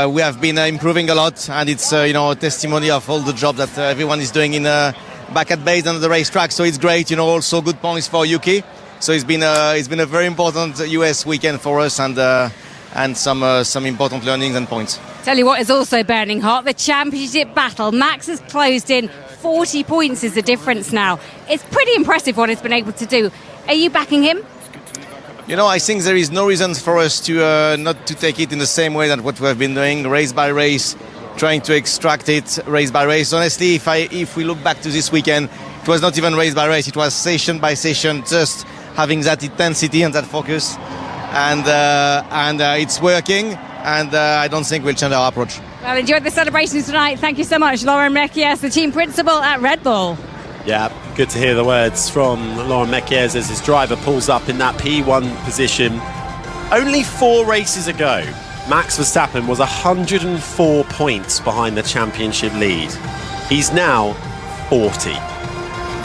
we have been improving a lot, and it's a testimony of all the job that everyone is doing in back at base and the racetrack. So it's great. You know, also good points for Yuki. So it's been a very important US weekend for us, and some important learnings and points. Tell you what is also burning hot, the championship battle. Max has closed in. 40 points is the difference now. It's pretty impressive what he's been able to do. Are you backing him? You know, I think there is no reason for us to not to take it in the same way that what we have been doing, race by race, trying to extract it race by race. Honestly, if we look back to this weekend, it was not even race by race. It was session by session, just having that intensity and that focus. And it's working, and I don't think we'll change our approach. Well, enjoy the celebrations tonight. Thank you so much, Laurent Mekies, the team principal at Red Bull. Yeah, good to hear the words from Laurent Mekies as his driver pulls up in that P1 position. Only 4 races ago, Max Verstappen was 104 points behind the championship lead. He's now 40.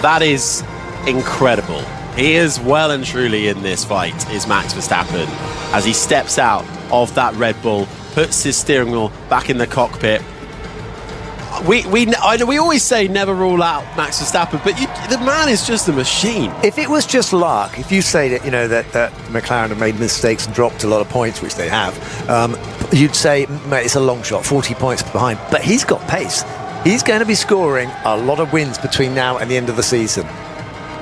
That is incredible. He is well and truly in this fight, is Max Verstappen, as he steps out of that Red Bull, puts his steering wheel back in the cockpit. We always say never rule out Max Verstappen, but the man is just a machine. If it was just luck, if you say that that McLaren have made mistakes and dropped a lot of points, which they have, you'd say, mate, it's a long shot, 40 points behind. But he's got pace. He's going to be scoring a lot of wins between now and the end of the season.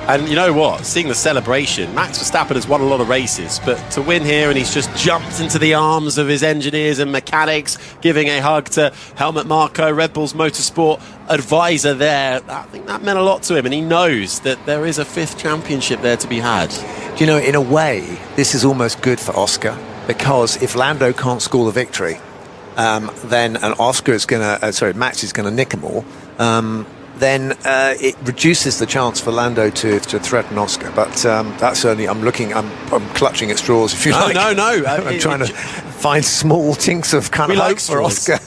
And you know what? Seeing the celebration, Max Verstappen has won a lot of races, but to win here, and he's just jumped into the arms of his engineers and mechanics, giving a hug to Helmut Marko, Red Bull's motorsport advisor there. I think that meant a lot to him, and he knows that there is a 5th championship there to be had. Do you know, in a way, this is almost good for Oscar, because if Lando can't score the victory, then Max is going to nick them all. Then it reduces the chance for Lando to threaten Oscar. But that's certainly, I'm clutching at straws, if you like. No. I'm trying to find small tinks of kind of hope for Oscar,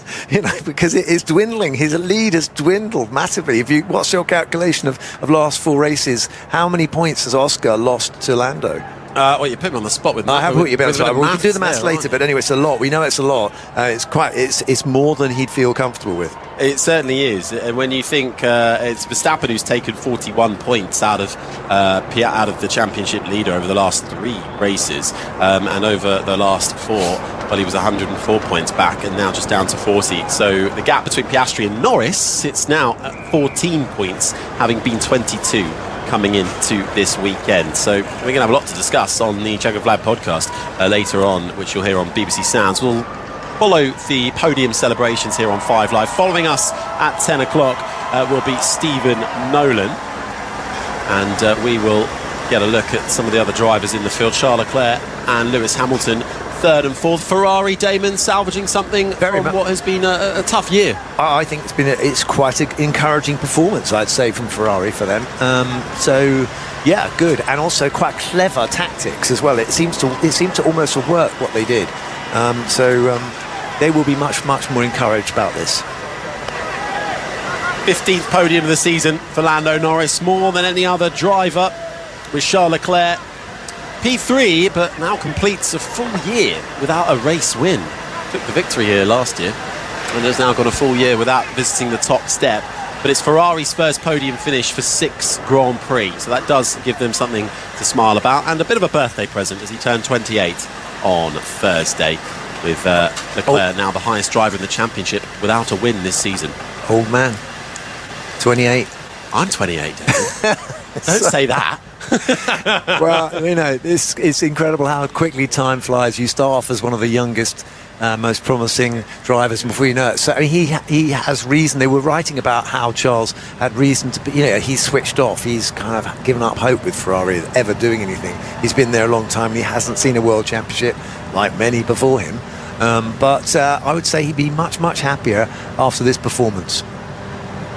because it is dwindling. His lead has dwindled massively. What's your calculation of last 4 races? How many points has Oscar lost to Lando? Well, you put me on the spot with. I have put you on the spot. We can do the maths later, but anyway, it's a lot. We know it's a lot. It's more than he'd feel comfortable with. It certainly is. And when you think it's Verstappen who's taken 41 points out of the championship leader over the last 3 races, and over the last 4, well, he was 104 points back, and now just down to 40. So the gap between Piastri and Norris sits now at 14 points, having been 22. Coming into this weekend. So we're going to have a lot to discuss on the Jaguar Vlad podcast later on, which you'll hear on BBC Sounds. We'll follow the podium celebrations here on 5 Live. Following us at 10 o'clock will be Stephen Nolan, and we will get a look at some of the other drivers in the field. Charles Leclerc and Lewis Hamilton 3rd and 4th. Ferrari, Damon, salvaging something from what has been a tough year. I think it's quite an encouraging performance, I'd say, from Ferrari for them. So yeah, good, and also quite clever tactics as well. It seemed to almost work what they did. So they will be much more encouraged about this. 15th podium of the season for Lando Norris, more than any other driver, with Charles Leclerc. P3, but now completes a full year without a race win. Took the victory here last year, and has now gone a full year without visiting the top step. But it's Ferrari's first podium finish for 6 Grand Prix, so that does give them something to smile about, and a bit of a birthday present as he turned 28 on Thursday, with Leclerc now the highest driver in the championship without a win this season. Old man, 28. I'm 28, David. Don't say that. Well, it's incredible how quickly time flies. You start off as one of the youngest, most promising drivers, and before you know it, so I mean, he has reason. They were writing about how Charles had reason to be. He's switched off. He's kind of given up hope with Ferrari ever doing anything. He's been there a long time, and he hasn't seen a world championship like many before him. But I would say he'd be much happier after this performance.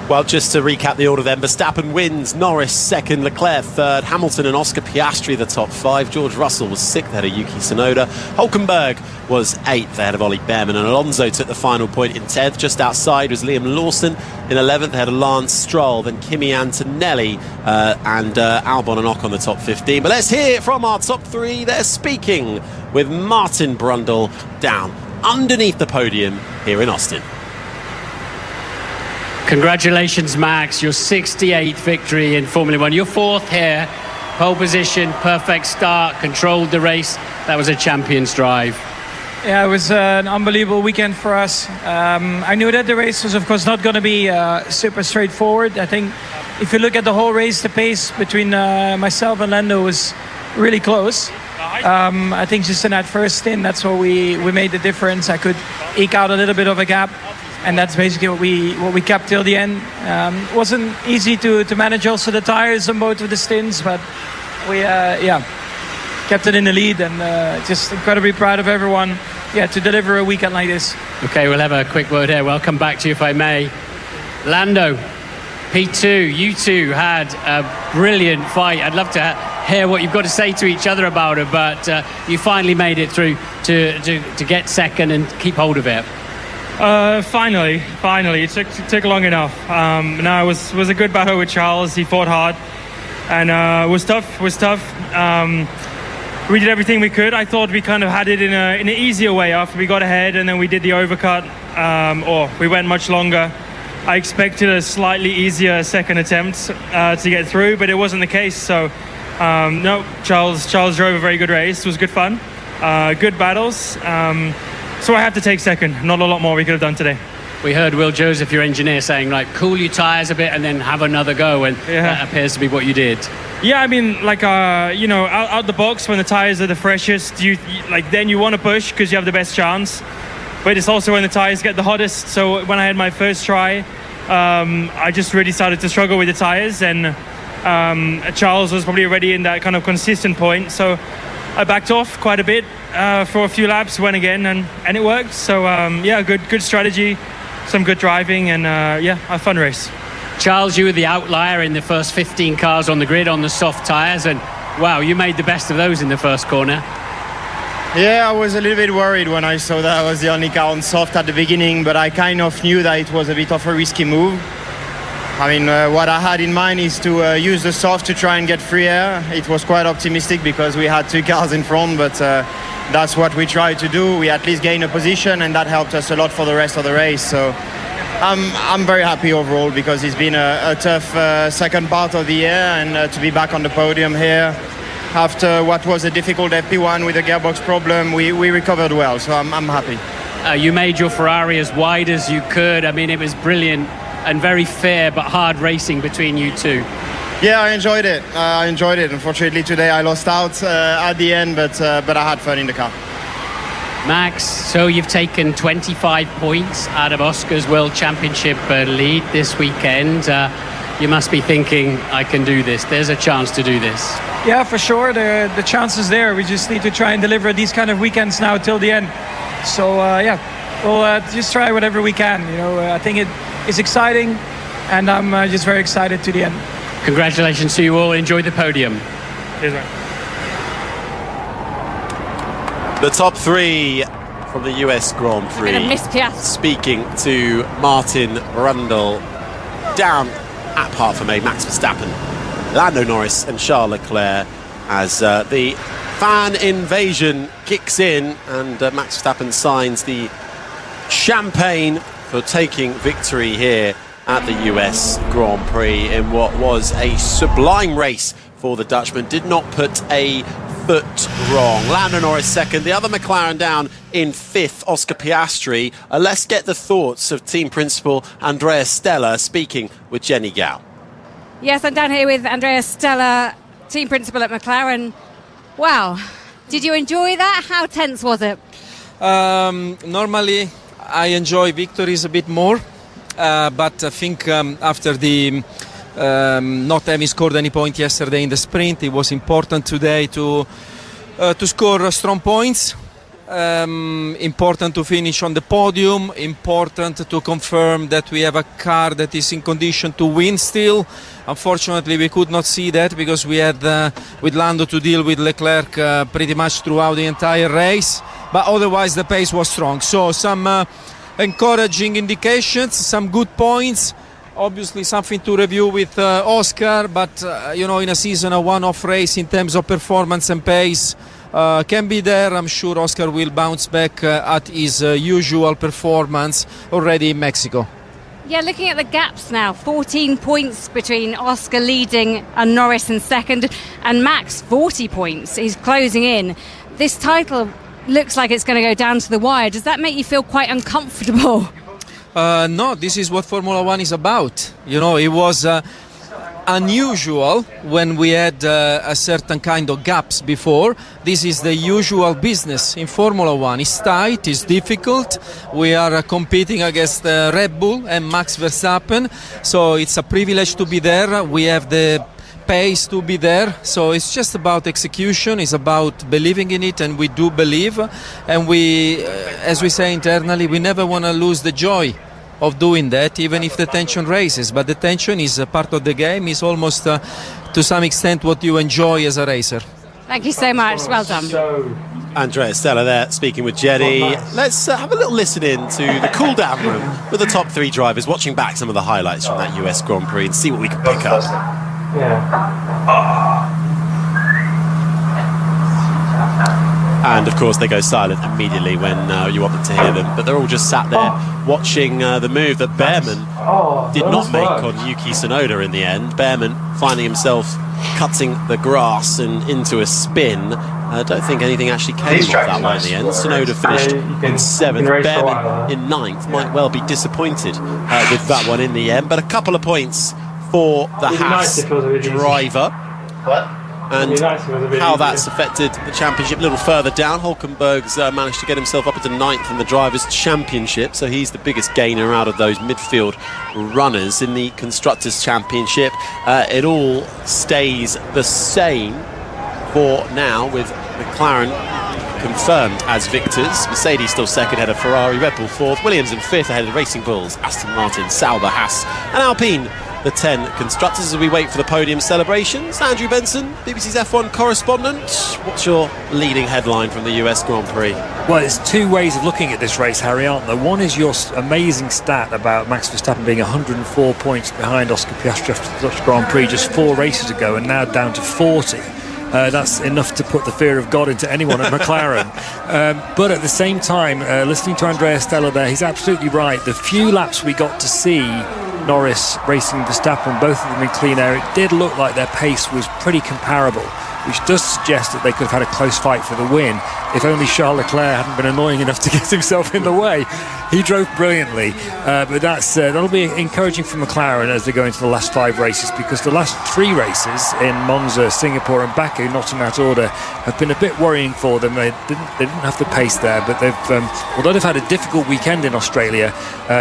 Well, just to recap the order then, Verstappen wins, Norris second, Leclerc third, Hamilton and Oscar Piastri the top 5, George Russell was sixth ahead of Yuki Tsunoda, Hülkenberg was 8th ahead of Ollie Behrman, and Alonso took the final point in 10th. Just outside was Liam Lawson in 11th ahead of Lance Stroll, then Kimi Antonelli and Albon and Ocon the top 15. But let's hear from our top 3. They're speaking with Martin Brundle down underneath the podium here in Austin. Congratulations, Max, your 68th victory in Formula 1. Your 4th here, pole position, perfect start, controlled the race. That was a champion's drive. Yeah, it was an unbelievable weekend for us. I knew that the race was, of course, not going to be super straightforward. I think if you look at the whole race, the pace between myself and Lando was really close. I think just in that first stint, that's where we made the difference. I could eke out a little bit of a gap. And that's basically what we kept till the end. It wasn't easy to manage also the tires on both of the stints, but we kept it in the lead, and just incredibly proud of everyone to deliver a weekend like this. Okay, we'll have a quick word here. We'll come back to you if I may. Lando, P2, you two had a brilliant fight. I'd love to hear what you've got to say to each other about it, but you finally made it through to get second and keep hold of it. Finally, it took long enough. No, it was a good battle with Charles. He fought hard, and it was tough. We did everything we could. I thought we kind of had it in an easier way after we got ahead, and then we did the overcut, or we went much longer. I expected a slightly easier second attempt to get through, but it wasn't the case. So, no, Charles drove a very good race. It was good fun, good battles. So I had to take second. Not a lot more we could have done today. We heard Will Joseph, your engineer, saying, like, cool your tyres a bit and then have another go, and that appears to be what you did. Yeah, I mean, like, out the box when the tyres are the freshest, then you want to push because you have the best chance. But it's also when the tyres get the hottest. So when I had my first try, I just really started to struggle with the tyres, and Charles was probably already in that kind of consistent point. So I backed off quite a bit for a few laps, went again, and it worked. So good strategy, some good driving, and a fun race. Charles, you were the outlier in the first 15 cars on the grid on the soft tyres, and wow, you made the best of those in the first corner. Yeah, I was a little bit worried when I saw that I was the only car on soft at the beginning, but I kind of knew that it was a bit of a risky move. I mean, what I had in mind is to use the soft to try and get free air. It was quite optimistic because we had 2 cars in front, but that's what we tried to do. We at least gained a position, and that helped us a lot for the rest of the race. So I'm very happy overall because it's been a tough second part of the year, and to be back on the podium here after what was a difficult FP1 with a gearbox problem, we recovered well. So I'm happy. You made your Ferrari as wide as you could. I mean, it was brilliant and very fair but hard racing between you two. Yeah, I enjoyed it. Unfortunately, today I lost out at the end, but I had fun in the car. Max, so you've taken 25 points out of Oscar's World Championship lead this weekend. You must be thinking, I can do this. There's a chance to do this. Yeah, for sure. The chance is there. We just need to try and deliver these kind of weekends now till the end. So, we'll just try whatever we can. I think it's exciting, and I'm just very excited to the end. Congratulations to you all. Enjoy the podium. Cheers, man. The top 3 from the US Grand Prix. We're gonna miss Piastri. Speaking to Martin Brundle down at Parc-Fermé, Max Verstappen, Lando Norris and Charles Leclerc, as the fan invasion kicks in, and Max Verstappen signs the champagne for taking victory here at the US Grand Prix in what was a sublime race for the Dutchman. Did not put a foot wrong. Lando Norris second, the other McLaren down in 5th, Oscar Piastri. Let's get the thoughts of team principal Andrea Stella speaking with Jenny Gao. Yes, I'm down here with Andrea Stella, team principal at McLaren. Wow, did you enjoy that? How tense was it? Normally I enjoy victories a bit more, but I think after the not having scored any point yesterday in the sprint, it was important today to score strong points. Important to finish on the podium, important to confirm that we have a car that is in condition to win still. Unfortunately, we could not see that because we had with Lando to deal with Leclerc pretty much throughout the entire race, but otherwise the pace was strong. So some encouraging indications, some good points. Obviously something to review with Oscar, but in a season, a one-off race in terms of performance and pace can be there. I'm sure Oscar will bounce back at his usual performance already in Mexico. Yeah, looking at the gaps now, 14 points between Oscar leading and Norris in second, and Max 40 points. He's closing in. This title looks like it's going to go down to the wire. Does that make you feel quite uncomfortable? No, this is what Formula One is about. It was unusual when we had a certain kind of gaps before. This is the usual business in Formula One. It's tight, it's difficult. We are competing against Red Bull and Max Verstappen, so it's a privilege to be there. We have the pace to be there, so it's just about execution. It's about believing in it, and we do believe, and we, as we say internally, we never want to lose the joy of doing that, even if the tension raises. But the tension is a part of the game. It's almost to some extent what you enjoy as a racer. Thank you so much. Well done. Andrea Stella there speaking with Jenny. Let's have a little listen in to the cool down room with the top three drivers, watching back some of the highlights from that US Grand Prix and see what we can pick up. And of course they go silent immediately when you want them to hear them, but they're all just sat there watching the move that Behrman did not make on Yuki Tsunoda in the end. Behrman finding himself cutting the grass and into a spin. I don't think anything actually came off that one in the end. Tsunoda finished in 7th, Behrman in 9th. Might well be disappointed with that one in the end, but a couple of points for the Haas driver. And how that's affected the championship. A little further down, Hulkenberg's managed to get himself up into 9th in the Drivers' Championship, so he's the biggest gainer out of those midfield runners in the Constructors' Championship. It all stays the same for now, with McLaren confirmed as victors. Mercedes still second ahead of Ferrari, Red Bull 4th, Williams in 5th ahead of Racing Bulls, Aston Martin, Sauber, Haas and Alpine, the 10 constructors, as we wait for the podium celebrations. Andrew Benson, BBC's F1 correspondent, what's your leading headline from the US Grand Prix? Well, there's two ways of looking at this race, Harry, aren't there? One is your amazing stat about Max Verstappen being 104 points behind Oscar Piastri after the Dutch Grand Prix just 4 races ago, and now down to 40. That's enough to put the fear of God into anyone at McLaren. But at the same time, listening to Andrea Stella there, he's absolutely right. The few laps we got to see Norris racing Verstappen, both of them in clean air, it did look like their pace was pretty comparable, which does suggest that they could have had a close fight for the win if only Charles Leclerc hadn't been annoying enough to get himself in the way. He drove brilliantly, but that'll be encouraging for McLaren as they go into the last 5 races, because the last 3 races in Monza, Singapore and Baku, not in that order, have been a bit worrying for them. They didn't have the pace there, but they've although they've had a difficult weekend in Australia,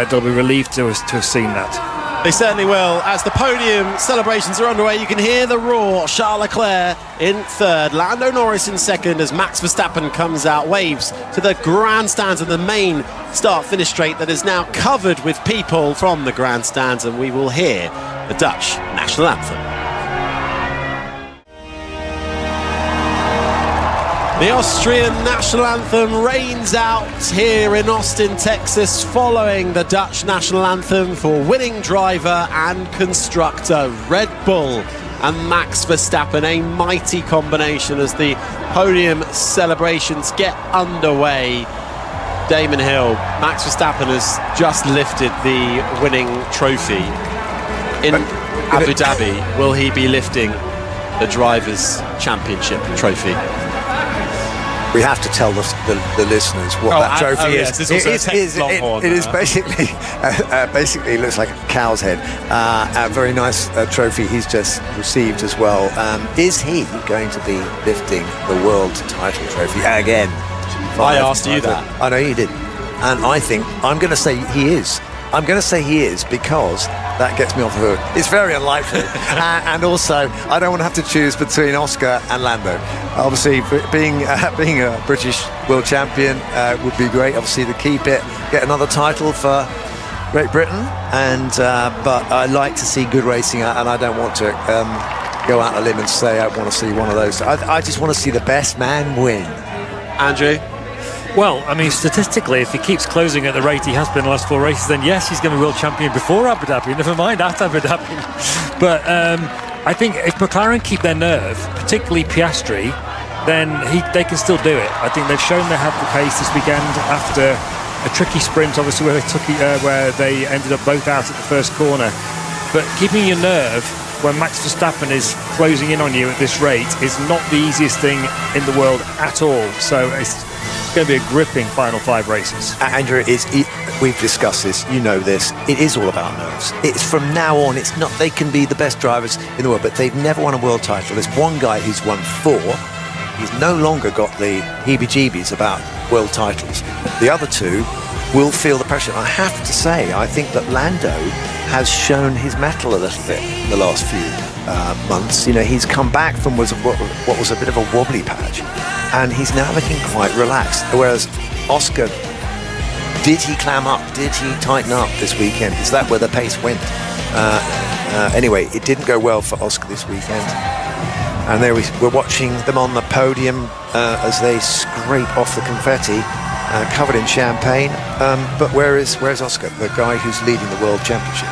they'll be relieved to have seen that. They certainly will. As the podium celebrations are underway, you can hear the roar. Charles Leclerc in 3rd, Lando Norris in 2nd as Max Verstappen comes out, waves to the grandstands and the main start-finish straight that is now covered with people from the grandstands, and we will hear the Dutch national anthem. The Austrian national anthem reigns out here in Austin, Texas, following the Dutch national anthem for winning driver and constructor Red Bull and Max Verstappen. A mighty combination as the podium celebrations get underway. Damon Hill, Max Verstappen has just lifted the winning trophy. In Abu Dhabi, will he be lifting the Drivers' Championship trophy? We have to tell the listeners what that trophy is. Yes, it is basically looks like a cow's head. A very nice trophy he's just received as well. Is he going to be lifting the world title trophy again? I asked you that. I know you did, and I think I'm going to say he is. I'm going to say he is, because that gets me off the hook. It's very unlikely. And also, I don't want to have to choose between Oscar and Lando. Obviously, being a British world champion would be great, obviously, to keep it, get another title for Great Britain. And but I like to see good racing, and I don't want to go out on a limb and say I want to see one of those. I just want to see the best man win. Andrew? Well, I mean, statistically, if he keeps closing at the rate he has been in the last 4 races, then yes, he's going to be world champion before Abu Dhabi, never mind at Abu Dhabi. But I think if McLaren keep their nerve, particularly Piastri, then they can still do it. I think they've shown they have the pace this weekend after a tricky sprint, obviously, where they ended up both out at the first corner. But keeping your nerve when Max Verstappen is closing in on you at this rate is not the easiest thing in the world at all. So it's going to be a gripping final 5 races. Andrew, we've discussed this, you know this, it is all about nerves. It's from now on, it's not, they can be the best drivers in the world, but they've never won a world title. There's one guy who's won 4. He's no longer got the heebie-jeebies about world titles. The other 2 will feel the pressure. I have to say, I think that Lando has shown his mettle a little bit the last few months. You know, he's come back from what was a bit of a wobbly patch, and he's now looking quite relaxed. Whereas Oscar, did he clam up? Did he tighten up this weekend? Is that where the pace went? Anyway, it didn't go well for Oscar this weekend. And there we're watching them on the podium as they scrape off the confetti, covered in champagne. But where's Oscar, the guy who's leading the World Championship?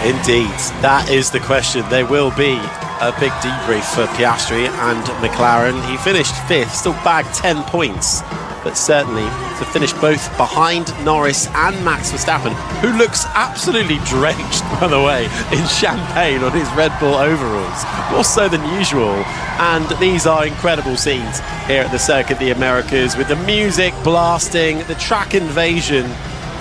Indeed, that is the question. There will be a big debrief for Piastri and McLaren. He finished 5th, still bagged 10 points, but certainly to finish both behind Norris and Max Verstappen, who looks absolutely drenched, by the way, in champagne on his Red Bull overalls, more so than usual. And these are incredible scenes here at the Circuit of the Americas, with the music blasting, the track invasion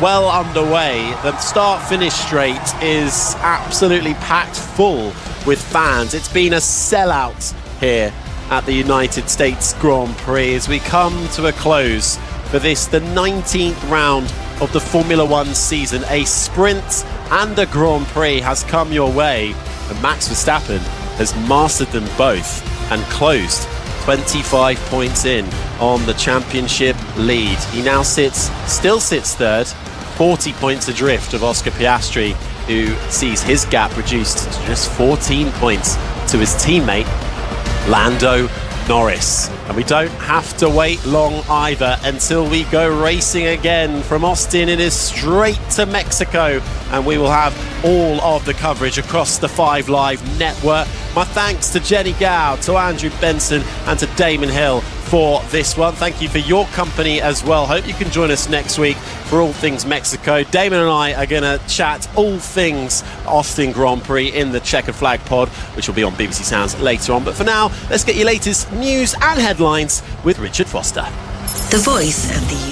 well underway. The start-finish straight is absolutely packed full with fans. It's been a sellout here at the United States Grand Prix as we come to a close for this, the 19th round of the Formula One season. A sprint and a Grand Prix has come your way, and Max Verstappen has mastered them both and closed 25 points in on the championship lead. He now still sits 3rd, 40 points adrift of Oscar Piastri, who sees his gap reduced to just 14 points to his teammate Lando Norris. And we don't have to wait long either until we go racing again. From Austin, it is straight to Mexico, and we will have all of the coverage across the 5 Live network. My thanks to Jenny Gow, to Andrew Benson, and to Damon Hill for this one. Thank you for your company as well. Hope you can join us next week for all things Mexico. Damon and I are going to chat all things Austin Grand Prix in the Checkered Flag pod, which will be on BBC Sounds later on. But for now, let's get your latest news and headlines with Richard Foster. The voice of the